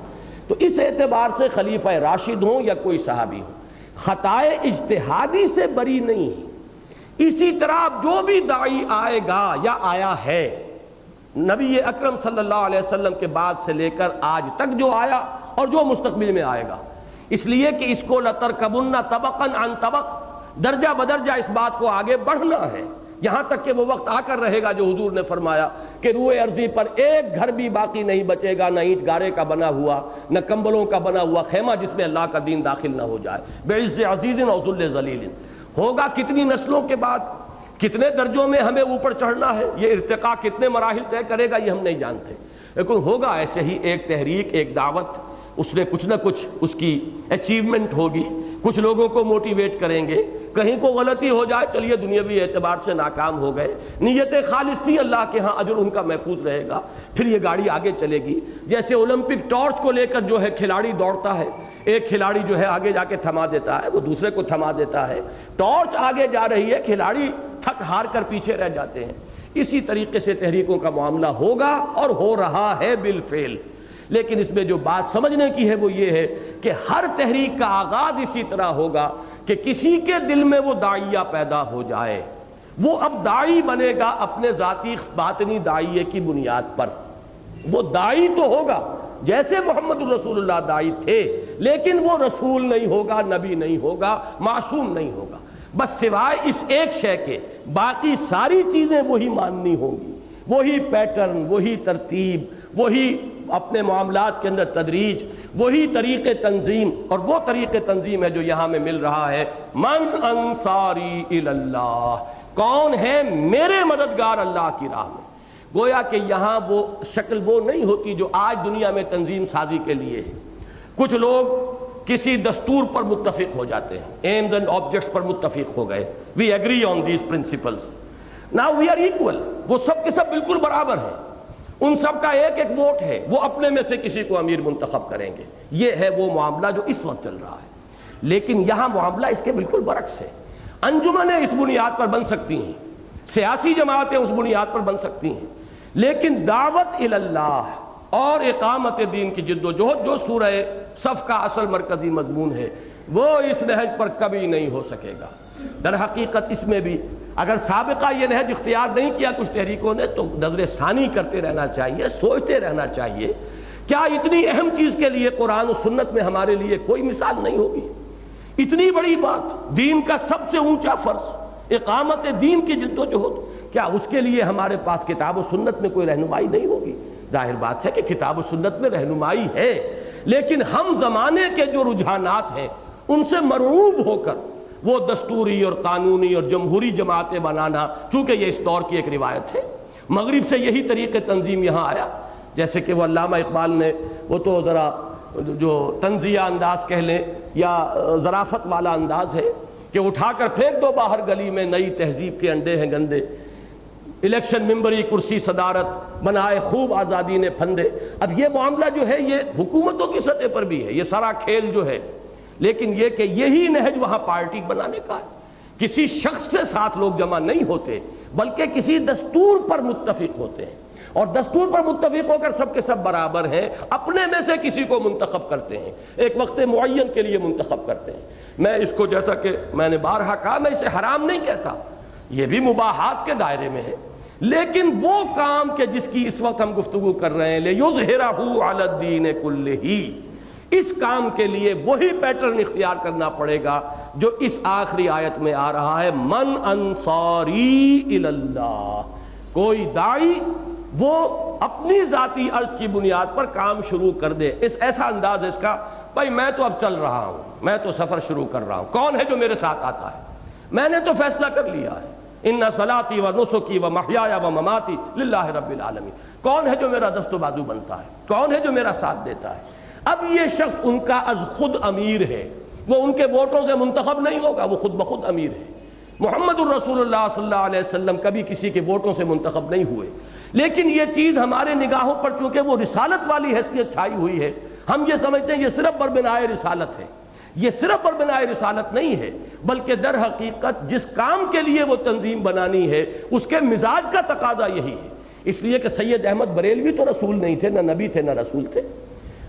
تو اس اعتبار سے خلیفہ راشد ہوں یا کوئی صحابی ہو خطائے اجتہادی سے بری نہیں ہے۔ اسی طرح جو بھی داعی آئے گا یا آیا ہے نبی اکرم صلی اللہ علیہ وسلم کے بعد سے لے کر آج تک جو آیا اور جو مستقبل میں آئے گا، اس لیے کہ اس کو لَتَرْكَبُنَّ طَبَقًا عَنْ طَبَقٍ، درجہ بدرجہ اس بات کو آگے بڑھنا ہے، یہاں تک کہ وہ وقت آ کر رہے گا جو حضور نے فرمایا کہ روئے ارضی پر ایک گھر بھی باقی نہیں بچے گا، نہ اینٹ گارے کا بنا ہوا، نہ کمبلوں کا بنا ہوا خیمہ جس میں اللہ کا دین داخل نہ ہو جائے، بِعِزِّ عَزِيزٍ أَوْ ذُلِّ ذَلِيلٍ۔ ہوگا کتنی نسلوں کے بعد، کتنے درجوں میں ہمیں اوپر چڑھنا ہے، یہ ارتقاء کتنے مراحل طے کرے گا یہ ہم نہیں جانتے، لیکن ہوگا ایسے ہی ایک تحریک، ایک دعوت، اس میں کچھ نہ کچھ اس کی اچیومنٹ ہوگی، کچھ لوگوں کو موٹیویٹ کریں گے، کہیں کو غلطی ہو جائے چلیے دنیاوی اعتبار سے ناکام ہو گئے، نیت خالص تھی، اللہ کے ہاں اجر ان کا محفوظ رہے گا، پھر یہ گاڑی آگے چلے گی۔ جیسے اولمپک ٹارچ کو لے کر جو ہے کھلاڑی دوڑتا ہے، ایک کھلاڑی جو ہے آگے جا کے تھما دیتا ہے، وہ دوسرے کو تھما دیتا ہے، ٹارچ آگے جا رہی ہے، کھلاڑی تھک ہار کر پیچھے رہ جاتے ہیں۔ اسی طریقے سے تحریکوں کا معاملہ ہوگا اور ہو رہا ہے بالفعل، لیکن اس میں جو بات سمجھنے کی ہے وہ یہ ہے کہ ہر تحریک کا آغاز اسی طرح ہوگا کہ کسی کے دل میں وہ داعیہ پیدا ہو جائے، وہ اب داعی بنے گا اپنے ذاتی باطنی داعیے کی بنیاد پر، وہ داعی تو ہوگا جیسے محمد الرسول اللہ داعی تھے، لیکن وہ رسول نہیں ہوگا، نبی نہیں ہوگا، معصوم نہیں ہوگا، بس سوائے اس ایک شے کے باقی ساری چیزیں وہی ماننی ہوں گی، وہی پیٹرن، وہی ترتیب، وہی اپنے معاملات کے اندر تدریج، وہی طریق تنظیم، اور وہ طریق تنظیم ہے جو یہاں میں مل رہا ہے۔ من انصاری الی اللہ، کون ہے میرے مددگار اللہ کی راہ میں۔ گویا کہ یہاں وہ شکل وہ نہیں ہوتی جو آج دنیا میں تنظیم سازی کے لیے ہے۔ کچھ لوگ کسی دستور پر متفق ہو جاتے ہیں، ایمز اینڈ آبجیکٹس پر متفق ہو گئے، we agree on these principles, now we are equal, وہ سب کے سب بالکل برابر ہیں، ان سب کا ایک ایک ووٹ ہے، وہ اپنے میں سے کسی کو امیر منتخب کریں گے۔ یہ ہے وہ معاملہ جو اس وقت چل رہا ہے، لیکن یہاں معاملہ اس کے بالکل برعکس ہے۔ انجمنیں اس بنیاد پر بن سکتی ہیں، سیاسی جماعتیں اس بنیاد پر بن سکتی ہیں، لیکن دعوت الی اللہ اور اقامت دین کی جد و جہد جو سورہ صف کا اصل مرکزی مضمون ہے، وہ اس نہج پر کبھی نہیں ہو سکے گا۔ در حقیقت اس میں بھی اگر سابقہ یہ نہج اختیار نہیں کیا کچھ تحریکوں نے تو نظر ثانی کرتے رہنا چاہیے، سوچتے رہنا چاہیے، کیا اتنی اہم چیز کے لیے قرآن و سنت میں ہمارے لیے کوئی مثال نہیں ہوگی؟ اتنی بڑی بات، دین کا سب سے اونچا فرض، اقامت دین کی جد و جہد، کیا اس کے لیے ہمارے پاس کتاب و سنت میں کوئی رہنمائی نہیں ہوگی؟ ظاہر بات ہے کہ کتاب و سنت میں رہنمائی ہے، لیکن ہم زمانے کے جو رجحانات ہیں ان سے مرعوب ہو کر وہ دستوری اور قانونی اور جمہوری جماعتیں بنانا، چونکہ یہ اس دور کی ایک روایت ہے، مغرب سے یہی طریقے تنظیم یہاں آیا، جیسے کہ وہ علامہ اقبال نے وہ تو ذرا جو طنزیہ انداز کہہ لیں یا ظرافت والا انداز ہے کہ اٹھا کر پھینک دو باہر گلی میں، نئی تہذیب کے انڈے ہیں گندے، الیکشن ممبری کرسی صدارت بنائے خوب آزادی نے پھندے۔ اب یہ معاملہ جو ہے یہ حکومتوں کی سطح پر بھی ہے، یہ سارا کھیل جو ہے، لیکن یہ کہ یہی نہج وہاں پارٹی بنانے کا ہے، کسی شخص سے ساتھ لوگ جمع نہیں ہوتے بلکہ کسی دستور پر متفق ہوتے ہیں، اور دستور پر متفق ہو کر سب کے سب برابر ہیں، اپنے میں سے کسی کو منتخب کرتے ہیں، ایک وقت معین کے لیے منتخب کرتے ہیں۔ میں اس کو جیسا کہ میں نے بارہا کہا، میں اسے حرام نہیں کہتا، یہ بھی مباحات کے دائرے میں ہے، لیکن وہ کام کہ جس کی اس وقت ہم گفتگو کر رہے ہیں لِيُظْهِرَهُ عَلَى الدِّينِ كُلِّهِ، اس کام کے لیے وہی پیٹرن اختیار کرنا پڑے گا جو اس آخری آیت میں آ رہا ہے، من انصاری الی اللہ، کوئی داعی وہ اپنی ذاتی عرض کی بنیاد پر کام شروع کر دے، ایسا انداز ہے اس کا، بھائی میں تو اب چل رہا ہوں، میں تو سفر شروع کر رہا ہوں، کون ہے جو میرے ساتھ آتا ہے؟ میں نے تو فیصلہ کر لیا ہے، ان صلاتی و نسکی و محیایا و مماتی للہ رب العالمین، کون ہے جو میرا دست و بازو بنتا ہے، کون ہے جو میرا ساتھ دیتا ہے؟ اب یہ شخص ان کا از خود امیر ہے، وہ ان کے ووٹوں سے منتخب نہیں ہوگا، وہ خود بخود امیر ہے۔ محمد الرسول اللہ صلی اللہ علیہ وسلم کبھی کسی کے ووٹوں سے منتخب نہیں ہوئے، لیکن یہ چیز ہمارے نگاہوں پر چونکہ وہ رسالت والی حیثیت چھائی ہوئی ہے، ہم یہ سمجھتے ہیں یہ صرف بربنائے رسالت ہے۔ یہ صرف بربنائے رسالت نہیں ہے، بلکہ در حقیقت جس کام کے لیے وہ تنظیم بنانی ہے اس کے مزاج کا تقاضا یہی ہے۔ اس لیے کہ سید احمد بریلوی تو رسول نہیں تھے، نہ نبی تھے، نہ رسول تھے۔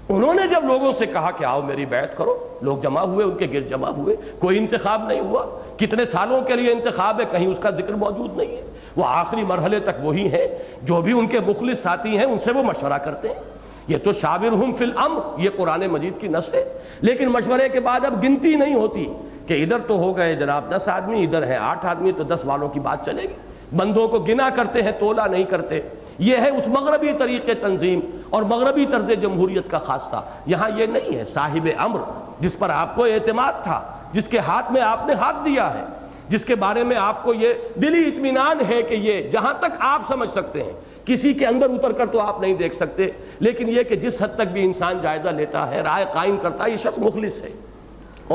انہوں نے جب لوگوں سے کہا کہ آؤ میری بیعت کرو، لوگ جمع ہوئے، ان کے گرد جمع ہوئے، کوئی انتخاب نہیں ہوا۔ کتنے سالوں کے لیے انتخاب ہے، کہیں اس کا ذکر موجود نہیں ہے۔ وہ آخری مرحلے تک وہی ہیں، جو بھی ان کے مخلص ساتھی ہیں ان سے وہ مشورہ کرتے ہیں۔ یہ تو شاورہم فی الامر، یہ قرآن مجید کی نص ہے، لیکن مشورے کے بعد اب گنتی نہیں ہوتی کہ ادھر تو ہو گئے جناب 10 آدمی، ادھر ہیں 8 آدمی، تو 10 والوں کی بات چلے گی۔ بندوں کو گنا کرتے ہیں، تولا نہیں کرتے۔ یہ ہے اس مغربی طریقے تنظیم اور مغربی طرز جمہوریت کا خاصہ۔ یہاں یہ نہیں ہے، صاحب امر جس پر آپ کو اعتماد تھا، جس کے ہاتھ میں آپ نے ہاتھ دیا ہے، جس کے بارے میں آپ کو یہ دلی اطمینان ہے کہ یہ جہاں تک آپ سمجھ سکتے ہیں، کسی کے اندر اتر کر تو آپ نہیں دیکھ سکتے، لیکن یہ کہ جس حد تک بھی انسان جائزہ لیتا ہے، رائے قائم کرتا ہے، یہ شخص مخلص ہے۔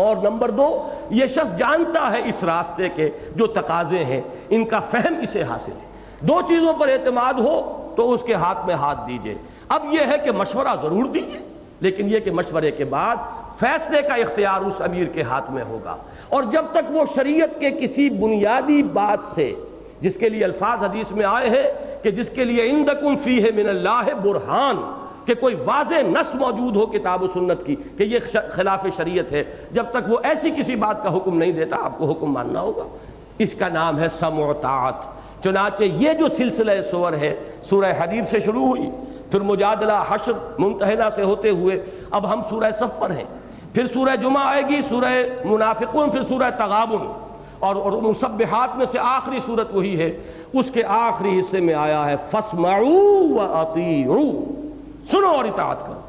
اور نمبر 2، یہ شخص جانتا ہے اس راستے کے جو تقاضے ہیں، ان کا فہم اسے حاصل ہے۔ 2 چیزوں پر اعتماد ہو تو اس کے ہاتھ میں ہاتھ دیجئے۔ اب یہ ہے کہ مشورہ ضرور دیجئے، لیکن یہ کہ مشورے کے بعد فیصلے کا اختیار اس امیر کے ہاتھ میں ہوگا، اور جب تک وہ شریعت کے کسی بنیادی بات سے، جس کے لیے الفاظ حدیث میں آئے ہیں کہ جس کے لیے عندکم فیہ من اللہ برہان، کہ کوئی واضح نص موجود ہو کتاب و سنت کی کہ یہ خلاف شریعت ہے، جب تک وہ ایسی کسی بات کا حکم نہیں دیتا آپ کو حکم ماننا ہوگا۔ اس کا نام ہے سمع و طاعت۔ چنانچہ یہ جو سلسلہ سور ہے، سورہ حدید سے شروع ہوئی، پھر مجادلہ، حشر، ممتحنہ سے ہوتے ہوئے اب ہم سورہ صف پر ہیں، پھر سورہ جمعہ آئے گی، سورہ منافقون، پھر سورہ تغابن، اور مسبحات میں سے آخری صورت وہی ہے۔ اس کے آخری حصے میں آیا ہے فَاسْمَعُوا وَأَطِيعُوا، سنو اور اطاعت کرو۔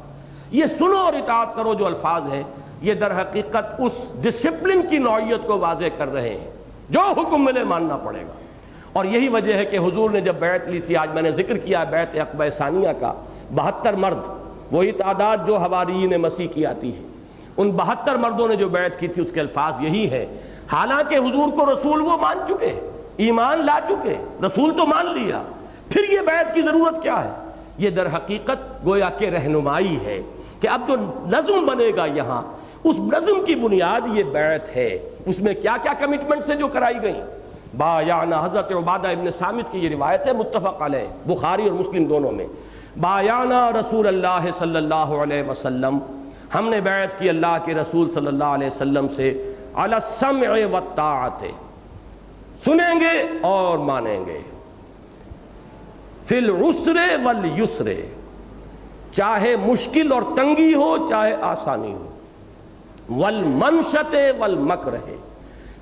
یہ سنو اور اطاعت کرو جو الفاظ ہیں، یہ در حقیقت اس ڈسپلن کی نوعیت کو واضح کر رہے ہیں، جو حکم ملے ماننا پڑے گا۔ اور یہی وجہ ہے کہ حضور نے جب بیعت لی تھی، آج میں نے ذکر کیا بیعت عقبہ ثانیہ کا، 72 مرد، وہی تعداد جو حواریین مسیح کی آتی ہے، ان 72 مردوں نے جو بیعت کی تھی اس کے الفاظ یہی ہیں۔ حالانکہ حضور کو رسول وہ مان چکے، ایمان لا چکے، رسول تو مان لیا، پھر یہ بیعت کی ضرورت کیا ہے؟ یہ در حقیقت گویا کہ رہنمائی ہے کہ اب جو نظم بنے گا یہاں، اس نظم کی بنیاد یہ بیعت ہے۔ اس میں کیا کیا کمٹمنٹ سے جو کرائی گئیں، بایعنا، حضرت عبادہ ابن صامت کی یہ روایت ہے، متفق علیہ، بخاری اور مسلم دونوں میں، بایعنا رسول اللہ صلی اللہ علیہ وسلم، ہم نے بیعت کی اللہ کے رسول صلی اللہ علیہ وسلم سے، علی السمع والطاعت، سنیں گے اور مانیں گے، فی العسر والیسر، چاہے مشکل اور تنگی ہو چاہے آسانی ہو، والمنشط والمکرہ،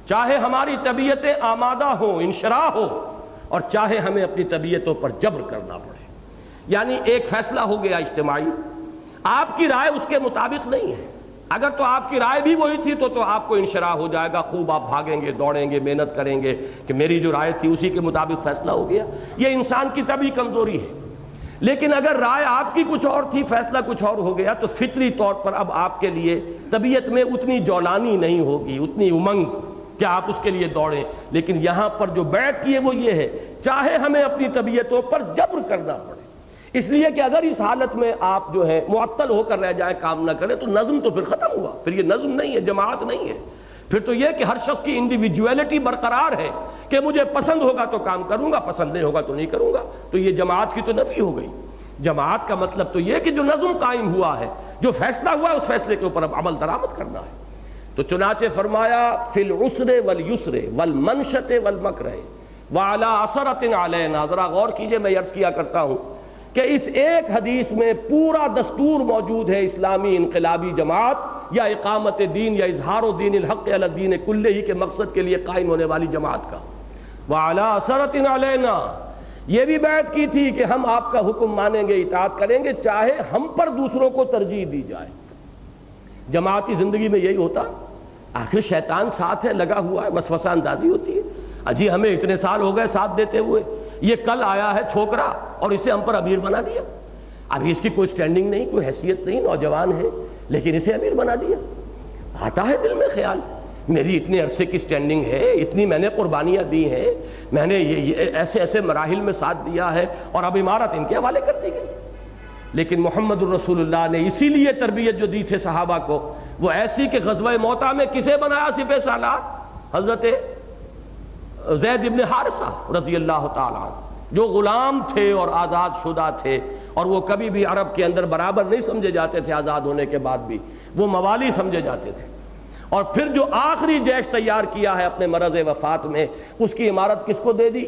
چاہے ہماری طبیعتیں آمادہ ہوں، انشراح ہو، اور چاہے ہمیں اپنی طبیعتوں پر جبر کرنا پڑے۔ یعنی ایک فیصلہ ہو گیا اجتماعی، آپ کی رائے اس کے مطابق نہیں ہے، اگر تو آپ کی رائے بھی وہی تھی تو آپ کو انشراح ہو جائے گا، خوب آپ بھاگیں گے، دوڑیں گے، محنت کریں گے کہ میری جو رائے تھی اسی کے مطابق فیصلہ ہو گیا۔ یہ انسان کی طبعی کمزوری ہے۔ لیکن اگر رائے آپ کی کچھ اور تھی، فیصلہ کچھ اور ہو گیا، تو فطری طور پر اب آپ کے لیے طبیعت میں اتنی جولانی نہیں ہوگی، اتنی امنگ کہ آپ اس کے لیے دوڑیں۔ لیکن یہاں پر جو بیعت کی ہے وہ یہ ہے، چاہے ہمیں اپنی طبیعتوں پر جبر کرنا پڑے، اس لیے کہ اگر اس حالت میں آپ جو ہے معطل ہو کر رہ جائیں، کام نہ کریں، تو نظم تو پھر ختم ہوا، پھر یہ نظم نہیں ہے، جماعت نہیں ہے، پھر تو یہ کہ ہر شخص کی انڈیویجویلٹی برقرار ہے کہ مجھے پسند ہوگا تو کام کروں گا، پسند نہیں ہوگا تو نہیں کروں گا۔ تو یہ جماعت کی تو نفی ہو گئی۔ جماعت کا مطلب تو یہ کہ جو نظم قائم ہوا ہے، جو فیصلہ ہوا ہے، اس فیصلے کے اوپر اب عمل درآمد کرنا ہے۔ تو چنانچہ فرمایا فی العسر والیسر والمنشط والمکرہ وعلی اثرۃ علینا۔ ذرا غور کیجئے، میں عرض کیا کرتا ہوں کہ اس ایک حدیث میں پورا دستور موجود ہے اسلامی انقلابی جماعت یا اقامت دین یا اظہار دین الحق علی الدین کلہ کے مقصد کے لیے قائم ہونے والی جماعت کا۔ وعلی اثرۃ علینا، یہ بھی بیعت کی تھی کہ ہم آپ کا حکم مانیں گے، اطاعت کریں گے، چاہے ہم پر دوسروں کو ترجیح دی جائے۔ جماعتی زندگی میں یہی ہوتا، آخر شیطان ساتھ ہے، لگا ہوا ہے، وسوسہ اندازی ہوتی ہے۔ اجی ہمیں اتنے سال ہو گئے ساتھ دیتے ہوئے، یہ کل آیا ہے چھوکرا اور اسے ہم پر امیر بنا دیا۔ ابھی اس کی کوئی سٹینڈنگ نہیں، کوئی حیثیت نہیں، نوجوان ہے، لیکن اسے امیر بنا دیا۔ آتا ہے دل میں خیال، میری اتنے عرصے کی سٹینڈنگ ہے، اتنی میں نے قربانیاں دی ہیں، میں نے یہ ایسے ایسے مراحل میں ساتھ دیا ہے، اور اب عمارت ان کے حوالے کر دی گئی۔ لیکن محمد الرسول اللہ نے اسی لیے تربیت جو دی تھے صحابہ کو، وہ ایسی کہ غزوہ موطا میں کسے بنایا سپہ سالار؟ حضرت زید ابن حارثہ رضی اللہ تعالیٰ عنہ، جو غلام تھے اور آزاد شدہ تھے، اور وہ کبھی بھی عرب کے اندر برابر نہیں سمجھے جاتے تھے، آزاد ہونے کے بعد بھی وہ موالی سمجھے جاتے تھے۔ اور پھر جو آخری جیش تیار کیا ہے اپنے مرض وفات میں، اس کی عمارت کس کو دے دی؟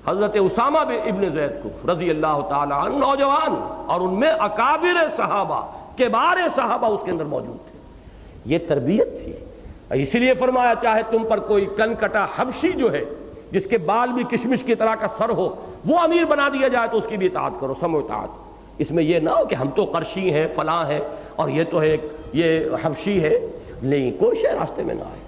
حضرت اسامہ ابن زید کو رضی اللہ تعالیٰ عنہ، نوجوان، اور ان میں اکابر صحابہ، کبار صحابہ اس کے اندر موجود تھے۔ یہ تربیت تھی۔ اسی لیے فرمایا چاہے تم پر کوئی کن کٹا حبشی جو ہے، جس کے بال بھی کشمش کی طرح کا سر ہو، وہ امیر بنا دیا جائے تو اس کی بھی اطاعت کرو، سمو اطاعت۔ اس میں یہ نہ ہو کہ ہم تو قرشی ہیں، فلاں ہیں، اور یہ تو ہے یہ حبشی ہے، نہیں، کوئی شے راستے میں نہ آئے۔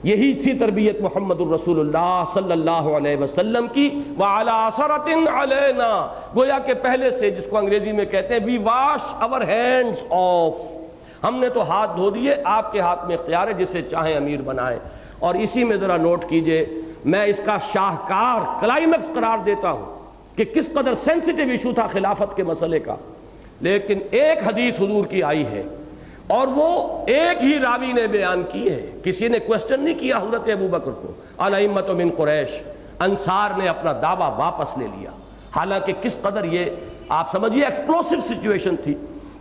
یہی تھی تربیت محمد الرسول اللہ صلی اللہ علیہ وسلم کی۔ وَعَلَىٰ أَثَرَةٍ عَلَيْنَا، گویا کہ پہلے سے، جس کو انگریزی میں کہتے ہیں وی واش آور ہینڈز آف، ہم نے تو ہاتھ دھو دیے، آپ کے ہاتھ میں اختیار ہے، جسے چاہیں امیر بنائیں۔ اور اسی میں ذرا نوٹ کیجئے، میں اس کا شاہکار کلائمیکس قرار دیتا ہوں کہ کس قدر سینسٹیو ایشو تھا خلافت کے مسئلے کا، لیکن ایک حدیث حضور کی آئی ہے، اور وہ ایک ہی راوی نے بیان کی ہے، کسی نے کوشچن نہیں کیا حضرت ابوبکر کو۔ الائمۃ من قریش، انصار نے اپنا دعویٰ واپس لے لیا، حالانکہ کس قدر یہ آپ سمجھیے ایکسپلوسیو سچویشن تھی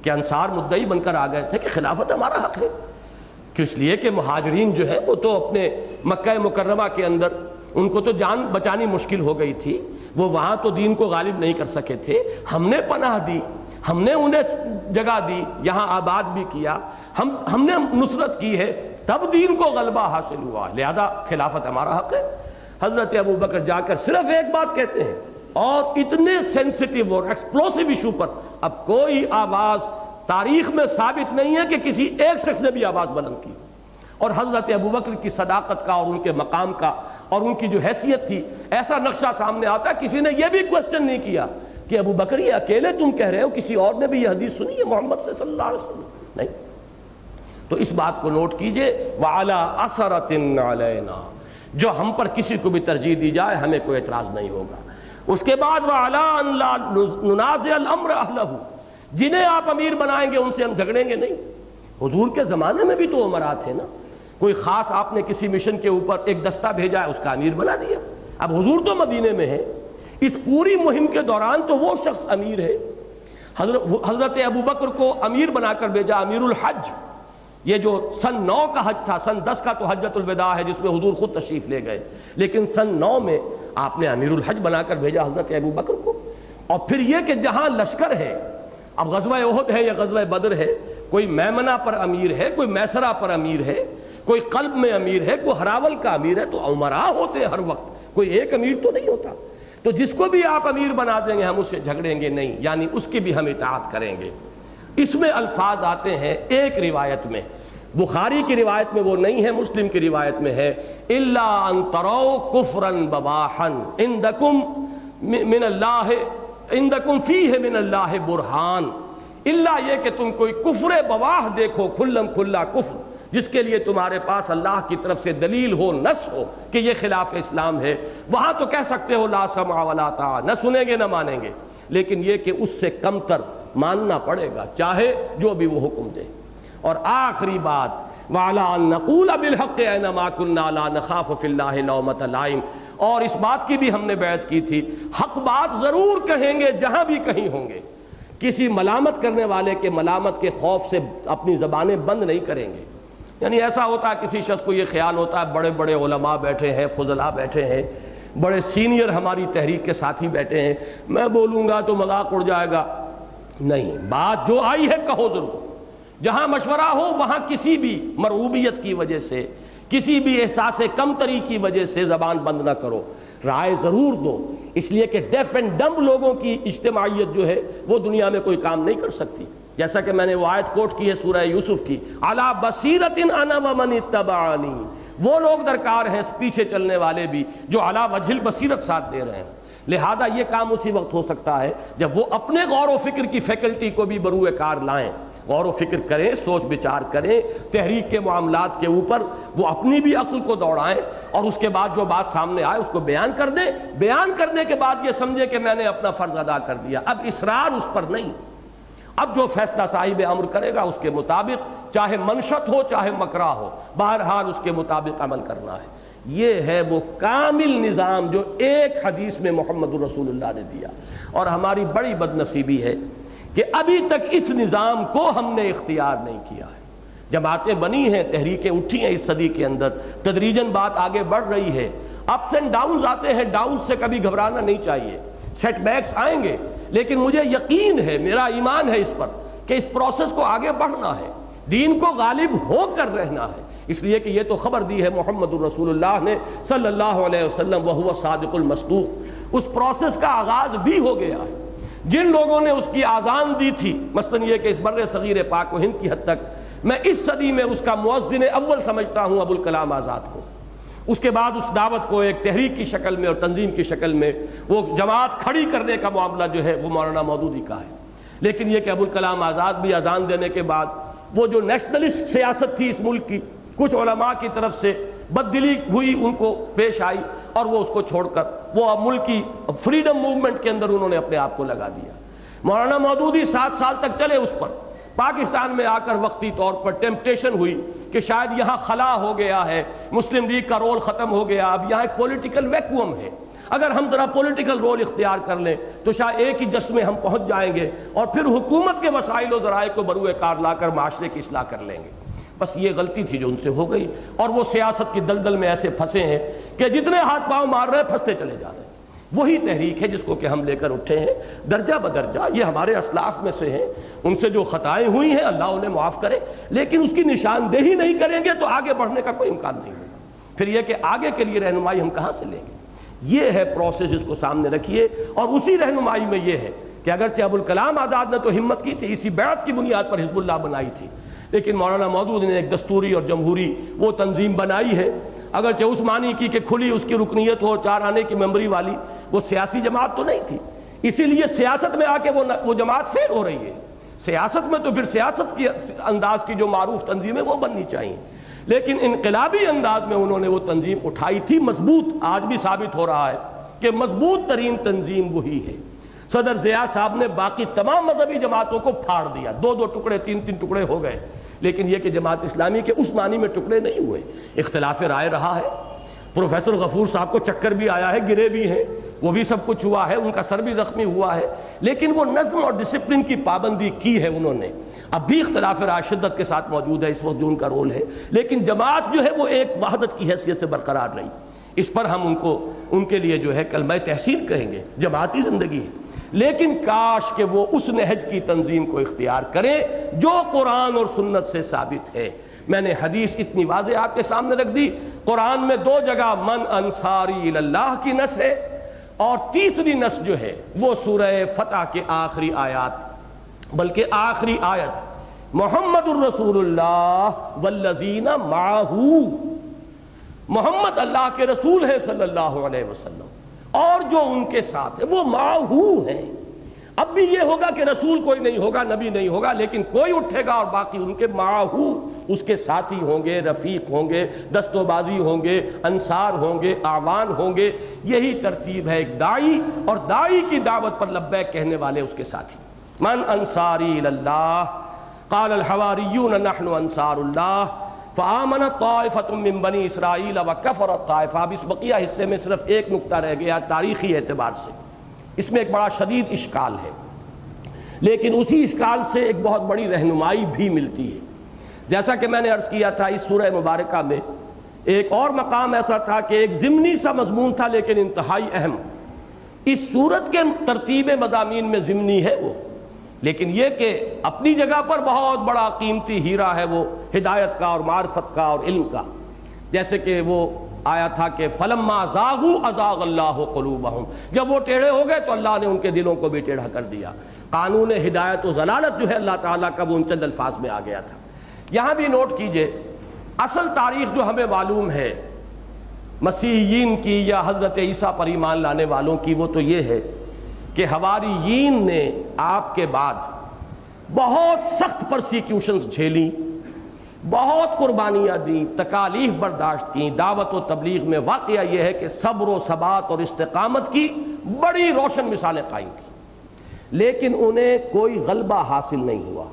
کہ انصار مدعی بن کر آ گئے تھے کہ خلافت ہمارا حق ہے، کہ اس لیے کہ مہاجرین جو ہے وہ تو اپنے مکہ مکرمہ کے اندر ان کو تو جان بچانی مشکل ہو گئی تھی، وہ وہاں تو دین کو غالب نہیں کر سکے تھے، ہم نے پناہ دی، ہم نے انہیں جگہ دی، یہاں آباد بھی کیا، ہم نے نصرت کی ہے، تب دین کو غلبہ حاصل ہوا، لہذا خلافت ہمارا حق ہے۔ حضرت ابوبکر جا کر صرف ایک بات کہتے ہیں، اور اتنے سینسٹیو اور ایکسپلوسیو ایشو پر اب کوئی آواز تاریخ میں ثابت نہیں ہے کہ کسی ایک شخص نے بھی آواز بلند کی۔ اور حضرت ابوبکر کی صداقت کا اور ان کے مقام کا اور ان کی جو حیثیت تھی، ایسا نقشہ سامنے آتا ہے، کسی نے یہ بھی کوشچن نہیں کیا کہ ابوبکر یہ اکیلے تم کہہ رہے ہو، کسی اور نے بھی یہ حدیث سنی ہے محمد سے صلی اللہ علیہ وسلم؟ نہیں۔ تو اس بات کو نوٹ کیجئے، وَعَلَىٰ أَثَرَةٍ عَلَيْنَا، جو ہم پر کسی کو بھی ترجیح دی جائے ہمیں کوئی اعتراض نہیں ہوگا۔ اس کے بعد وَعَلَىٰ أَن لَا نُنَازِعَ الْأَمْرَ أَهْلَهُ، جنہیں آپ امیر بنائیں گے ان سے ہم جھگڑیں گے نہیں۔ حضور کے زمانے میں بھی تو امراء تھے نا، کوئی خاص آپ نے کسی مشن کے اوپر ایک دستہ بھیجا ہے، اس کا امیر بنا دیا۔ اب حضور تو مدینے میں ہے، اس پوری مہم کے دوران تو وہ شخص امیر ہے۔ حضرت ابوبکر کو امیر بنا کر بھیجا، امیر الحج، یہ جو سن 9 کا حج تھا، سن 10 کا تو حجۃ الوداع ہے جس میں حضور خود تشریف لے گئے، لیکن سن 9 میں آپ نے امیر الحج بنا کر بھیجا حضرت ابوبکر کو۔ اور پھر یہ کہ جہاں لشکر ہے، اب غزوہ احد ہے یا غزوہ بدر ہے، کوئی میمنہ پر امیر ہے، کوئی میسرہ پر امیر ہے، کوئی قلب میں امیر ہے، کوئی ہراول کا امیر ہے، تو امراء ہوتے ہیں ہر وقت، کوئی ایک امیر تو نہیں ہوتا۔ تو جس کو بھی آپ امیر بنا دیں گے ہم اس سے جھگڑیں گے نہیں، یعنی اس کی بھی ہم اطاعت کریں گے۔ اس میں الفاظ آتے ہیں ایک روایت میں، بخاری کی روایت میں وہ نہیں ہے، مسلم کی روایت میں ہے، الا ان تروا کفرا بواحا عندکم من اللہ عندکم فیہ من اللہ برہان، الا یہ کہ تم کوئی کفر بواح دیکھو، کھلم کھلا کفر جس کے لیے تمہارے پاس اللہ کی طرف سے دلیل ہو، نص ہو کہ یہ خلاف اسلام ہے، وہاں تو کہہ سکتے ہو لا سمع ولا طاعہ، نہ سنیں گے نہ مانیں گے، لیکن یہ کہ اس سے کم تر ماننا پڑے گا، چاہے جو بھی وہ حکم دے۔ اور آخری بات، وَعَلَىٰ أَن نَّقُولَ بِالْحَقِّ أَيْنَمَا كُنَّا لَا نَخَافُ فِي اللَّهِ لَوْمَةَ لَائِمٍ، اور اس بات کی بھی ہم نے بیعت کی تھی، حق بات ضرور کہیں گے جہاں بھی کہیں ہوں گے، کسی ملامت کرنے والے کے ملامت کے خوف سے اپنی زبانیں بند نہیں کریں گے۔ یعنی ایسا ہوتا ہے کسی شخص کو یہ خیال ہوتا ہے بڑے بڑے علماء بیٹھے ہیں، فضلاء بیٹھے ہیں، بڑے سینئر ہماری تحریک کے ساتھی بیٹھے ہیں، میں بولوں گا تو مذاق اڑ جائے گا۔ نہیں، بات جو آئی ہے کہو ضرور، جہاں مشورہ ہو وہاں کسی بھی مرعوبیت کی وجہ سے، کسی بھی احساس کمتری کی وجہ سے زبان بند نہ کرو، رائے ضرور دو، اس لیے کہ ڈیف اینڈ ڈمب لوگوں کی اجتماعیت جو ہے وہ دنیا میں کوئی کام نہیں کر سکتی۔ جیسا کہ میں نے وہ آیت کوٹ کی ہے سورہ یوسف کی، علی بصیرۃ انا ومن اتبعنی، وہ لوگ درکار ہیں پیچھے چلنے والے بھی جو علی وجہ البصیرت ساتھ دے رہے ہیں۔ لہذا یہ کام اسی وقت ہو سکتا ہے جب وہ اپنے غور و فکر کی فیکلٹی کو بھی بروئے کار لائیں، غور و فکر کریں، سوچ بچار کریں، تحریک کے معاملات کے اوپر وہ اپنی بھی عقل کو دوڑائیں، اور اس کے بعد جو بات سامنے آئے اس کو بیان کر دیں، بیان کرنے کے بعد یہ سمجھے کہ میں نے اپنا فرض ادا کر دیا، اب اصرار اس پر نہیں، اب جو فیصلہ صاحب امر کرے گا اس کے مطابق، چاہے منشط ہو چاہے مکرہ ہو، بہرحال اس کے مطابق عمل کرنا ہے۔ یہ ہے وہ کامل نظام جو ایک حدیث میں محمد رسول اللہ نے دیا، اور ہماری بڑی بد نصیبی ہے کہ ابھی تک اس نظام کو ہم نے اختیار نہیں کیا ہے۔ جماعتیں بنی ہیں، تحریکیں اٹھی ہیں اس صدی کے اندر، تدریجاً بات آگے بڑھ رہی ہے، اپس اینڈ ڈاؤنز آتے ہیں، ڈاؤنز سے کبھی گھبرانا نہیں چاہیے، سیٹ بیکس آئیں گے، لیکن مجھے یقین ہے، میرا ایمان ہے اس پر کہ اس پروسیس کو آگے بڑھنا ہے، دین کو غالب ہو کر رہنا ہے، اس لیے کہ یہ تو خبر دی ہے محمد الرسول اللہ نے صلی اللہ علیہ وسلم وہو صادق المصدوق، اس پروسیس کا آغاز بھی ہو گیا ہے۔ جن لوگوں نے اس کی آذان دی تھی، مثلاً یہ کہ اس بر صغیر پاک و ہند کی حد تک میں اس صدی میں اس کا مؤذن اول سمجھتا ہوں ابوالکلام آزاد کو، اس کے بعد اس دعوت کو ایک تحریک کی شکل میں اور تنظیم کی شکل میں وہ جماعت کھڑی کرنے کا معاملہ جو ہے وہ مولانا مودودی کا ہے۔ لیکن یہ کہ ابوالکلام آزاد بھی اذان دینے کے بعد وہ جو نیشنلسٹ سیاست تھی اس ملک کی، کچھ علماء کی طرف سے بددلی ہوئی، ان کو پیش آئی، اور وہ اس کو چھوڑ کر وہ ملک کی فریڈم موومنٹ کے اندر انہوں نے اپنے آپ کو لگا دیا۔ مولانا مودودی 7 سال تک چلے اس پر، پاکستان میں آ کر وقتی طور پر ٹیمپٹیشن ہوئی کہ شاید یہاں خلا ہو گیا ہے، مسلم لیگ کا رول ختم ہو گیا، اب یہاں ایک پولیٹیکل ویکوم ہے، اگر ہم ذرا پولیٹیکل رول اختیار کر لیں تو شاید ایک ہی جشن میں ہم پہنچ جائیں گے، اور پھر حکومت کے وسائل و ذرائع کو بروئے کار لا کر معاشرے کی اصلاح کر لیں گے۔ بس یہ غلطی تھی جو ان سے ہو گئی، اور وہ سیاست کی دلدل میں ایسے پھنسے ہیں کہ جتنے ہاتھ پاؤں مار رہے ہیں پھنستے چلے جا رہے ہیں۔ وہی تحریک ہے جس کو کہ ہم لے کر اٹھے ہیں درجہ بدرجہ، یہ ہمارے اسلاف میں سے ہیں، ان سے جو خطائیں ہوئی ہیں اللہ انہیں معاف کرے، لیکن اس کی نشاندہی نہیں کریں گے تو آگے بڑھنے کا کوئی امکان نہیں ہوگا۔ پھر یہ کہ آگے کے لیے رہنمائی ہم کہاں سے لیں گے؟ یہ ہے پروسیس، اس کو سامنے رکھیے، اور اسی رہنمائی میں یہ ہے کہ اگرچہ ابوالکلام آزاد نے تو ہمت کی تھی، اسی بیعت کی بنیاد پر حزب اللہ بنائی تھی، لیکن مولانا مودودی نے ایک دستوری اور جمہوری وہ تنظیم بنائی ہے، اگرچہ اس معنی کی کہ کھلی اس کی رکنیت ہو، 4 آنے کی ممبری والی، وہ سیاسی جماعت تو نہیں تھی، اسی لیے سیاست میں آ کے وہ جماعت فیل ہو رہی ہے۔ سیاست میں تو پھر سیاست کی انداز کی جو معروف تنظیمیں وہ بننی چاہیے، لیکن انقلابی انداز میں انہوں نے وہ تنظیم اٹھائی تھی، مضبوط، آج بھی ثابت ہو رہا ہے کہ مضبوط ترین تنظیم وہی ہے۔ صدر ضیاء صاحب نے باقی تمام مذہبی جماعتوں کو پھاڑ دیا، 2 ٹکڑے 3 ٹکڑے ہو گئے، لیکن یہ کہ جماعت اسلامی کے اس معنی میں ٹکڑے نہیں ہوئے، اختلاف رائے رہا ہے، پروفیسر غفور صاحب کو چکر بھی آیا ہے، گرے بھی ہیں، وہ بھی سب کچھ ہوا ہے، ان کا سر بھی زخمی ہوا ہے، لیکن وہ نظم اور ڈسپلن کی پابندی کی ہے انہوں نے۔ اب بھی اختلاف رائے شدت کے ساتھ موجود ہے اس وقت جو ان کا رول ہے، لیکن جماعت جو ہے وہ ایک وحدت کی حیثیت سے برقرار رہی۔ اس پر ہم ان کے لیے جو ہے کلمہ تحسین کہیں گے، جماعتی زندگی ہے، لیکن کاش کہ وہ اس نہج کی تنظیم کو اختیار کریں جو قرآن اور سنت سے ثابت ہے۔ میں نے حدیث اتنی واضح آپ کے سامنے رکھ دی، قرآن میں 2 جگہ من انصاری اللہ کی نص ہے، اور تیسری نص جو ہے وہ سورہ فتح کے آخری آیات، بلکہ آخری آیت محمد الرسول اللہ والذین معہ، محمد اللہ کے رسول ہیں صلی اللہ علیہ وسلم، اور جو ان کے ساتھ ہے وہ معہو ہیں۔ اب بھی یہ ہوگا کہ رسول کوئی نہیں ہوگا، نبی نہیں ہوگا، لیکن کوئی اٹھے گا اور باقی ان کے معہو، اس کے ساتھی ہوں گے، رفیق ہوں گے، دست و بازی ہوں گے، انصار ہوں گے، اعوان ہوں گے۔ یہی ترتیب ہے ایک داعی، اور داعی کی دعوت پر لبیک کہنے والے اس کے ساتھی۔ من انصاری اللہ قال الحواریون نحن انصار اللہ، فآمنت طائفۃ من بنی اسرائیل وکفرت طائفہ. اب اس بقیہ حصے میں صرف ایک نقطہ رہ گیا تاریخی اعتبار سے، اس میں ایک بڑا شدید اشکال ہے، لیکن اسی اشکال سے ایک بہت بڑی رہنمائی بھی ملتی ہے. جیسا کہ میں نے عرض کیا تھا، اس سورہ مبارکہ میں ایک اور مقام ایسا تھا کہ ایک ضمنی سا مضمون تھا لیکن انتہائی اہم. اس سورت کے ترتیب مضامین میں ضمنی ہے وہ، لیکن یہ کہ اپنی جگہ پر بہت بڑا قیمتی ہیرا ہے وہ ہدایت کا اور معرفت کا اور علم کا. جیسے کہ وہ آیا تھا کہ فلما زاغوا ازاغ اللہ قلوبہم، جب وہ ٹیڑھے ہو گئے تو اللہ نے ان کے دلوں کو بھی ٹیڑھا کر دیا. قانون ہدایت و ضلالت جو ہے اللہ تعالیٰ کا وہ ان چند الفاظ میں آ گیا تھا. یہاں بھی نوٹ کیجئے، اصل تاریخ جو ہمیں معلوم ہے مسیحیین کی یا حضرت عیسیٰ پر ایمان لانے والوں کی، وہ تو یہ ہے کہ حواریین نے آپ کے بعد بہت سخت پرسیکیوشنز جھیلیں، بہت قربانیاں دیں، تکالیف برداشت کیں. دعوت و تبلیغ میں واقعہ یہ ہے کہ صبر و ثبات اور استقامت کی بڑی روشن مثالیں قائم کی، لیکن انہیں کوئی غلبہ حاصل نہیں ہوا.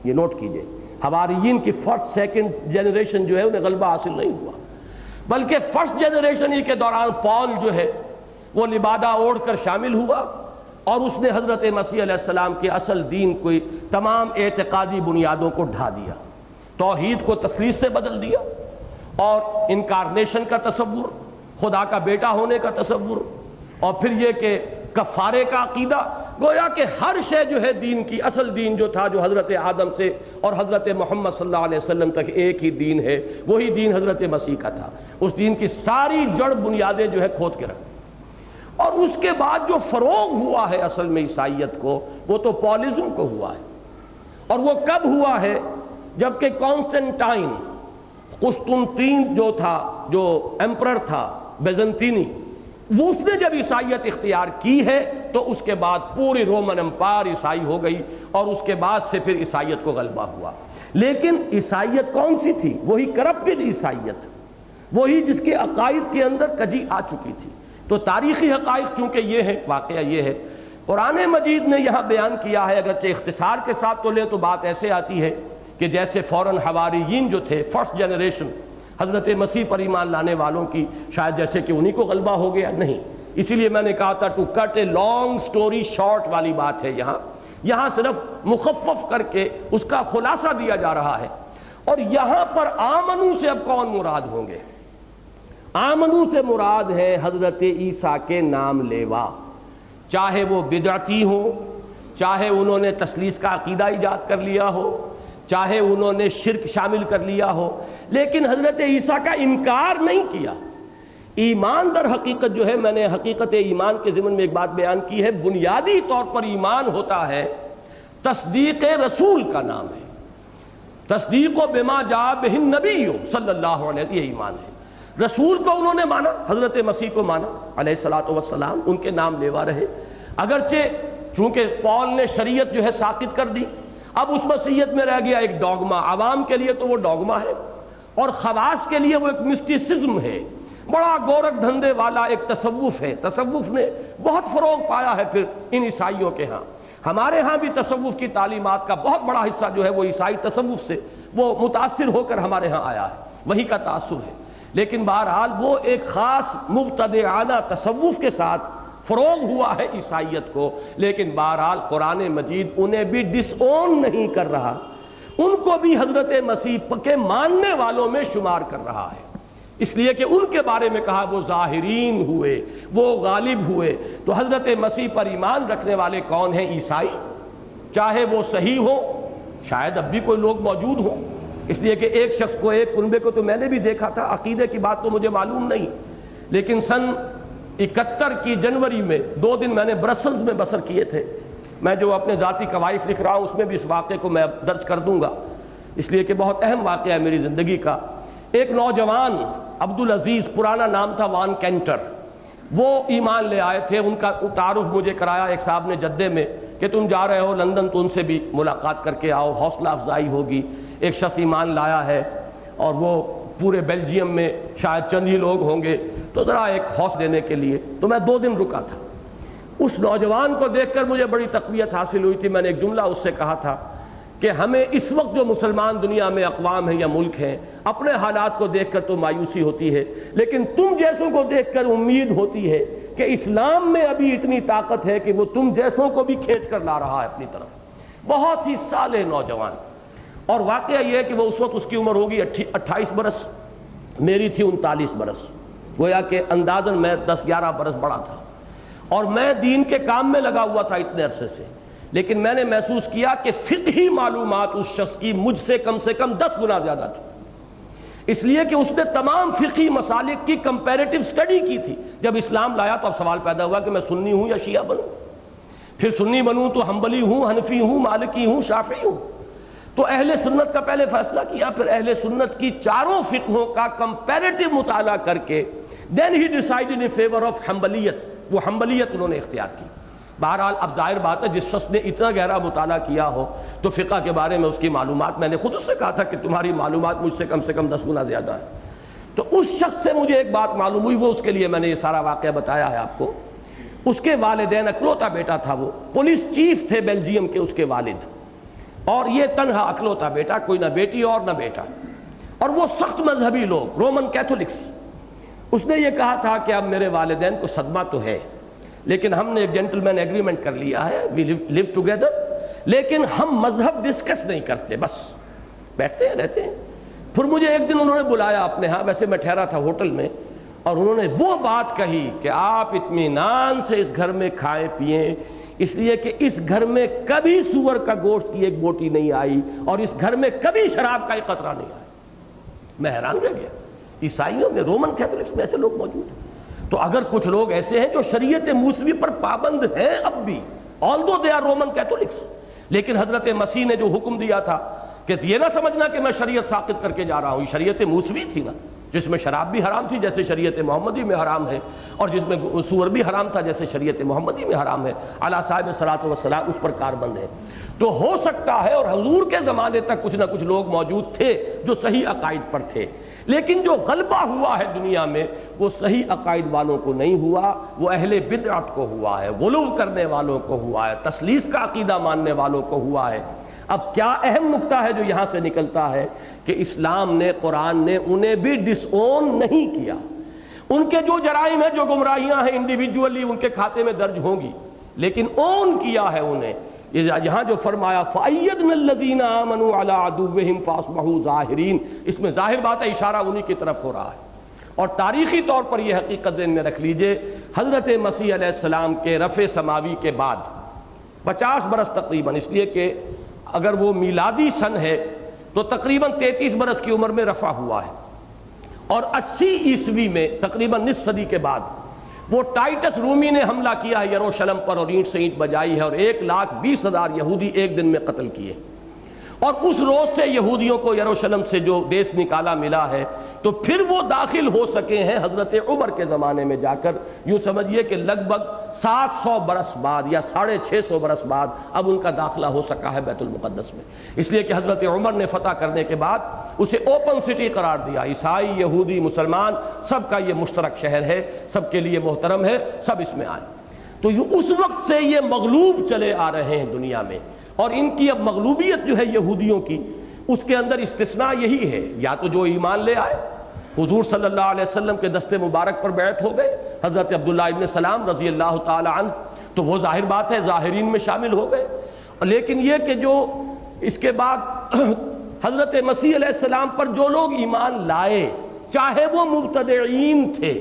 یہ نوٹ کیجئے، حواریین کی فرسٹ سیکنڈ جنریشن جو ہے انہیں غلبہ حاصل نہیں ہوا، بلکہ فرسٹ جنریشن ہی کے دوران پال جو ہے وہ لبادہ اوڑھ کر شامل ہوا اور اس نے حضرت مسیح علیہ السلام کے اصل دین کو تمام اعتقادی بنیادوں کو ڈھا دیا، توحید کو تثلیث سے بدل دیا، اور انکارنیشن کا تصور، خدا کا بیٹا ہونے کا تصور، اور پھر یہ کہ کفارے کا عقیدہ. گویا کہ ہر شے جو ہے دین کی، اصل دین جو تھا، جو حضرت آدم سے اور حضرت محمد صلی اللہ علیہ وسلم تک ایک ہی دین ہے، وہی دین حضرت مسیح کا تھا. اس دین کی ساری جڑ بنیادیں جو ہے کھود کے رکھ. اور اس کے بعد جو فروغ ہوا ہے اصل میں عیسائیت کو، وہ تو پالزم کو ہوا ہے. اور وہ کب ہوا ہے؟ جبکہ کانسٹنٹائن قسطنطین جو تھا، جو ایمپرر تھا بیزنطینی، وہ اس نے جب عیسائیت اختیار کی ہے تو اس کے بعد پوری رومن امپائر عیسائی ہو گئی، اور اس کے بعد سے پھر عیسائیت کو غلبہ ہوا. لیکن عیسائیت کون سی تھی؟ وہی کرپٹڈ عیسائیت، وہی جس کے عقائد کے اندر کجی آ چکی تھی. تو تاریخی حقائق چونکہ یہ ہے، واقعہ یہ ہے، قرآن مجید نے یہاں بیان کیا ہے. اگرچہ اختصار کے ساتھ تو لیں تو بات ایسے آتی ہے کہ جیسے فوراً حواریین جو تھے، فرسٹ جنریشن حضرت مسیح پر ایمان لانے والوں کی، شاید جیسے کہ انہی کو غلبہ ہو گیا. نہیں، اسی لیے میں نے کہا تھا to cut a long story short والی بات ہے. یہاں صرف مخفف کر کے اس کا خلاصہ دیا جا رہا ہے. اور یہاں پر آمنو سے اب کون مراد ہوں گے؟ آمنو سے مراد ہے حضرت عیسیٰ کے نام لیوا، چاہے وہ بدعتی ہو، چاہے انہوں نے تثلیث کا عقیدہ ایجاد کر لیا ہو، چاہے انہوں نے شرک شامل کر لیا ہو، لیکن حضرت عیسیٰ کا انکار نہیں کیا. ایمان در حقیقت جو ہے، میں نے حقیقت ایمان کے ضمن میں ایک بات بیان کی ہے، بنیادی طور پر ایمان ہوتا ہے تصدیق رسول کا نام ہے. تصدیق بما جاء بہ النبی صلی اللہ علیہ وسلم، یہ ایمان ہے. رسول کو انہوں نے مانا، حضرت مسیح کو مانا علیہ الصلوۃ والسلام، ان کے نام لیوا رہے. اگرچہ چونکہ پال نے شریعت جو ہے ساقط کر دی، اب اس مسیحیت میں رہ گیا ایک ڈوگما. عوام کے لیے تو وہ ڈوگما ہے، اور خواص کے لیے وہ ایک مسٹیسزم ہے، بڑا گورکھ دھندے والا ایک تصوف ہے. تصوف نے بہت فروغ پایا ہے پھر ان عیسائیوں کے ہاں. ہمارے ہاں بھی تصوف کی تعلیمات کا بہت بڑا حصہ جو ہے وہ عیسائی تصوف سے وہ متاثر ہو کر ہمارے ہاں آیا ہے، وہی کا تاثر ہے. لیکن بہرحال وہ ایک خاص مبتدعانہ تصوف کے ساتھ فروغ ہوا ہے عیسائیت کو. لیکن بہرحال قرآن مجید انہیں بھی ڈس اون نہیں کر رہا، ان کو بھی حضرت مسیح کے ماننے والوں میں شمار کر رہا ہے، اس لیے کہ ان کے بارے میں کہا وہ ظاہرین ہوئے، وہ غالب ہوئے. تو حضرت مسیح پر ایمان رکھنے والے کون ہیں؟ عیسائی، چاہے وہ صحیح ہو، شاید اب بھی کوئی لوگ موجود ہوں، اس لیے کہ ایک شخص کو، ایک کنبے کو تو میں نے بھی دیکھا تھا، عقیدے کی بات تو مجھے معلوم نہیں، لیکن سن 71 کی جنوری میں 2 دن میں نے برسلز میں بسر کیے تھے. میں جو اپنے ذاتی کوائف لکھ رہا ہوں اس میں بھی اس واقعے کو میں درج کر دوں گا، اس لیے کہ بہت اہم واقعہ ہے میری زندگی کا. ایک نوجوان عبدالعزیز، پرانا نام تھا وان کینٹر، وہ ایمان لے آئے تھے. ان کا تعارف مجھے کرایا ایک صاحب نے جدے میں کہ تم جا رہے ہو لندن تو ان سے بھی ملاقات کر کے آؤ، حوصلہ افزائی ہوگی. ایک شخص ایمان لایا ہے اور وہ پورے بیلجیم میں شاید چند ہی لوگ ہوں گے، تو ذرا ایک حوصلہ دینے کے لیے تو میں 2 دن رکا تھا. اس نوجوان کو دیکھ کر مجھے بڑی تقویت حاصل ہوئی تھی. میں نے ایک جملہ اس سے کہا تھا کہ ہمیں اس وقت جو مسلمان دنیا میں اقوام ہیں یا ملک ہیں اپنے حالات کو دیکھ کر تو مایوسی ہوتی ہے، لیکن تم جیسوں کو دیکھ کر امید ہوتی ہے کہ اسلام میں ابھی اتنی طاقت ہے کہ وہ تم جیسوں کو بھی کھینچ کر لا رہا ہے اپنی طرف۔ بہت ہی صالح نوجوان، اور واقعہ یہ ہے کہ وہ اس وقت اس کی عمر ہوگی 28 برس، میری تھی 39 برس، گویا کہ اندازاً میں 10-11 برس بڑا تھا، اور میں دین کے کام میں لگا ہوا تھا اتنے عرصے سے، لیکن میں نے محسوس کیا کہ فقہی معلومات اس شخص کی مجھ سے کم 10 گنا زیادہ تھی، اس لیے کہ اس نے تمام فقہی مسالک کی کمپیریٹیو سٹڈی کی تھی۔ جب اسلام لایا تو اب سوال پیدا ہوا کہ میں سنی ہوں یا شیعہ بنوں، پھر سنی بنوں تو حنبلی ہوں، حنفی ہوں، مالکی ہوں، شافعی ہوں، تو اہل سنت کا پہلے فیصلہ کیا، پھر اہل سنت کی چاروں فقہوں کا کمپیریٹیو مطالعہ کر کے then he decided in favor of حنبلیت، وہ حنبلیت انہوں نے اختیار کی۔ بہرحال اب ظاہر بات ہے جس شخص نے اتنا گہرا مطالعہ کیا ہو تو فقہ کے بارے میں اس کی معلومات، میں نے خود اس سے کہا تھا کہ تمہاری معلومات مجھ سے کم 10 گنا زیادہ ہے، تو اس شخص سے مجھے ایک بات معلوم ہوئی، وہ اس کے لیے میں نے یہ سارا واقعہ بتایا ہے آپ کو۔ اس کے والدین، اکلوتا بیٹا تھا، وہ پولیس چیف تھے بیلجیم کے اس کے والد، اور یہ تنہا اکلوتا بیٹا، کوئی نہ بیٹی اور نہ بیٹا، اور وہ سخت مذہبی لوگ، رومن کیتھولکس۔ اس نے یہ کہا تھا کہ اب میرے والدین کو صدمہ تو ہے، لیکن ہم نے ایک جنٹلمین ایگریمنٹ کر لیا ہے، وی لیو ٹوگیدر، لیکن ہم مذہب ڈسکس نہیں کرتے، بس بیٹھتے ہیں رہتے ہیں۔ پھر مجھے ایک دن انہوں نے بلایا اپنے ہاں، ویسے میں ٹھہرا تھا ہوٹل میں، اور انہوں نے وہ بات کہی کہ آپ اطمینان سے اس گھر میں کھائیں پیئیں، اس لیے کہ اس گھر میں کبھی سور کا گوشت کی ایک بوٹی نہیں آئی، اور اس گھر میں کبھی شراب کا ایک قطرہ نہیں آیا۔ میں حیران رہ گیا، عیسائیوں میں، رومن کیتھولکس میں ایسے لوگ موجود ہیں، تو اگر کچھ لوگ ایسے ہیں جو شریعت موسوی پر پابند ہیں اب بھی، although they are Roman Catholics, لیکن حضرت مسیح نے جو حکم دیا تھا کہ یہ نہ سمجھنا کہ میں شریعت ساقط کر کے جا رہا ہوں، یہ شریعت موسوی تھی نا، جس میں شراب بھی حرام تھی جیسے شریعت محمدی میں حرام ہے، اور جس میں سور بھی حرام تھا جیسے شریعت محمدی میں حرام ہے، اعلیٰ صاحب صلاۃ والسلام اس پر کاربند ہے۔ تو ہو سکتا ہے، اور حضور کے زمانے تک کچھ نہ کچھ لوگ موجود تھے جو صحیح عقائد پر تھے، لیکن جو غلبہ ہوا ہے دنیا میں وہ صحیح عقائد والوں کو نہیں ہوا، وہ اہل بدعت کو ہوا ہے، غلو کرنے والوں کو ہوا ہے، تثلیث کا عقیدہ ماننے والوں کو ہوا ہے۔ اب کیا اہم نقطہ ہے جو یہاں سے نکلتا ہے کہ اسلام نے، قرآن نے انہیں بھی ڈس اون نہیں کیا۔ ان کے جو جرائم ہیں، جو گمراہیاں ہیں، انڈیویجولی ان کے کھاتے میں درج ہوں گی، لیکن اون کیا ہے انہیں۔ یہاں جو فرمایا فَأَيَّدْنَا الَّذِينَ آمَنُوا عَلَىٰ عَدُوِّهِمْ فَأَصْبَحُوا ظَاهِرِينَ، اس میں ظاہر بات ہے اشارہ انہی کی طرف ہو رہا ہے، اور تاریخی طور پر یہ حقیقت ذہن میں رکھ لیجئے، حضرت مسیح علیہ السلام کے رفع سماوی کے بعد 50 برس تقریباً، اس لیے کہ اگر وہ میلادی سن ہے تو تقریباً 33 برس کی عمر میں رفع ہوا ہے، اور 80 عیسوی میں تقریباً نصف صدی کے بعد وہ ٹائٹس رومی نے حملہ کیا ہے یروشلم پر، اور اینٹ سے اینٹ بجائی ہے، اور 1,20,000 یہودی ایک دن میں قتل کیے، اور اس روز سے یہودیوں کو یروشلم سے جو دیس نکالا ملا ہے، تو پھر وہ داخل ہو سکے ہیں حضرت عمر کے زمانے میں جا کر، یوں سمجھیے کہ لگ بھگ 700 برس بعد یا 650 برس بعد اب ان کا داخلہ ہو سکا ہے بیت المقدس میں، اس لیے کہ حضرت عمر نے فتح کرنے کے بعد اسے اوپن سٹی قرار دیا، عیسائی، یہودی، مسلمان، سب کا یہ مشترک شہر ہے، سب کے لیے محترم ہے، سب اس میں آئیں۔ تو اس وقت سے یہ مغلوب چلے آ رہے ہیں دنیا میں، اور ان کی اب مغلوبیت جو ہے یہودیوں کی، اس کے اندر استثناء یہی ہے، یا تو جو ایمان لے آئے، حضور صلی اللہ علیہ وسلم کے دست مبارک پر بیعت ہو گئے، حضرت عبداللہ ابن سلام رضی اللہ تعالی عنہ، تو وہ ظاہر بات ہے ظاہرین میں شامل ہو گئے، لیکن یہ کہ جو اس کے بعد حضرت مسیح علیہ السلام پر جو لوگ ایمان لائے، چاہے وہ مبتدعین تھے،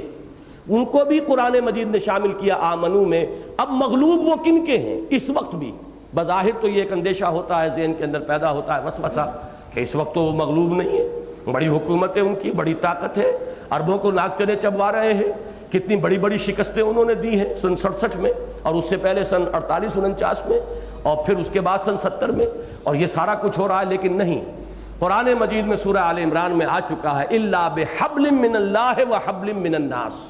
ان کو بھی قرآن مجید نے شامل کیا آمنو میں۔ اب مغلوب وہ کن کے ہیں اس وقت بھی؟ بظاہر تو یہ ایک اندیشہ ہوتا ہے، ذہن کے اندر پیدا ہوتا ہے وسوسہ کہ اس وقت تو وہ مغلوب نہیں ہے، بڑی حکومت ہے ان کی، بڑی طاقت ہے، عربوں کو ناک چنے چبوا رہے ہیں، کتنی بڑی بڑی شکستیں انہوں نے دی ہیں سن 67 میں، اور اس سے پہلے سن 48-49 میں، اور پھر اس کے بعد سن 70 میں، اور یہ سارا کچھ ہو رہا ہے، لیکن نہیں۔ قرآن مجید میں سورہ آل عمران میں آ چکا ہے الا بحبل من اللہ وحبل من الناس،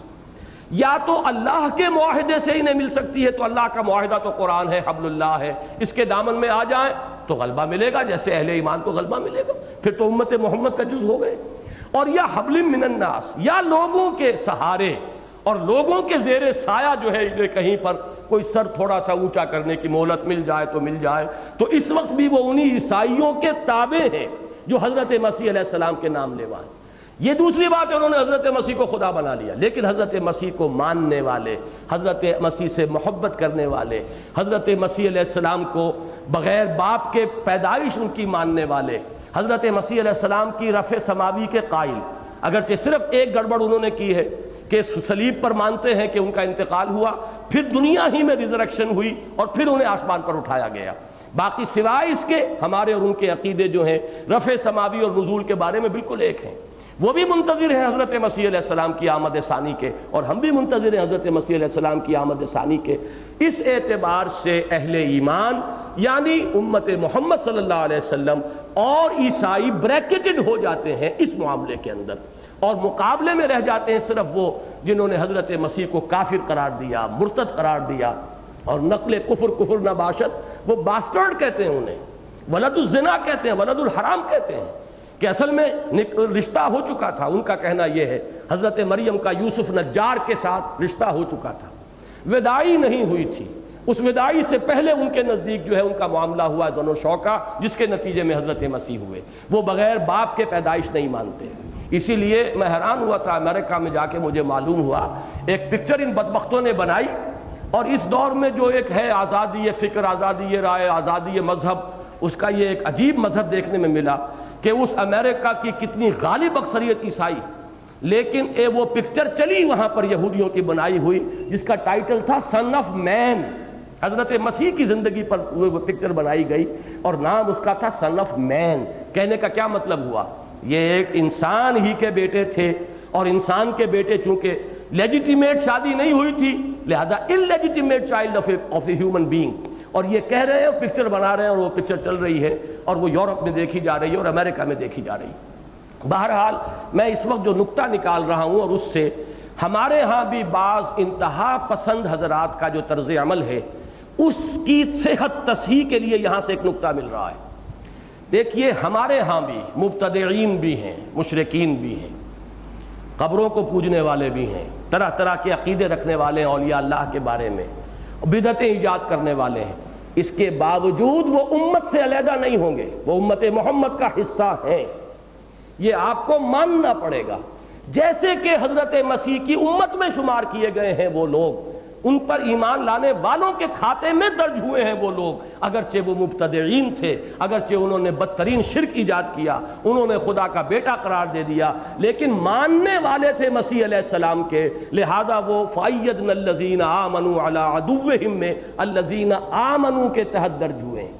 یا تو اللہ کے معاہدے سے انہیں مل سکتی ہے، تو اللہ کا معاہدہ تو قرآن ہے، حبل اللہ ہے، اس کے دامن میں آ جائیں تو غلبہ ملے گا، جیسے اہل ایمان کو غلبہ ملے گا، پھر تو امت محمد کا جز ہو گئے۔ اور یا حبل من الناس، یا لوگوں کے سہارے اور لوگوں کے زیر سایہ جو ہے انہیں کہیں پر کوئی سر تھوڑا سا اونچا کرنے کی مہلت مل جائے تو مل جائے، تو اس وقت بھی وہ انہی عیسائیوں کے تابع ہیں جو حضرت مسیح علیہ السلام کے نام لیوا ہیں۔ یہ دوسری بات ہے، انہوں نے حضرت مسیح کو خدا بنا لیا، لیکن حضرت مسیح کو ماننے والے، حضرت مسیح سے محبت کرنے والے، حضرت مسیح علیہ السلام کو بغیر باپ کے پیدائش ان کی ماننے والے، حضرت مسیح علیہ السلام کی رفع سماوی کے قائل، اگرچہ صرف ایک گڑبڑ انہوں نے کی ہے کہ صلیب پر مانتے ہیں کہ ان کا انتقال ہوا، پھر دنیا ہی میں ریزریکشن ہوئی اور پھر انہیں آسمان پر اٹھایا گیا، باقی سوائے اس کے ہمارے اور ان کے عقیدے جو ہیں رفع سماوی اور نزول کے بارے میں بالکل ایک ہیں۔ وہ بھی منتظر ہیں حضرت مسیح علیہ السلام کی آمد ثانی کے، اور ہم بھی منتظر ہیں حضرت مسیح علیہ السلام کی آمد ثانی کے۔ اس اعتبار سے اہل ایمان یعنی امت محمد صلی اللہ علیہ وسلم اور عیسائی بریکٹڈ ہو جاتے ہیں اس معاملے کے اندر، اور مقابلے میں رہ جاتے ہیں صرف وہ جنہوں نے حضرت مسیح کو کافر قرار دیا، مرتد قرار دیا، اور نقل کفر نباشت، وہ باسٹرڈ کہتے ہیں انہیں، ولد الزنا کہتے ہیں، ولد الحرام کہتے ہیں، کہ اصل میں رشتہ ہو چکا تھا۔ ان کا کہنا یہ ہے حضرت مریم کا یوسف نجار کے ساتھ رشتہ ہو چکا تھا، وداعی نہیں ہوئی تھی، اس وداعی سے پہلے ان کے نزدیک جو ہے ان کا معاملہ ہوا زن و شوکہ، جس کے نتیجے میں حضرت مسیح ہوئے۔ وہ بغیر باپ کے پیدائش نہیں مانتے، اسی لیے میں حیران ہوا تھا، امریکہ میں جا کے مجھے معلوم ہوا ایک پکچر ان بدبختوں نے بنائی، اور اس دور میں جو ایک ہے آزادی فکر، آزادی رائے، آزادی مذہب، اس کا یہ ایک عجیب مظہر دیکھنے میں ملا کہ اس امریکہ کی کتنی غالب اکثریت عیسائی، لیکن وہ پکچر چلی وہاں پر یہودیوں کی بنائی ہوئی جس کا ٹائٹل تھا سن آف مین، حضرت مسیح کی زندگی پر وہ پکچر بنائی گئی اور نام اس کا تھا سن آف مین۔ کہنے کا کیا مطلب ہوا؟ یہ ایک انسان ہی کے بیٹے تھے، اور انسان کے بیٹے چونکہ لیجیٹیمیٹ شادی نہیں ہوئی تھی، لہذا illegitimate child of a human being, اور یہ کہہ رہے ہیں اور پکچر بنا رہے ہیں، اور وہ پکچر چل رہی ہے اور وہ یورپ میں دیکھی جا رہی ہے اور امریکہ میں دیکھی جا رہی ہے۔ بہرحال میں اس وقت جو نقطہ نکال رہا ہوں، اور اس سے ہمارے ہاں بھی بعض انتہا پسند حضرات کا جو طرز عمل ہے اس کی صحت تصحیح کے لیے یہاں سے ایک نقطہ مل رہا ہے۔ دیکھیے ہمارے ہاں بھی مبتدعین بھی ہیں، مشرکین بھی ہیں، قبروں کو پوجنے والے بھی ہیں، طرح طرح کے عقیدے رکھنے والے ہیں اولیاء اللہ کے بارے میں، بدعتیں ایجاد کرنے والے ہیں، اس کے باوجود وہ امت سے علیحدہ نہیں ہوں گے، وہ امت محمد کا حصہ ہیں، یہ آپ کو ماننا پڑے گا۔ جیسے کہ حضرت مسیح کی امت میں شمار کیے گئے ہیں وہ لوگ، ان پر ایمان لانے والوں کے کھاتے میں درج ہوئے ہیں وہ لوگ، اگرچہ وہ مبتدعین تھے، اگرچہ انہوں نے بدترین شرک ایجاد کیا، انہوں نے خدا کا بیٹا قرار دے دیا، لیکن ماننے والے تھے مسیح علیہ السلام کے، لہذا وہ فَأَيَّدْنَا الَّذِينَ آمَنُوا عَلَىٰ عَدُوِّهِمْ میں الَّذِينَ آمَنُوا کے تحت درج ہوئے ہیں۔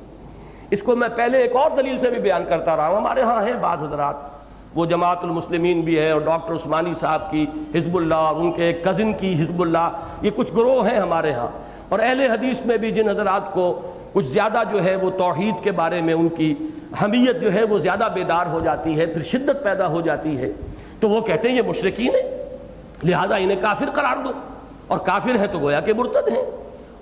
اس کو میں پہلے ایک اور دلیل سے بھی بیان کرتا رہا ہوں، ہمارے ہاں ہیں بعض حضرات، وہ جماعت المسلمین بھی ہے، اور ڈاکٹر عثمانی صاحب کی حزب اللہ، اور ان کے کزن کی حزب اللہ، یہ کچھ گروہ ہیں ہمارے ہاں، اور اہل حدیث میں بھی جن حضرات کو کچھ زیادہ جو ہے وہ توحید کے بارے میں ان کی حمیت جو ہے وہ زیادہ بیدار ہو جاتی ہے، پھر شدت پیدا ہو جاتی ہے، تو وہ کہتے ہیں یہ مشرکین ہیں، لہذا انہیں کافر قرار دو، اور کافر ہیں تو گویا کہ مرتد ہیں،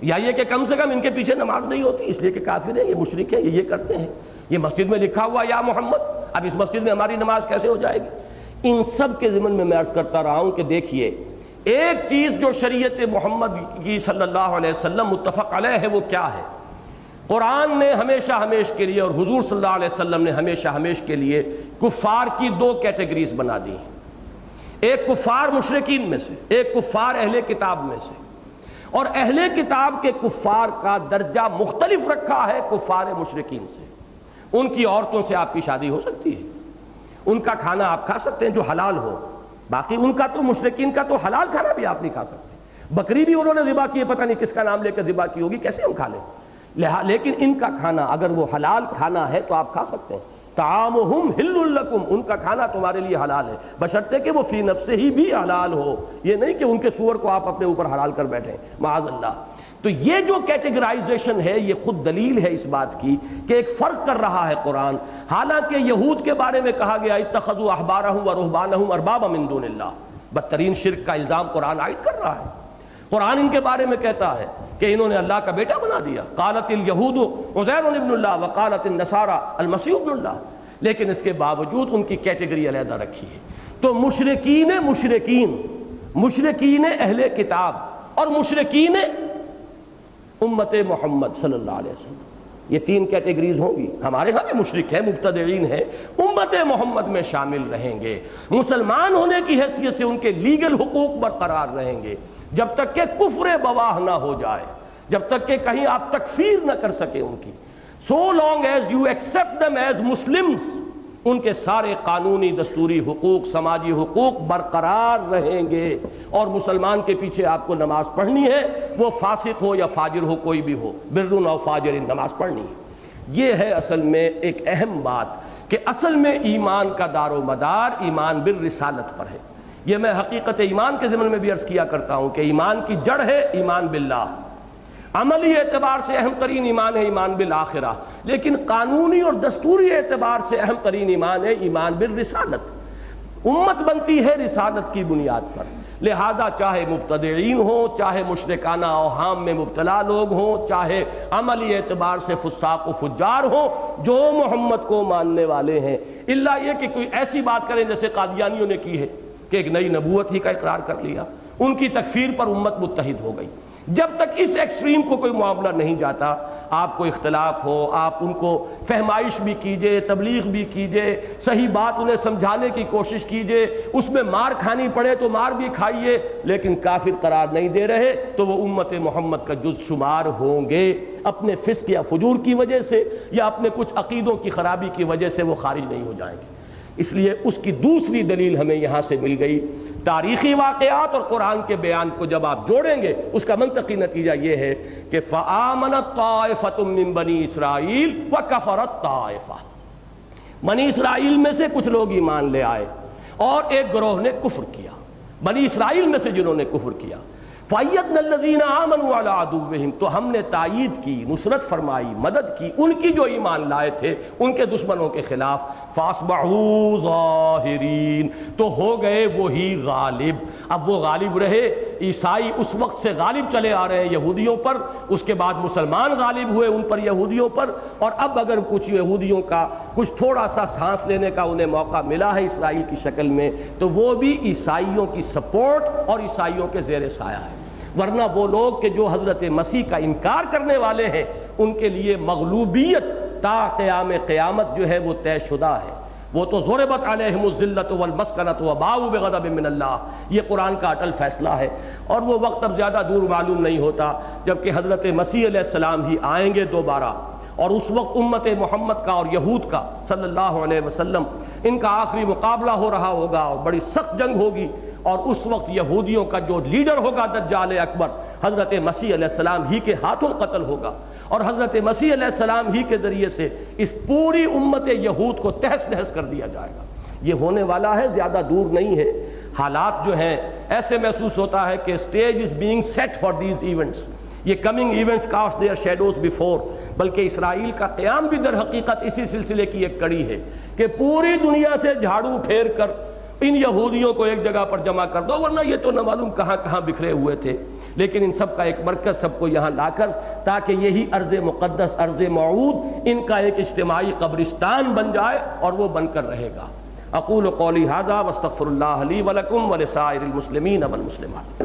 یا یہ کہ کم سے کم ان کے پیچھے نماز نہیں ہوتی اس لیے کہ کافر ہیں، یہ مشرک ہیں، یہ کرتے ہیں، یہ مسجد میں لکھا ہوا یا محمد، اب اس مسجد میں ہماری نماز کیسے ہو جائے گی؟ ان سب کے ضمن میں عرض کرتا رہا ہوں کہ دیکھیے ایک چیز جو شریعت محمد کی صلی اللہ علیہ وسلم متفق علیہ ہے وہ کیا ہے؟ قرآن نے ہمیشہ ہمیش کے لیے اور حضور صلی اللہ علیہ وسلم نے ہمیشہ ہمیش کے لیے کفار کی دو کیٹیگریز بنا دی ہیں، ایک کفار مشرکین میں سے، ایک کفار اہل کتاب میں سے، اور اہل کتاب کے کفار کا درجہ مختلف رکھا ہے کفار مشرکین سے۔ ان کی عورتوں سے آپ کی شادی ہو سکتی ہے، ان کا کھانا آپ کھا سکتے ہیں جو حلال ہو، باقی ان کا تو مشرکین کا تو حلال کھانا بھی آپ نہیں کھا سکتے، بکری بھی انہوں نے ذبح کی ہے، پتہ نہیں کس کا نام لے کر ذبح کی ہوگی، کیسے ہم کھا لیں، لیکن ان کا کھانا اگر وہ حلال کھانا ہے تو آپ کھا سکتے ہیں۔ طعامہم حل لکم، ان کا کھانا تمہارے لیے حلال ہے، بشرطے کہ وہ فی نفسہ ہی بھی حلال ہو، یہ نہیں کہ ان کے سور کو آپ اپنے اوپر حلال کر بیٹھیں، معاذ اللہ۔ تو یہ جو کیٹیگرائزیشن ہے یہ خود دلیل ہے اس بات کی کہ ایک فرق کر رہا ہے قرآن، حالانکہ یہود کے بارے میں کہا گیا اتخذوا احبارہم ورہبانہم اربابا من دون اللہ، بدترین شرک کا الزام قرآن عائد کر رہا ہے۔ قرآن ان کے بارے میں کہتا ہے کہ انہوں نے اللہ کا بیٹا بنا دیا، قالت الیہود عزیر ابن اللہ وقالت النصارى المسیح ابن اللہ، لیکن اس کے باوجود ان کی کیٹیگری علیحدہ رکھی ہے۔ تو مشرکین اہل کتاب اور مشرکین امت محمد صلی اللہ علیہ وسلم، یہ تین کیٹیگریز ہوں گی. ہمارے ہاں بھی مشرک ہیں، مبتدعین ہیں، امت محمد میں شامل رہیں گے. مسلمان ہونے کی حیثیت سے ان کے لیگل حقوق برقرار رہیں گے جب تک کہ کفر بواہ نہ ہو جائے، جب تک کہ کہیں آپ تکفیر نہ کر سکیں ان کی. so long as you accept them as Muslims، ان کے سارے قانونی دستوری حقوق، سماجی حقوق برقرار رہیں گے. اور مسلمان کے پیچھے آپ کو نماز پڑھنی ہے، وہ فاسق ہو یا فاجر ہو، کوئی بھی ہو، بر او فاجر، نماز پڑھنی ہے. یہ ہے اصل میں ایک اہم بات کہ اصل میں ایمان کا دار و مدار ایمان بالرسالت پر ہے. یہ میں حقیقت ایمان کے ضمن میں بھی عرض کیا کرتا ہوں کہ ایمان کی جڑ ہے ایمان باللہ. عملی اعتبار سے اہم ترین ایمان ہے ایمان بالآخرہ، لیکن قانونی اور دستوری اعتبار سے اہم ترین ایمان ہے ایمان بالرسالت. امت بنتی ہے رسالت کی بنیاد پر. لہذا چاہے مبتدعین ہوں، چاہے مشرکانہ اوہام میں مبتلا لوگ ہوں، چاہے عملی اعتبار سے فساق و فجار ہوں، جو محمد کو ماننے والے ہیں، الا یہ کہ کوئی ایسی بات کریں جیسے قادیانیوں نے کی ہے کہ ایک نئی نبوت ہی کا اقرار کر لیا، ان کی تکفیر پر امت متحد ہو گئی. جب تک اس ایکسٹریم کو کوئی معاملہ نہیں جاتا، آپ کو اختلاف ہو، آپ ان کو فہمائش بھی کیجئے، تبلیغ بھی کیجئے، صحیح بات انہیں سمجھانے کی کوشش کیجئے، اس میں مار کھانی پڑے تو مار بھی کھائیے، لیکن کافر قرار نہیں دے رہے تو وہ امت محمد کا جز شمار ہوں گے. اپنے فسق یا فجور کی وجہ سے یا اپنے کچھ عقیدوں کی خرابی کی وجہ سے وہ خارج نہیں ہو جائیں گے. اس لیے اس کی دوسری دلیل ہمیں یہاں سے مل گئی. تاریخی واقعات اور قرآن کے بیان کو جب آپ جوڑیں گے، اس کا منطقی نتیجہ یہ ہے کہ فآمنت طائفۃ من بنی اسرائیل وکفرت طائفہ، بنی اسرائیل میں سے کچھ لوگ ایمان لے آئے اور ایک گروہ نے کفر کیا. بنی اسرائیل میں سے جنہوں نے کفر کیا، فَأَيَّدْنَا الَّذِينَ آمَنُوا عَلَىٰ عَدُوِّهِمْ، تو ہم نے تائید کی، نصرت فرمائی، مدد کی ان کی جو ایمان لائے تھے ان کے دشمنوں کے خلاف. فَأَصْبَحُوا ظَاهِرِينَ، تو ہو گئے وہی غالب. اب وہ غالب رہے. عیسائی اس وقت سے غالب چلے آ رہے ہیں یہودیوں پر، اس کے بعد مسلمان غالب ہوئے ان پر یہودیوں پر، اور اب اگر کچھ یہودیوں کا کچھ تھوڑا سا سانس لینے کا انہیں موقع ملا ہے اسرائیل کی شکل میں، تو وہ بھی عیسائیوں کی سپورٹ اور عیسائیوں کے زیر سایہ ہے. ورنہ وہ لوگ کہ جو حضرت مسیح کا انکار کرنے والے ہیں، ان کے لیے مغلوبیت تا قیام قیامت جو ہے وہ طے شدہ ہے. وہ تو ضربت علیہم الذلۃ والمسکنۃ وباؤوا بغضب من اللہ، یہ قرآن کا اٹل فیصلہ ہے. اور وہ وقت اب زیادہ دور معلوم نہیں ہوتا جبکہ حضرت مسیح علیہ السلام ہی آئیں گے دوبارہ، اور اس وقت امت محمد کا اور یہود کا صلی اللہ علیہ وسلم ان کا آخری مقابلہ ہو رہا ہوگا اور بڑی سخت جنگ ہوگی. اور اس وقت یہودیوں کا جو لیڈر ہوگا دجال اکبر، حضرت مسیح علیہ السلام ہی کے ہاتھوں قتل ہوگا، اور حضرت مسیح علیہ السلام ہی کے ذریعے سے اس پوری امت یہود کو تہس نہس کر دیا جائے گا. یہ ہونے والا ہے، زیادہ دور نہیں ہے. حالات جو ہیں ایسے محسوس ہوتا ہے کہ stage is being set for these events. یہ coming events cast their shadows before. بلکہ اسرائیل کا قیام بھی در حقیقت اسی سلسلے کی ایک کڑی ہے کہ پوری دنیا سے جھاڑو پھیر کر ان یہودیوں کو ایک جگہ پر جمع کر دو، ورنہ یہ تو نہ معلوم کہاں کہاں بکھرے ہوئے تھے. لیکن ان سب کا ایک مرکز سب کو یہاں لا کر، تاکہ یہی ارض مقدس، ارض موعود، ان کا ایک اجتماعی قبرستان بن جائے، اور وہ بن کر رہے گا. اقول قولی ھذا واستغفر اللہ لی ولکم ولسائر المسلمین والمسلمات.